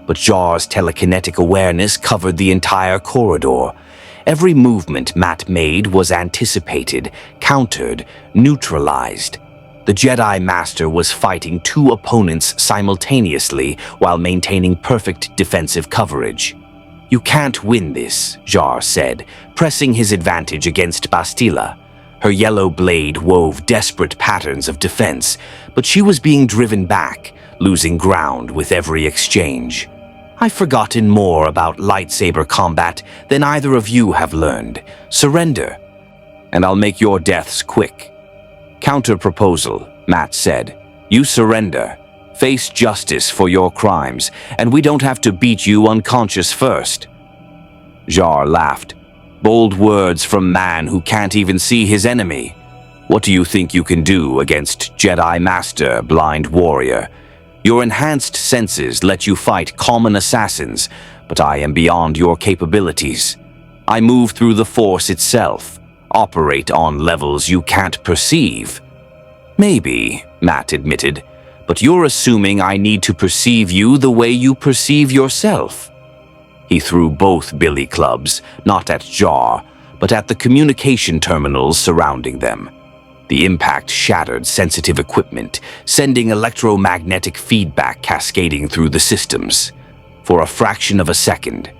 But Jar's telekinetic awareness covered the entire corridor. Every movement Matt made was anticipated, countered, neutralized. The Jedi Master was fighting two opponents simultaneously while maintaining perfect defensive coverage. "You can't win this," Jar said, pressing his advantage against Bastila. Her yellow blade wove desperate patterns of defense, but she was being driven back, losing ground with every exchange. "I've forgotten more about lightsaber combat than either of you have learned. Surrender, and I'll make your deaths quick." "Counter-proposal," Matt said. "You surrender, face justice for your crimes, and we don't have to beat you unconscious first." Jar laughed. Bold words from man who can't even see his enemy. What do you think you can do against Jedi Master Blind Warrior? Your enhanced senses let you fight common assassins, but I am beyond your capabilities. I move through the Force itself, operate on levels you can't perceive. Maybe, Matt admitted, but you're assuming I need to perceive you the way you perceive yourself. He threw both billy clubs, not at Jar, but at the communication terminals surrounding them. The impact shattered sensitive equipment, sending electromagnetic feedback cascading through the systems. For a fraction of a second,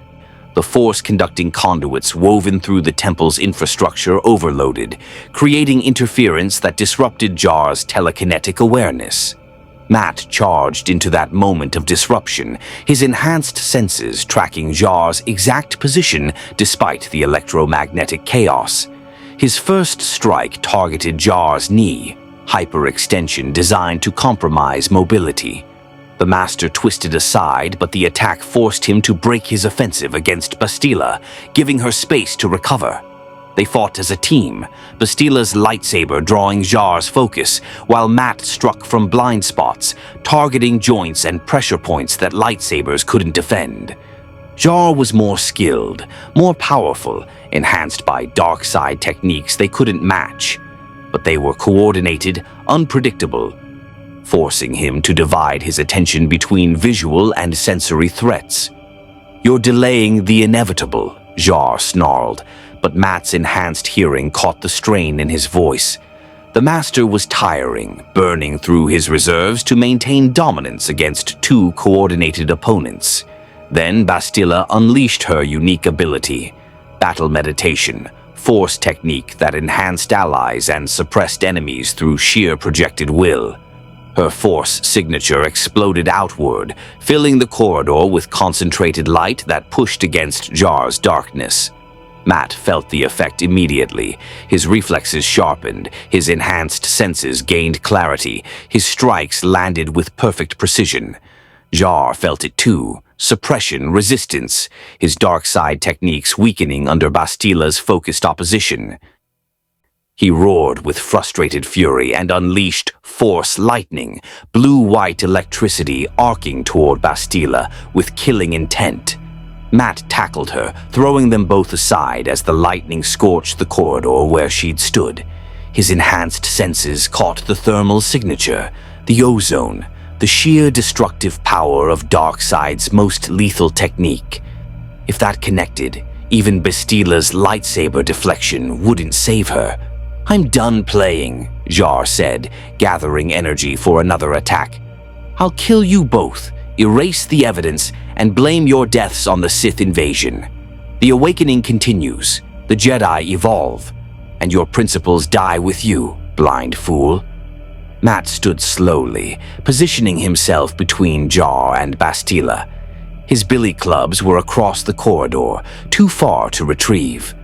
the force-conducting conduits woven through the temple's infrastructure overloaded, creating interference that disrupted Jar's telekinetic awareness. Matt charged into that moment of disruption, his enhanced senses tracking Jar's exact position despite the electromagnetic chaos. His first strike targeted Jar's knee, hyperextension designed to compromise mobility. The Master twisted aside, but the attack forced him to break his offensive against Bastila, giving her space to recover. They fought as a team, Bastila's lightsaber drawing Jar's focus, while Matt struck from blind spots, targeting joints and pressure points that lightsabers couldn't defend. Jar was more skilled, more powerful, enhanced by dark side techniques they couldn't match, but they were coordinated, unpredictable, forcing him to divide his attention between visual and sensory threats. "You're delaying the inevitable," Jar snarled, but Matt's enhanced hearing caught the strain in his voice. The Master was tiring, burning through his reserves to maintain dominance against two coordinated opponents. Then Bastila unleashed her unique ability, battle meditation, force technique that enhanced allies and suppressed enemies through sheer projected will. Her force signature exploded outward, filling the corridor with concentrated light that pushed against Jar's darkness. Matt felt the effect immediately. His reflexes sharpened, his enhanced senses gained clarity, his strikes landed with perfect precision. Jar felt it too. Suppression, resistance, his dark side techniques weakening under Bastila's focused opposition. He roared with frustrated fury and unleashed force lightning, blue-white electricity arcing toward Bastila with killing intent. Matt tackled her, throwing them both aside as the lightning scorched the corridor where she'd stood. His enhanced senses caught the thermal signature, the ozone, the sheer destructive power of Darkseid's most lethal technique. If that connected, even Bastila's lightsaber deflection wouldn't save her. "I'm done playing," Jar said, gathering energy for another attack. "I'll kill you both, erase the evidence, and blame your deaths on the Sith invasion. The awakening continues, the Jedi evolve, and your principles die with you, blind fool." Matt stood slowly, positioning himself between Jar and Bastila. His billy clubs were across the corridor, too far to retrieve.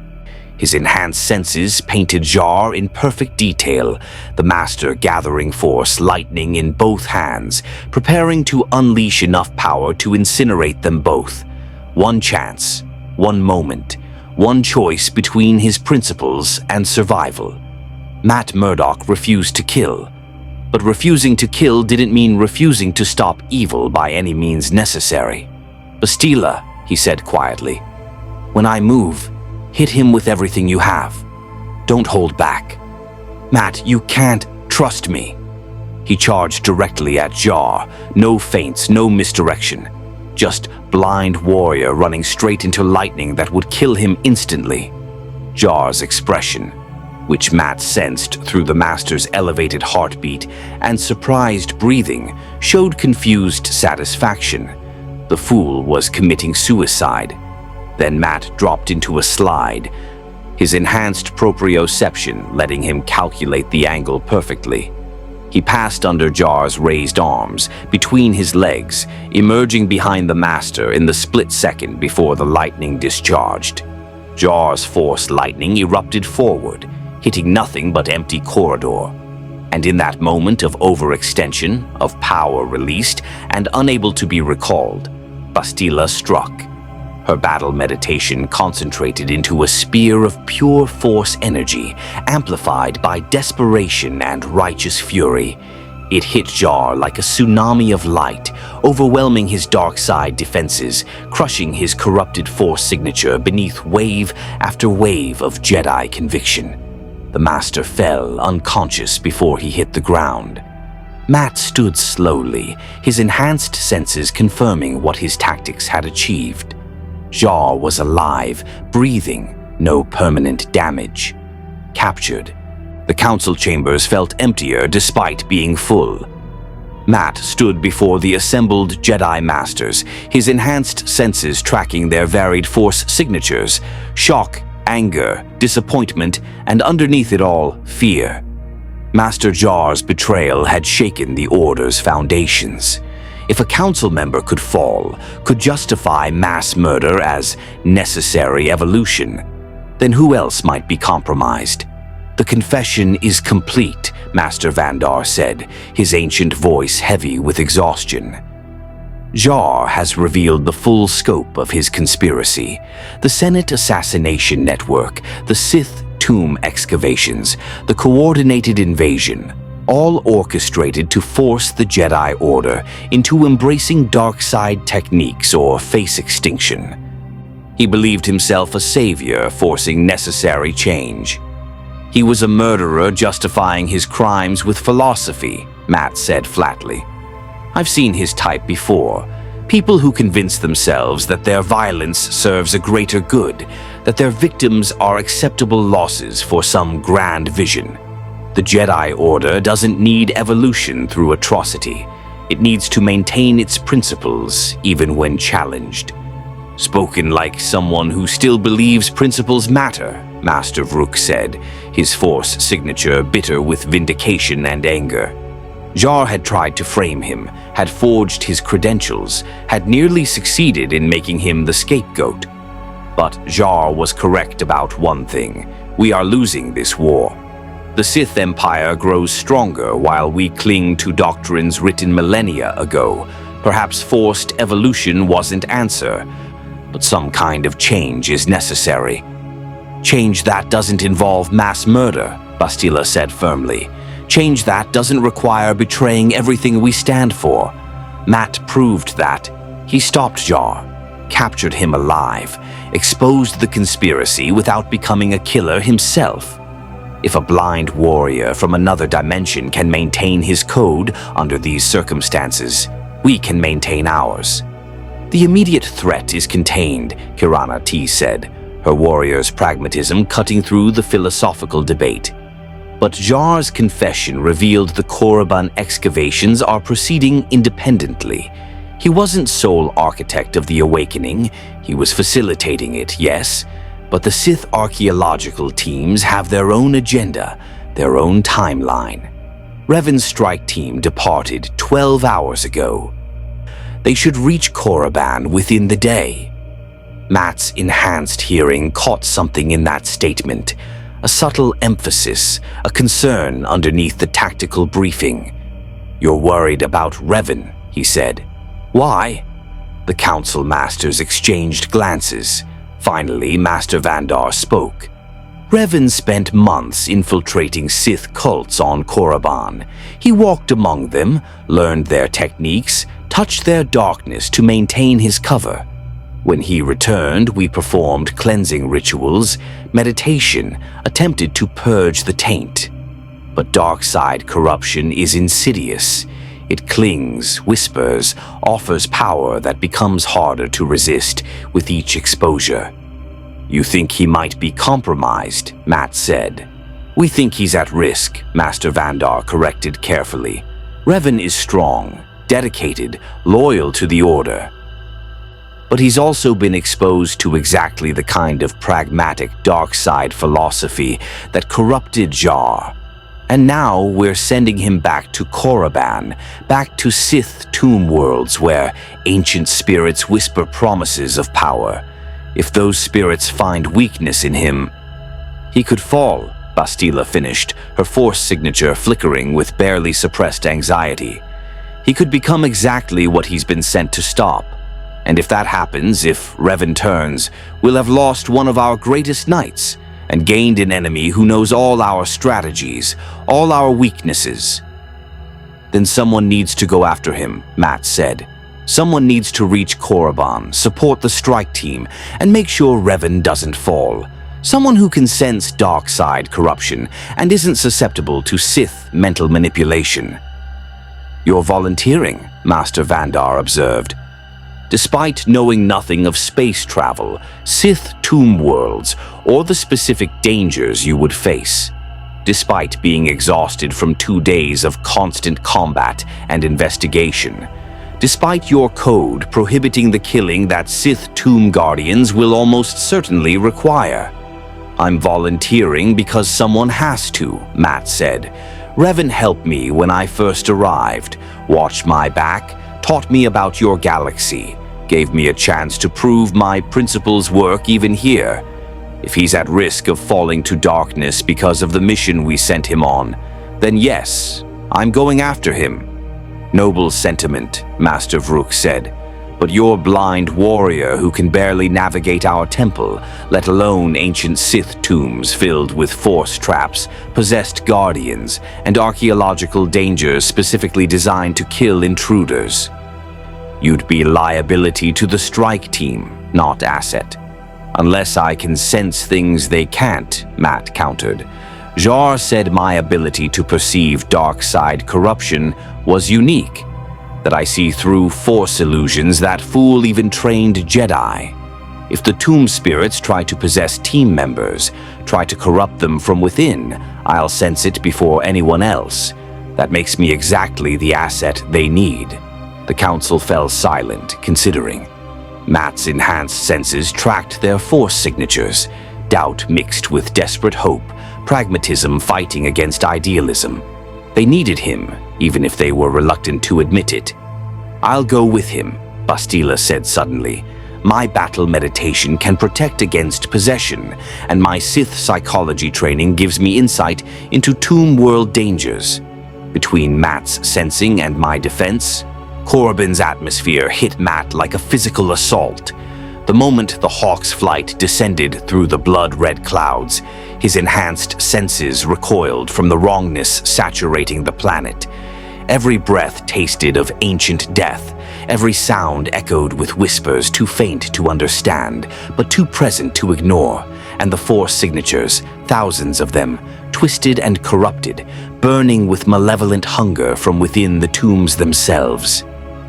His enhanced senses painted Jar in perfect detail, the Master gathering force lightning in both hands, preparing to unleash enough power to incinerate them both. One chance, one moment, one choice between his principles and survival. Matt Murdock refused to kill. But refusing to kill didn't mean refusing to stop evil by any means necessary. "Bastila," he said quietly, "when I move, hit him with everything you have. Don't hold back. Matt, you can't trust me." He charged directly at Jar, no feints, no misdirection. Just blind warrior running straight into lightning that would kill him instantly. Jar's expression, which Matt sensed through the Master's elevated heartbeat and surprised breathing, showed confused satisfaction. The fool was committing suicide. Then Matt dropped into a slide, his enhanced proprioception letting him calculate the angle perfectly. He passed under Jar's raised arms, between his legs, emerging behind the Master in the split second before the lightning discharged. Jar's force lightning erupted forward, hitting nothing but empty corridor. And in that moment of overextension, of power released and unable to be recalled, Bastila struck. Her battle meditation concentrated into a spear of pure force energy, amplified by desperation and righteous fury. It hit Jar like a tsunami of light, overwhelming his dark side defenses, crushing his corrupted force signature beneath wave after wave of Jedi conviction. The Master fell unconscious before he hit the ground. Matt stood slowly, his enhanced senses confirming what his tactics had achieved. Jar was alive, breathing, no permanent damage. Captured. The council chambers felt emptier despite being full. Matt stood before the assembled Jedi Masters, his enhanced senses tracking their varied force signatures: shock, anger, disappointment, and underneath it all, fear. Master Jar's betrayal had shaken the Order's foundations. If a council member could fall, could justify mass murder as necessary evolution, then who else might be compromised? The confession is complete, Master Vandar said, his ancient voice heavy with exhaustion. Jar has revealed the full scope of his conspiracy. The Senate assassination network, the Sith tomb excavations, the coordinated invasion, all orchestrated to force the Jedi Order into embracing dark side techniques or face extinction. He believed himself a savior forcing necessary change. He was a murderer justifying his crimes with philosophy, Matt said flatly. I've seen his type before. People who convince themselves that their violence serves a greater good, that their victims are acceptable losses for some grand vision. The Jedi Order doesn't need evolution through atrocity. It needs to maintain its principles, even when challenged. Spoken like someone who still believes principles matter, Master Vrook said, his force signature bitter with vindication and anger. Jar had tried to frame him, had forged his credentials, had nearly succeeded in making him the scapegoat. But Jar was correct about one thing: we are losing this war. The Sith Empire grows stronger while we cling to doctrines written millennia ago. Perhaps forced evolution wasn't answer, but some kind of change is necessary. Change that doesn't involve mass murder, Bastila said firmly. Change that doesn't require betraying everything we stand for. Matt proved that. He stopped Jar, captured him alive, exposed the conspiracy without becoming a killer himself. If a blind warrior from another dimension can maintain his code under these circumstances, we can maintain ours. The immediate threat is contained, Kirana T said, her warrior's pragmatism cutting through the philosophical debate. But Jar's confession revealed the Korriban excavations are proceeding independently. He wasn't sole architect of the awakening. He was facilitating it, yes, but the Sith archaeological teams have their own agenda, their own timeline. Revan's strike team departed 12 hours ago. They should reach Korriban within the day. Matt's enhanced hearing caught something in that statement, a subtle emphasis, a concern underneath the tactical briefing. You're worried about Revan, he said. Why? The council masters exchanged glances. Finally, Master Vandar spoke. Revan spent months infiltrating Sith cults on Korriban. He walked among them, learned their techniques, touched their darkness to maintain his cover. When he returned, we performed cleansing rituals, meditation, attempted to purge the taint. But dark side corruption is insidious. It clings, whispers, offers power that becomes harder to resist with each exposure. You think he might be compromised, Matt said. We think he's at risk, Master Vandar corrected carefully. Revan is strong, dedicated, loyal to the Order. But he's also been exposed to exactly the kind of pragmatic dark side philosophy that corrupted Jar. And now we're sending him back to Korriban, back to Sith tomb worlds where ancient spirits whisper promises of power. If those spirits find weakness in him, he could fall, Bastila finished, her force signature flickering with barely suppressed anxiety. He could become exactly what he's been sent to stop, And if that happens, if Revan turns, we'll have lost one of our greatest knights and gained an enemy who knows all our strategies, all our weaknesses. Then someone needs to go after him, Matt said. Someone needs to reach Korriban, support the strike team, and make sure Revan doesn't fall. Someone who can sense dark side corruption and isn't susceptible to Sith mental manipulation. You're volunteering, Master Vandar observed. Despite knowing nothing of space travel, Sith tomb worlds, or the specific dangers you would face. Despite being exhausted from 2 days of constant combat and investigation. Despite your code prohibiting the killing that Sith tomb guardians will almost certainly require. I'm volunteering because someone has to, Matt said. Revan helped me when I first arrived, watched my back, taught me about your galaxy, gave me a chance to prove my principles work even here. If he's at risk of falling to darkness because of the mission we sent him on, then yes, I'm going after him. Noble sentiment, Master Vrook said, but your blind warrior who can barely navigate our temple, let alone ancient Sith tombs filled with force traps, possessed guardians, and archaeological dangers specifically designed to kill intruders. You'd be liability to the strike team, not asset. Unless I can sense things they can't, Matt countered. Jar said my ability to perceive dark side corruption was unique, that I see through force illusions that fool even trained Jedi. If the tomb spirits try to possess team members, try to corrupt them from within, I'll sense it before anyone else. That makes me exactly the asset they need. The council fell silent, considering. Matt's enhanced senses tracked their force signatures, doubt mixed with desperate hope, pragmatism fighting against idealism. They needed him, even if they were reluctant to admit it. I'll go with him, Bastila said suddenly. My battle meditation can protect against possession, and my Sith psychology training gives me insight into tomb world dangers. Between Matt's sensing and my defense, Korriban's atmosphere hit Matt like a physical assault. The moment the Hawk's flight descended through the blood-red clouds, his enhanced senses recoiled from the wrongness saturating the planet. Every breath tasted of ancient death. Every sound echoed with whispers too faint to understand, but too present to ignore. And the force signatures, thousands of them, twisted and corrupted, burning with malevolent hunger from within the tombs themselves.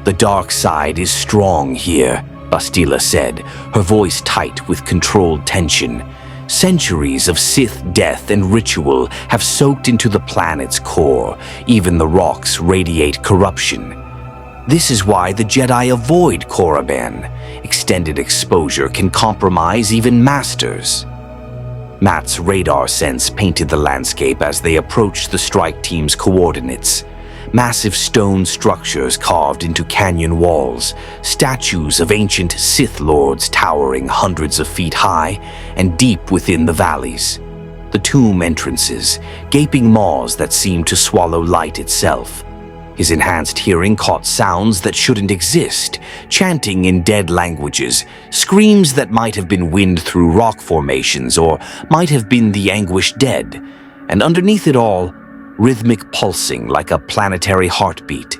The dark side is strong here, Bastila said, her voice tight with controlled tension. Centuries of Sith death and ritual have soaked into the planet's core. Even the rocks radiate corruption. This is why the Jedi avoid Korriban. Extended exposure can compromise even masters. Matt's radar sense painted the landscape as they approached the strike team's coordinates. Massive stone structures carved into canyon walls, statues of ancient Sith lords towering hundreds of feet high and deep within the valleys. The tomb entrances, gaping maws that seemed to swallow light itself. His enhanced hearing caught sounds that shouldn't exist, chanting in dead languages, screams that might have been wind through rock formations or might have been the anguished dead. And underneath it all, rhythmic pulsing like a planetary heartbeat.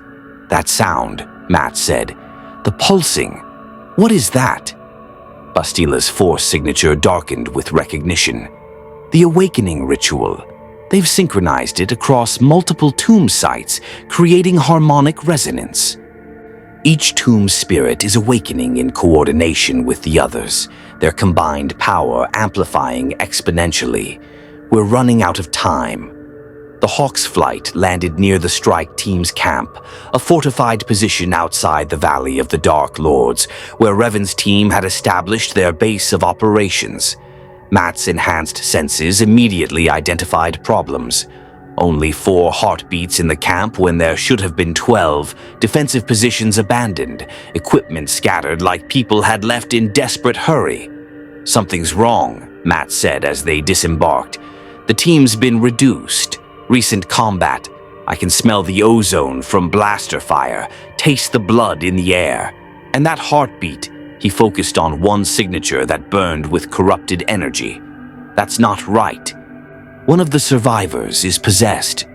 That sound, Matt said. The pulsing. What is that? Bastila's force signature darkened with recognition. The awakening ritual. They've synchronized it across multiple tomb sites, creating harmonic resonance. Each tomb spirit is awakening in coordination with the others, their combined power amplifying exponentially. We're running out of time. The Hawk's flight landed near the strike team's camp, a fortified position outside the Valley of the Dark Lords, where Revan's team had established their base of operations. Matt's enhanced senses immediately identified problems. Only 4 heartbeats in the camp when there should have been 12, defensive positions abandoned, equipment scattered like people had left in desperate hurry. Something's wrong, Matt said as they disembarked. The team's been reduced. Recent combat. I can smell the ozone from blaster fire, taste the blood in the air. And that heartbeat, he focused on one signature that burned with corrupted energy. That's not right. One of the survivors is possessed.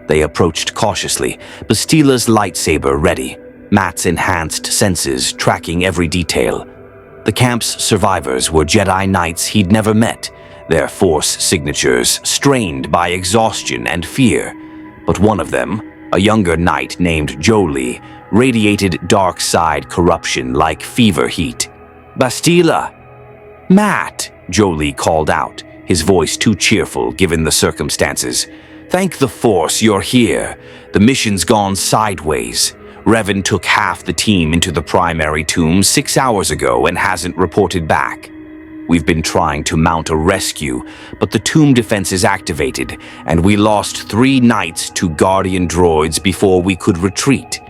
They approached cautiously, Bastila's lightsaber ready, Matt's enhanced senses tracking every detail. The camp's survivors were Jedi Knights he'd never met, their force signatures strained by exhaustion and fear. But one of them, a younger knight named Jolie, radiated dark side corruption like fever heat. "Bastila!" "Matt!" Jolie called out, his voice too cheerful given the circumstances. "Thank the Force you're here. The mission's gone sideways. Revan took half the team into the primary tomb 6 hours ago and hasn't reported back. We've been trying to mount a rescue, but the tomb defense is activated, and we lost 3 knights to Guardian droids before we could retreat."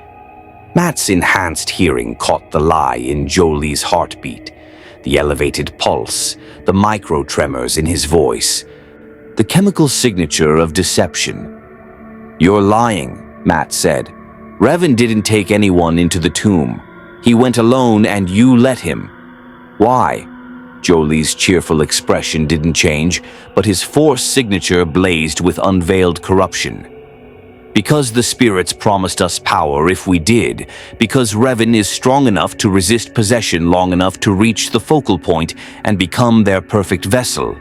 Matt's enhanced hearing caught the lie in Jolie's heartbeat, the elevated pulse, the micro-tremors in his voice, the chemical signature of deception. "You're lying," Matt said. "Revan didn't take anyone into the tomb. He went alone and you let him." "Why?" Jolie's cheerful expression didn't change, but his force signature blazed with unveiled corruption. "Because the spirits promised us power if we did, because Revan is strong enough to resist possession long enough to reach the focal point and become their perfect vessel.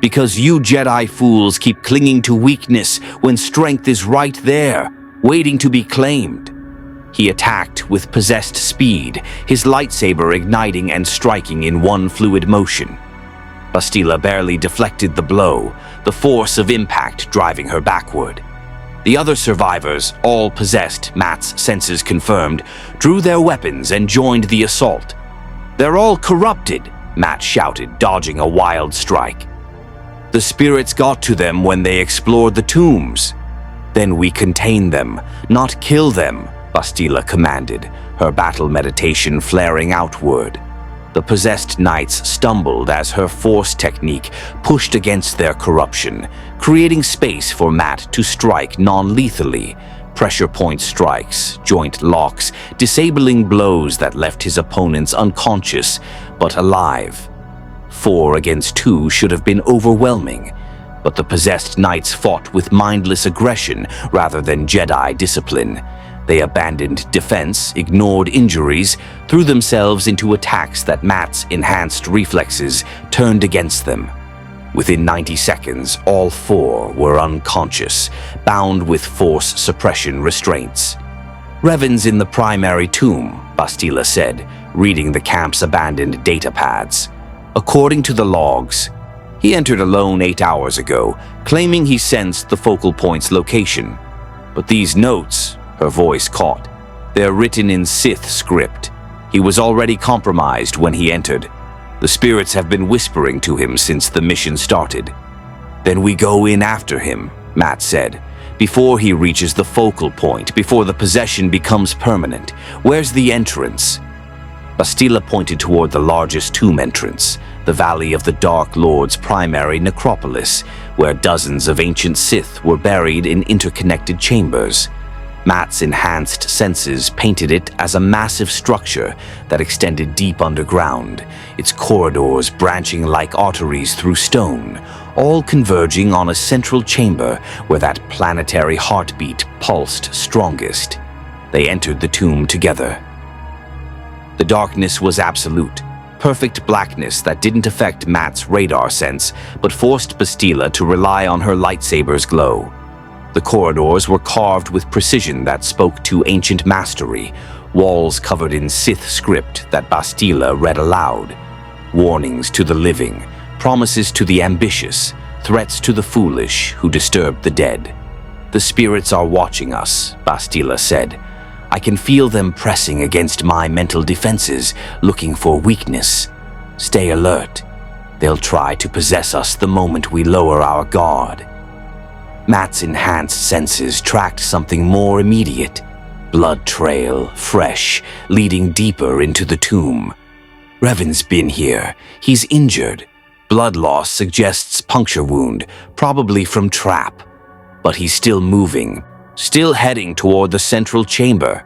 Because you Jedi fools keep clinging to weakness when strength is right there, waiting to be claimed." He attacked with possessed speed, his lightsaber igniting and striking in one fluid motion. Bastila barely deflected the blow, the force of impact driving her backward. The other survivors, all possessed, Matt's senses confirmed, drew their weapons and joined the assault. "They're all corrupted," Matt shouted, dodging a wild strike. "The spirits got to them when they explored the tombs. Then we contain them, not kill them," Bastila commanded, her battle meditation flaring outward. The possessed knights stumbled as her force technique pushed against their corruption, creating space for Matt to strike non-lethally. Pressure point strikes, joint locks, disabling blows that left his opponents unconscious but alive. 4 against 2 should have been overwhelming, but the possessed knights fought with mindless aggression rather than Jedi discipline. They abandoned defense, ignored injuries, threw themselves into attacks that Matt's enhanced reflexes turned against them. Within 90 seconds, all 4 were unconscious, bound with force suppression restraints. "Revan's in the primary tomb," Bastila said, reading the camp's abandoned data pads. "According to the logs, he entered alone 8 hours ago, claiming he sensed the focal point's location. But these notes," her voice caught, "they're written in Sith script. He was already compromised when he entered. The spirits have been whispering to him since the mission started." "Then we go in after him," Matt said, "before he reaches the focal point, before the possession becomes permanent. Where's the entrance?" Bastila pointed toward the largest tomb entrance, the Valley of the Dark Lord's primary necropolis, where dozens of ancient Sith were buried in interconnected chambers. Matt's enhanced senses painted it as a massive structure that extended deep underground, its corridors branching like arteries through stone, all converging on a central chamber where that planetary heartbeat pulsed strongest. They entered the tomb together. The darkness was absolute, perfect blackness that didn't affect Matt's radar sense, but forced Bastila to rely on her lightsaber's glow. The corridors were carved with precision that spoke to ancient mastery, walls covered in Sith script that Bastila read aloud. Warnings to the living, promises to the ambitious, threats to the foolish who disturb the dead. "The spirits are watching us," Bastila said. "I can feel them pressing against my mental defenses, looking for weakness. Stay alert. They'll try to possess us the moment we lower our guard." Matt's enhanced senses tracked something more immediate. Blood trail, fresh, leading deeper into the tomb. "Revan's been here. He's injured. Blood loss suggests puncture wound, probably from trap. But he's still moving, still heading toward the central chamber."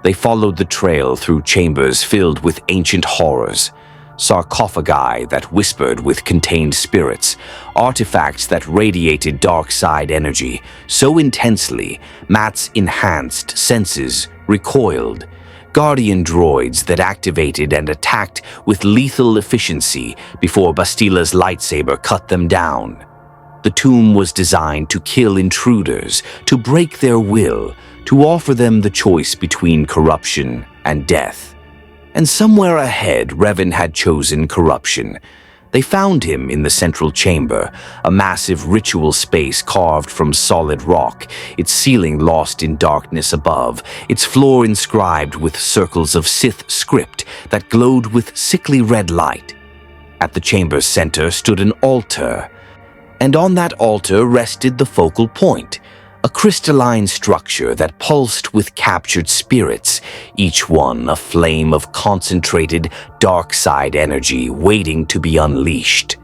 They followed the trail through chambers filled with ancient horrors, sarcophagi that whispered with contained spirits, artifacts that radiated dark side energy so intensely Matt's enhanced senses recoiled, guardian droids that activated and attacked with lethal efficiency before Bastila's lightsaber cut them down. The tomb was designed to kill intruders, to break their will, to offer them the choice between corruption and death. And somewhere ahead, Revan had chosen corruption. They found him in the central chamber, a massive ritual space carved from solid rock, its ceiling lost in darkness above, its floor inscribed with circles of Sith script that glowed with sickly red light. At the chamber's center stood an altar, and on that altar rested the focal point, a crystalline structure that pulsed with captured spirits, each one a flame of concentrated dark side energy waiting to be unleashed.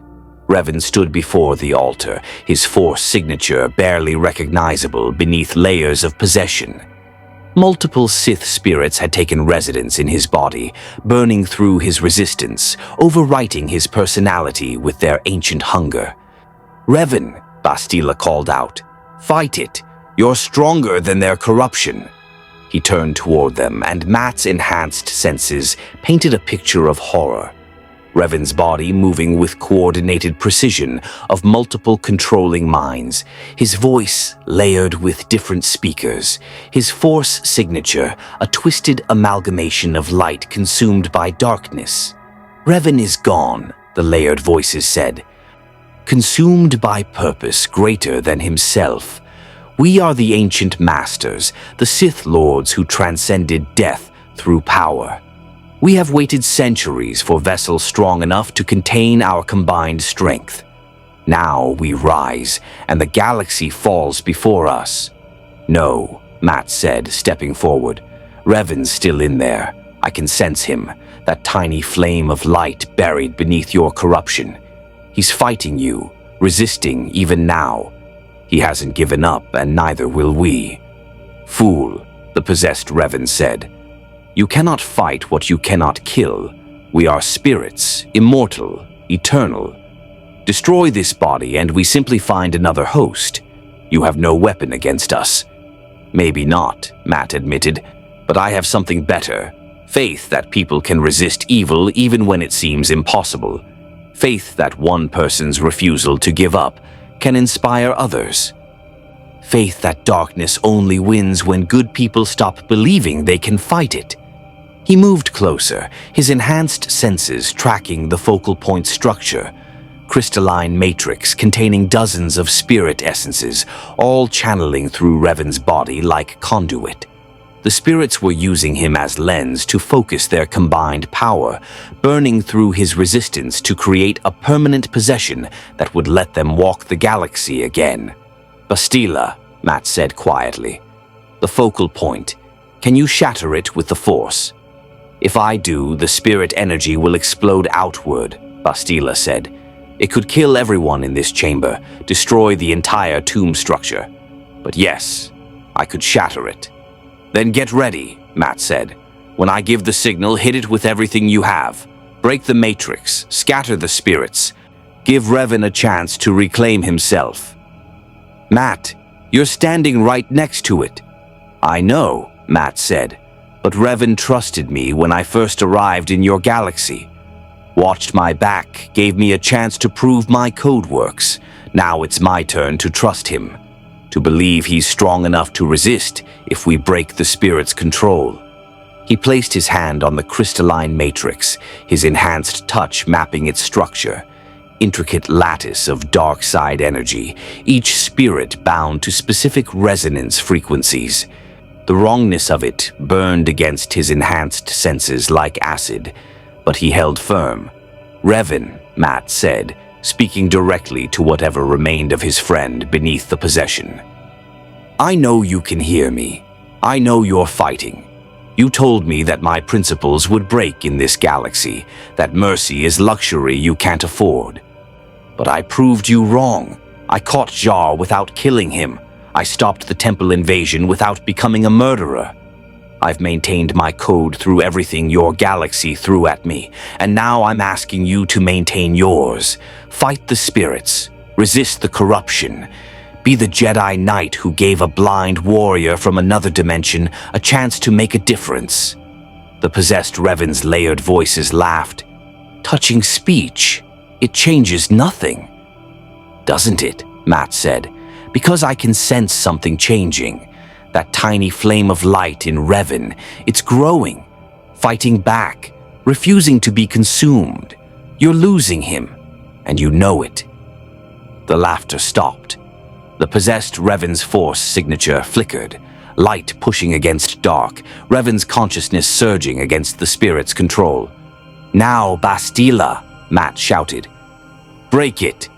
Revan stood before the altar, his Force signature barely recognizable beneath layers of possession. Multiple Sith spirits had taken residence in his body, burning through his resistance, overwriting his personality with their ancient hunger. "Revan," Bastila called out, "fight it. You're stronger than their corruption." He turned toward them, and Matt's enhanced senses painted a picture of horror. Revan's body moving with coordinated precision of multiple controlling minds, his voice layered with different speakers, his Force signature a twisted amalgamation of light consumed by darkness. "Revan is gone," the layered voices said, "consumed by purpose greater than himself. We are the ancient masters, the Sith lords who transcended death through power. We have waited centuries for vessels strong enough to contain our combined strength. Now we rise, and the galaxy falls before us." "No," Matt said, stepping forward. "Revan's still in there. I can sense him, that tiny flame of light buried beneath your corruption. He's fighting you, resisting even now. He hasn't given up, and neither will we." "Fool," the possessed Revan said. "You cannot fight what you cannot kill. We are spirits, immortal, eternal. Destroy this body and we simply find another host. You have no weapon against us." "Maybe not," Matt admitted, "but I have something better. Faith that people can resist evil even when it seems impossible. Faith that one person's refusal to give up can inspire others. Faith that darkness only wins when good people stop believing they can fight it." He moved closer, his enhanced senses tracking the focal point structure, crystalline matrix containing dozens of spirit essences, all channeling through Revan's body like conduit. The spirits were using him as lens to focus their combined power, burning through his resistance to create a permanent possession that would let them walk the galaxy again. "Bastila," Matt said quietly, "the focal point. Can you shatter it with the Force?" "If I do, the spirit energy will explode outward," Bastila said. "It could kill everyone in this chamber, destroy the entire tomb structure. But yes, I could shatter it." "Then get ready," Matt said. "When I give the signal, hit it with everything you have. Break the matrix, scatter the spirits. Give Revan a chance to reclaim himself." "Matt, you're standing right next to it." "I know," Matt said, "but Revan trusted me when I first arrived in your galaxy. Watched my back, gave me a chance to prove my code works. Now it's my turn to trust him, to believe he's strong enough to resist if we break the spirit's control." He placed his hand on the crystalline matrix, his enhanced touch mapping its structure. Intricate lattice of dark side energy, each spirit bound to specific resonance frequencies. The wrongness of it burned against his enhanced senses like acid, but he held firm. "Revan," Matt said, speaking directly to whatever remained of his friend beneath the possession. "I know you can hear me. I know you're fighting. You told me that my principles would break in this galaxy, that mercy is luxury you can't afford. But I proved you wrong. I caught Jar without killing him. I stopped the temple invasion without becoming a murderer. I've maintained my code through everything your galaxy threw at me, and now I'm asking you to maintain yours. Fight the spirits, resist the corruption. Be the Jedi Knight who gave a blind warrior from another dimension a chance to make a difference." The possessed Revan's layered voices laughed. "Touching speech. It changes nothing." "Doesn't it?" Matt said. "Because I can sense something changing. That tiny flame of light in Revan, it's growing, fighting back, refusing to be consumed. You're losing him, and you know it." The laughter stopped. The possessed Revan's force signature flickered, light pushing against dark, Revan's consciousness surging against the spirit's control. "Now, Bastila!" Matt shouted. "Break it!"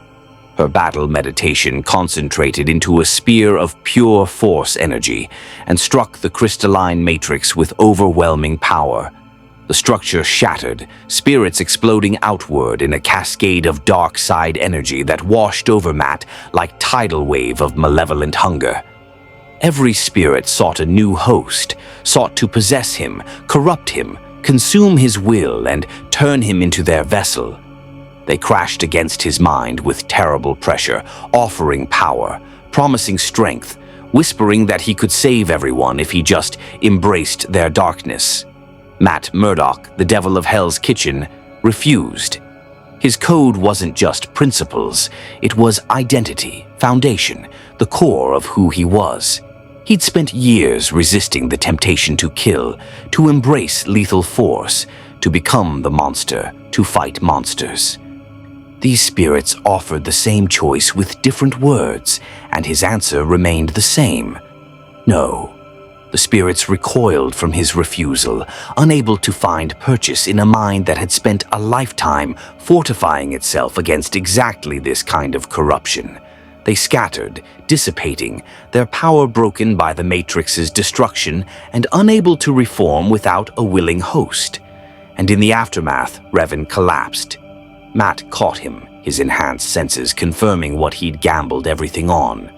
Her battle meditation concentrated into a spear of pure force energy and struck the crystalline matrix with overwhelming power. The structure shattered, spirits exploding outward in a cascade of dark side energy that washed over Matt like tidal wave of malevolent hunger. Every spirit sought a new host, sought to possess him, corrupt him, consume his will, and turn him into their vessel. They crashed against his mind with terrible pressure, offering power, promising strength, whispering that he could save everyone if he just embraced their darkness. Matt Murdock, the devil of Hell's Kitchen, refused. His code wasn't just principles, it was identity, foundation, the core of who he was. He'd spent years resisting the temptation to kill, to embrace lethal force, to become the monster, to fight monsters. These spirits offered the same choice with different words, and his answer remained the same. No. The spirits recoiled from his refusal, unable to find purchase in a mind that had spent a lifetime fortifying itself against exactly this kind of corruption. They scattered, dissipating, their power broken by the Matrix's destruction and unable to reform without a willing host. And in the aftermath, Revan collapsed. Matt caught him, his enhanced senses confirming what he'd gambled everything on.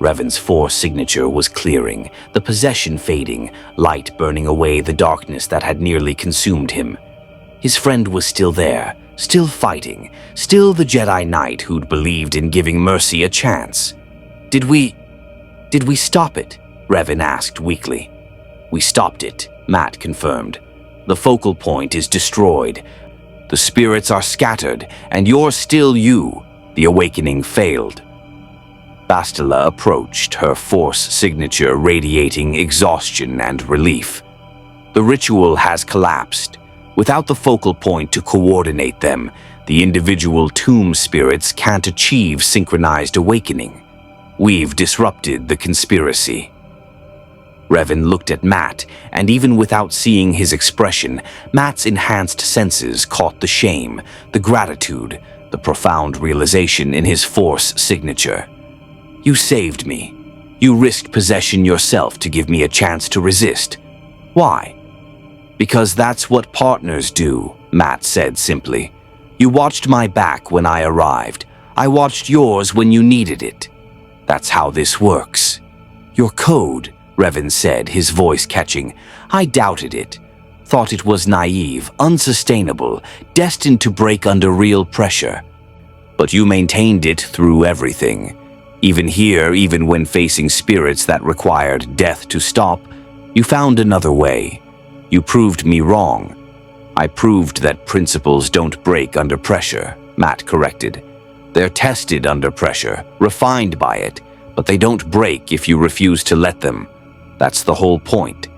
Revan's force signature was clearing, the possession fading, light burning away the darkness that had nearly consumed him. His friend was still there, still fighting, still the Jedi Knight who'd believed in giving mercy a chance. Did we stop it?" Revan asked weakly. "We stopped it," Matt confirmed. "The focal point is destroyed. The spirits are scattered, and you're still you. The awakening failed." Bastila approached, her force signature radiating exhaustion and relief. "The ritual has collapsed. Without the focal point to coordinate them, the individual tomb spirits can't achieve synchronized awakening. We've disrupted the conspiracy." Revan looked at Matt, and even without seeing his expression, Matt's enhanced senses caught the shame, the gratitude, the profound realization in his force signature. "You saved me. You risked possession yourself to give me a chance to resist. Why?" "Because that's what partners do," Matt said simply. "You watched my back when I arrived. I watched yours when you needed it. That's how this works." "Your code," Revan said, his voice catching. "I doubted it. Thought it was naive, unsustainable, destined to break under real pressure. But you maintained it through everything. Even here, even when facing spirits that required death to stop, you found another way. You proved me wrong." "I proved that principles don't break under pressure," Matt corrected. "They're tested under pressure, refined by it, but they don't break if you refuse to let them. That's the whole point."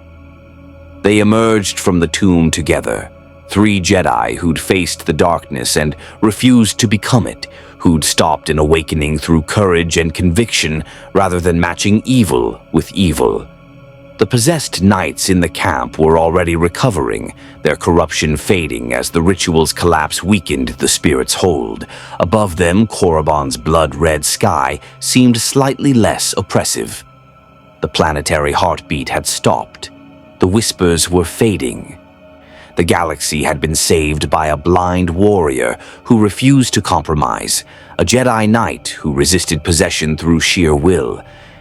They emerged from the tomb together, 3 Jedi who'd faced the darkness and refused to become it, who'd stopped an awakening through courage and conviction rather than matching evil with evil. The possessed knights in the camp were already recovering, their corruption fading as the ritual's collapse weakened the spirit's hold. Above them, Korriban's blood-red sky seemed slightly less oppressive. The planetary heartbeat had stopped. The whispers were fading. The galaxy had been saved by a blind warrior who refused to compromise, a Jedi Knight who resisted possession through sheer will,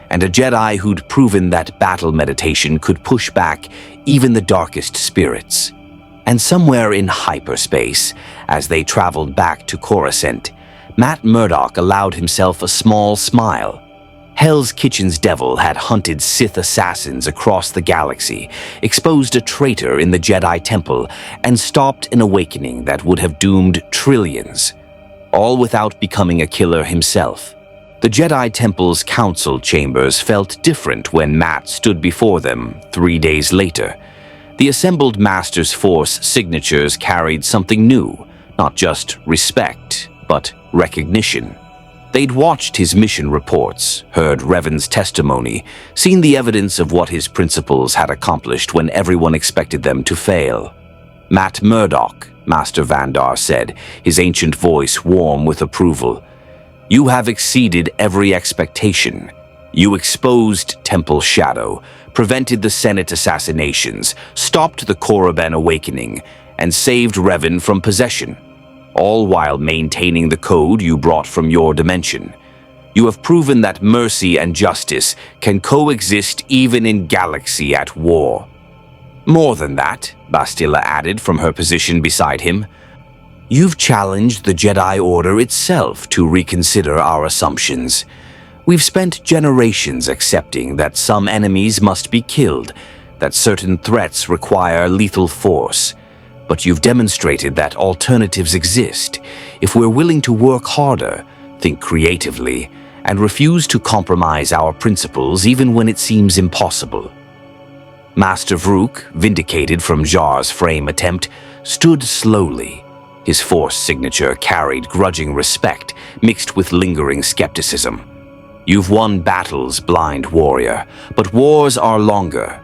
and a Jedi who'd proven that battle meditation could push back even the darkest spirits. And somewhere in hyperspace, as they traveled back to Coruscant, Matt Murdock allowed himself a small smile. Hell's Kitchen's devil had hunted Sith assassins across the galaxy, exposed a traitor in the Jedi Temple, and stopped an awakening that would have doomed trillions, all without becoming a killer himself. The Jedi Temple's council chambers felt different when Matt stood before them 3 days later. The assembled Master's Force signatures carried something new, not just respect, but recognition. They'd watched his mission reports, heard Revan's testimony, seen the evidence of what his principles had accomplished when everyone expected them to fail. Matt Murdock, Master Vandar said, his ancient voice warm with approval. You have exceeded every expectation. You exposed Temple Shadow, prevented the Senate assassinations, stopped the Korriban awakening, and saved Revan from possession, all while maintaining the code you brought from your dimension. You have proven that mercy and justice can coexist even in galaxy at war. More than that, Bastila added from her position beside him, you've challenged the Jedi Order itself to reconsider our assumptions. We've spent generations accepting that some enemies must be killed, that certain threats require lethal force. But you've demonstrated that alternatives exist if we're willing to work harder, think creatively, and refuse to compromise our principles even when it seems impossible. Master Vrook, vindicated from Jar's frame attempt, stood slowly. His Force signature carried grudging respect mixed with lingering skepticism. You've won battles, blind warrior, but wars are longer.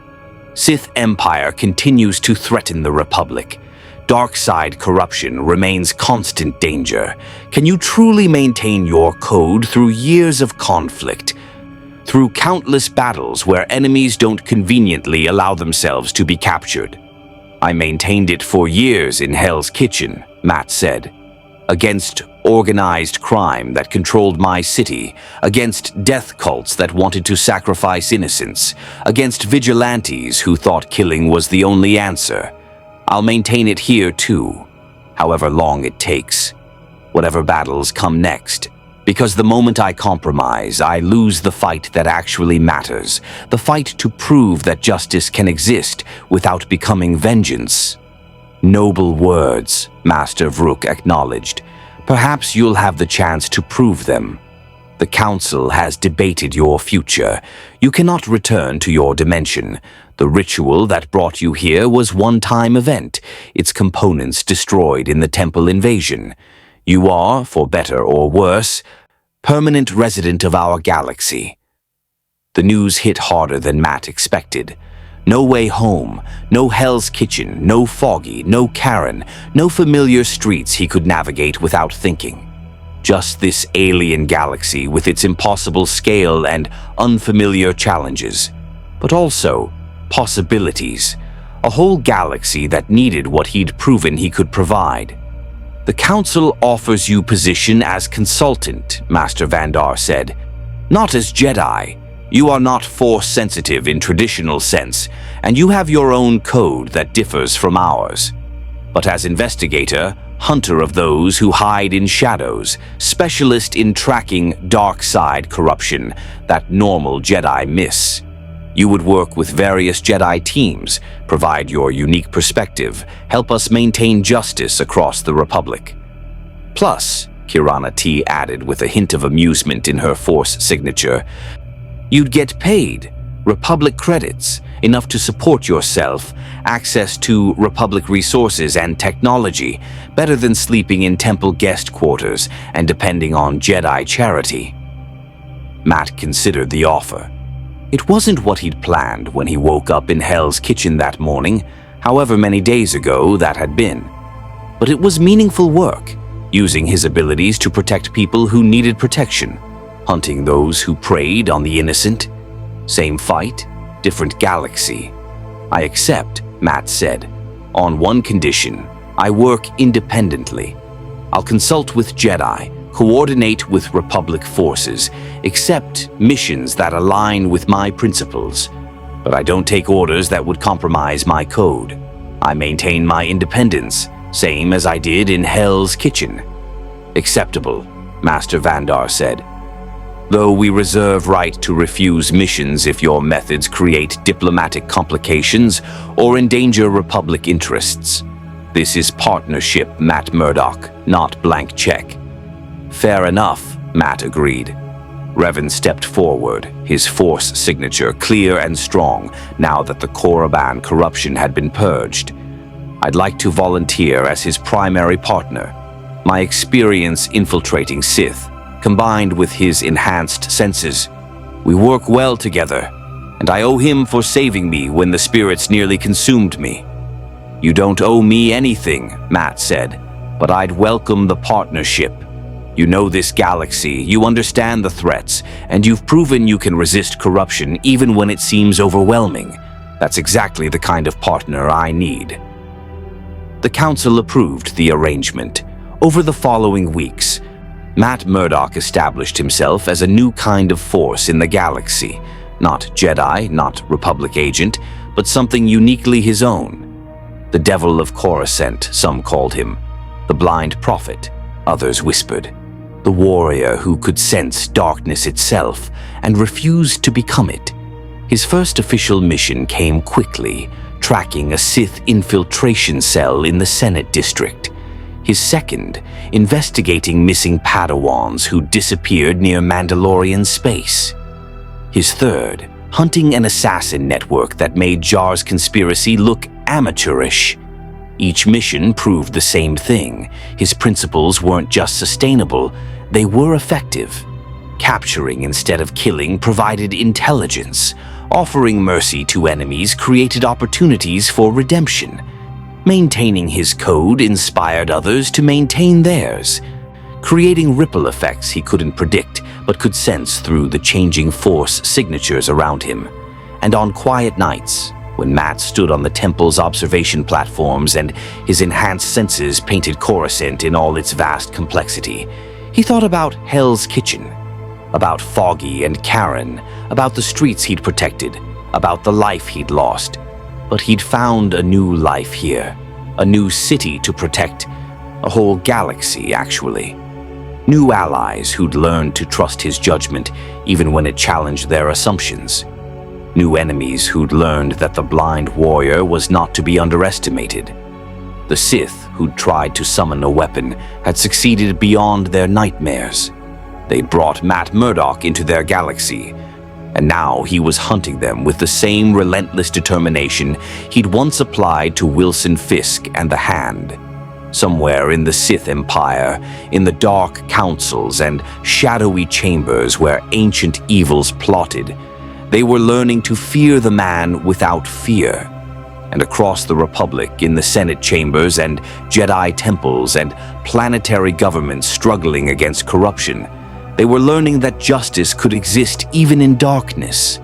Sith Empire continues to threaten the Republic. Dark side corruption remains constant danger. Can you truly maintain your code through years of conflict? Through countless battles where enemies don't conveniently allow themselves to be captured? I maintained it for years in Hell's Kitchen, Matt said. Against organized crime that controlled my city, against death cults that wanted to sacrifice innocents, against vigilantes who thought killing was the only answer. I'll maintain it here too, however long it takes, whatever battles come next. Because the moment I compromise, I lose the fight that actually matters, the fight to prove that justice can exist without becoming vengeance. Noble words, Master Vrook acknowledged. Perhaps you'll have the chance to prove them. The Council has debated your future. You cannot return to your dimension. The ritual that brought you here was one-time event, its components destroyed in the Temple invasion. You are, for better or worse, permanent resident of our galaxy. The news hit harder than Matt expected. No way home, no Hell's Kitchen, no Foggy, no Karen, no familiar streets he could navigate without thinking. Just this alien galaxy with its impossible scale and unfamiliar challenges, but also possibilities, a whole galaxy that needed what he'd proven he could provide. The Council offers you position as consultant, Master Vandar said. Not as Jedi. You are not Force-sensitive in traditional sense, and you have your own code that differs from ours. But as investigator, hunter of those who hide in shadows, specialist in tracking dark side corruption that normal Jedi miss. You would work with various Jedi teams, provide your unique perspective, help us maintain justice across the Republic. Plus, Kirana T added with a hint of amusement in her Force signature, you'd get paid, Republic credits, enough to support yourself, access to Republic resources and technology, better than sleeping in Temple guest quarters and depending on Jedi charity. Matt considered the offer. It wasn't what he'd planned when he woke up in Hell's Kitchen that morning, however many days ago that had been. But it was meaningful work, using his abilities to protect people who needed protection, hunting those who preyed on the innocent. Same fight, different galaxy. I accept, Matt said. On one condition, I work independently. I'll consult with Jedi, coordinate with Republic forces, accept missions that align with my principles. But I don't take orders that would compromise my code. I maintain my independence, same as I did in Hell's Kitchen. Acceptable, Master Vandar said. Though we reserve right to refuse missions if your methods create diplomatic complications or endanger Republic interests. This is partnership, Matt Murdock, not blank check. Fair enough, Matt agreed. Revan stepped forward, his force signature clear and strong now that the Korriban corruption had been purged. I'd like to volunteer as his primary partner. My experience infiltrating Sith, combined with his enhanced senses. We work well together, and I owe him for saving me when the spirits nearly consumed me. You don't owe me anything, Matt said, but I'd welcome the partnership. You know this galaxy, you understand the threats, and you've proven you can resist corruption even when it seems overwhelming. That's exactly the kind of partner I need. The Council approved the arrangement. Over the following weeks, Matt Murdock established himself as a new kind of force in the galaxy. Not Jedi, not Republic agent, but something uniquely his own. The Devil of Coruscant, some called him. The Blind Prophet, others whispered. The warrior who could sense darkness itself and refused to become it. His first official mission came quickly, tracking a Sith infiltration cell in the Senate District. His second, investigating missing Padawans who disappeared near Mandalorian space. His third, hunting an assassin network that made Jar's conspiracy look amateurish. Each mission proved the same thing. His principles weren't just sustainable, they were effective. Capturing instead of killing provided intelligence. Offering mercy to enemies created opportunities for redemption. Maintaining his code inspired others to maintain theirs, creating ripple effects he couldn't predict but could sense through the changing force signatures around him. And on quiet nights, when Matt stood on the temple's observation platforms and his enhanced senses painted Coruscant in all its vast complexity, he thought about Hell's Kitchen, about Foggy and Karen, about the streets he'd protected, about the life he'd lost. But he'd found a new life here, a new city to protect, a whole galaxy, actually. New allies who'd learned to trust his judgment even when it challenged their assumptions. New enemies who'd learned that the blind warrior was not to be underestimated. The Sith who'd tried to summon a weapon had succeeded beyond their nightmares. They'd brought Matt Murdock into their galaxy, and now he was hunting them with the same relentless determination he'd once applied to Wilson Fisk and the Hand. Somewhere in the Sith Empire, in the dark councils and shadowy chambers where ancient evils plotted, they were learning to fear the man without fear. And across the Republic, in the Senate chambers and Jedi temples and planetary governments struggling against corruption, they were learning that justice could exist even in darkness.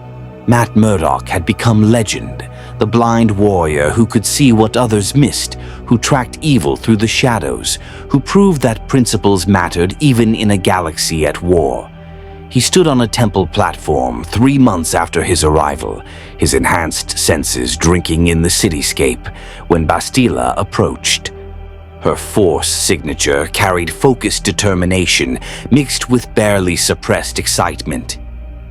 Matt Murdock had become legend, the blind warrior who could see what others missed, who tracked evil through the shadows, who proved that principles mattered even in a galaxy at war. He stood on a temple platform 3 months after his arrival, his enhanced senses drinking in the cityscape, when Bastila approached. Her force signature carried focused determination mixed with barely suppressed excitement.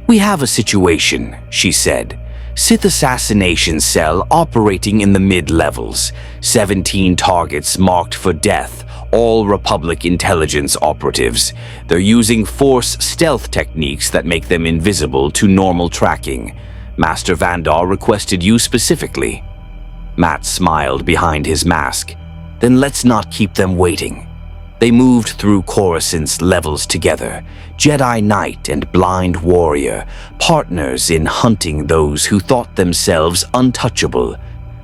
"We have a situation," she said. "Sith assassination cell operating in the mid-levels. 17 targets marked for death, all Republic intelligence operatives. They're using force stealth techniques that make them invisible to normal tracking. Master Vandar requested you specifically." Matt smiled behind his mask. "Then let's not keep them waiting." They moved through Coruscant's levels together, Jedi Knight and Blind Warrior, partners in hunting those who thought themselves untouchable.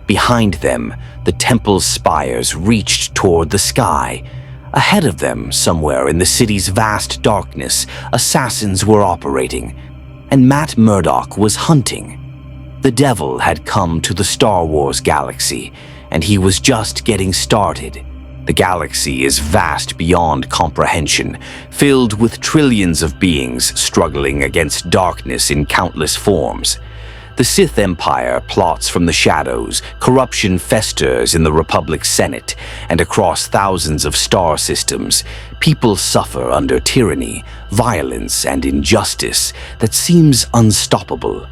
Behind them, the temple's spires reached toward the sky. Ahead of them, somewhere in the city's vast darkness, assassins were operating, and Matt Murdock was hunting. The devil had come to the Star Wars galaxy, and he was just getting started. The galaxy is vast beyond comprehension, filled with trillions of beings struggling against darkness in countless forms. The Sith Empire plots from the shadows, corruption festers in the Republic's Senate, and across thousands of star systems, people suffer under tyranny, violence, and injustice that seems unstoppable.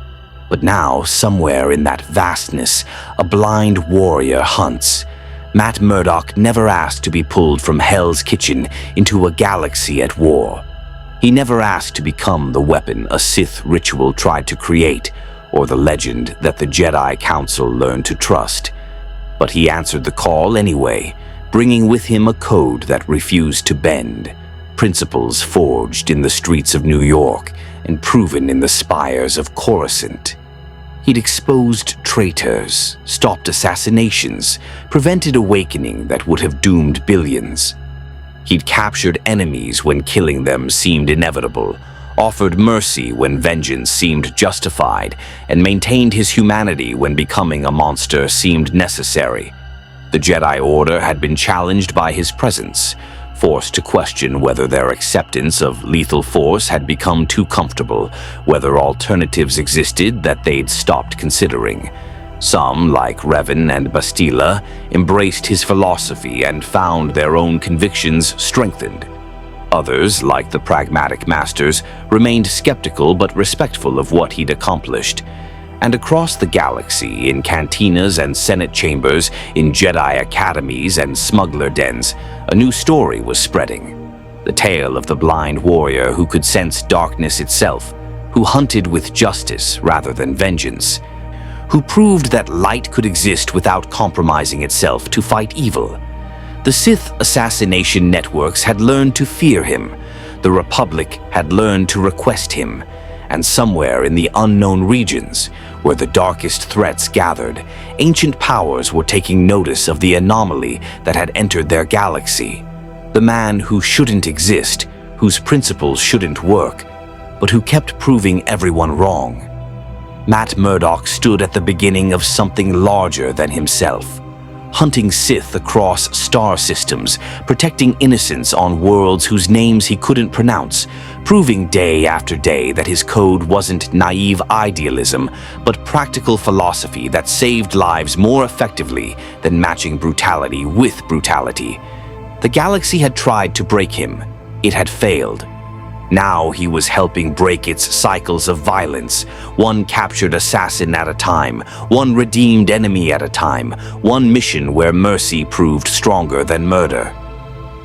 But now, somewhere in that vastness, a blind warrior hunts. Matt Murdock never asked to be pulled from Hell's Kitchen into a galaxy at war. He never asked to become the weapon a Sith ritual tried to create, or the legend that the Jedi Council learned to trust. But he answered the call anyway, bringing with him a code that refused to bend, principles forged in the streets of New York and proven in the spires of Coruscant. He'd exposed traitors, stopped assassinations, prevented awakening that would have doomed billions. He'd captured enemies when killing them seemed inevitable, offered mercy when vengeance seemed justified, and maintained his humanity when becoming a monster seemed necessary. The Jedi Order had been challenged by his presence, forced to question whether their acceptance of lethal force had become too comfortable, whether alternatives existed that they'd stopped considering. Some, like Revan and Bastila, embraced his philosophy and found their own convictions strengthened. Others, like the pragmatic masters, remained skeptical but respectful of what he'd accomplished. And across the galaxy, in cantinas and Senate chambers, in Jedi academies and smuggler dens, a new story was spreading. The tale of the blind warrior who could sense darkness itself, who hunted with justice rather than vengeance, who proved that light could exist without compromising itself to fight evil. The Sith assassination networks had learned to fear him. The Republic had learned to request him. And somewhere in the unknown regions, where the darkest threats gathered, ancient powers were taking notice of the anomaly that had entered their galaxy. The man who shouldn't exist, whose principles shouldn't work, but who kept proving everyone wrong. Matt Murdock stood at the beginning of something larger than himself. Hunting Sith across star systems, protecting innocents on worlds whose names he couldn't pronounce, proving day after day that his code wasn't naive idealism, but practical philosophy that saved lives more effectively than matching brutality with brutality. The galaxy had tried to break him. It had failed. Now he was helping break its cycles of violence, one captured assassin at a time, one redeemed enemy at a time, one mission where mercy proved stronger than murder.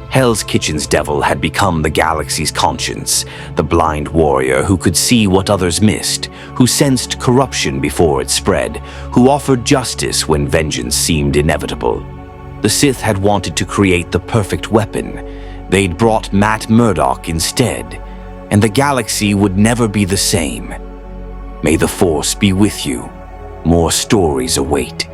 Hell's Kitchen's devil had become the galaxy's conscience, the blind warrior who could see what others missed, who sensed corruption before it spread, who offered justice when vengeance seemed inevitable. The Sith had wanted to create the perfect weapon. They'd brought Matt Murdock instead. And the galaxy would never be the same. May the Force be with you. More stories await.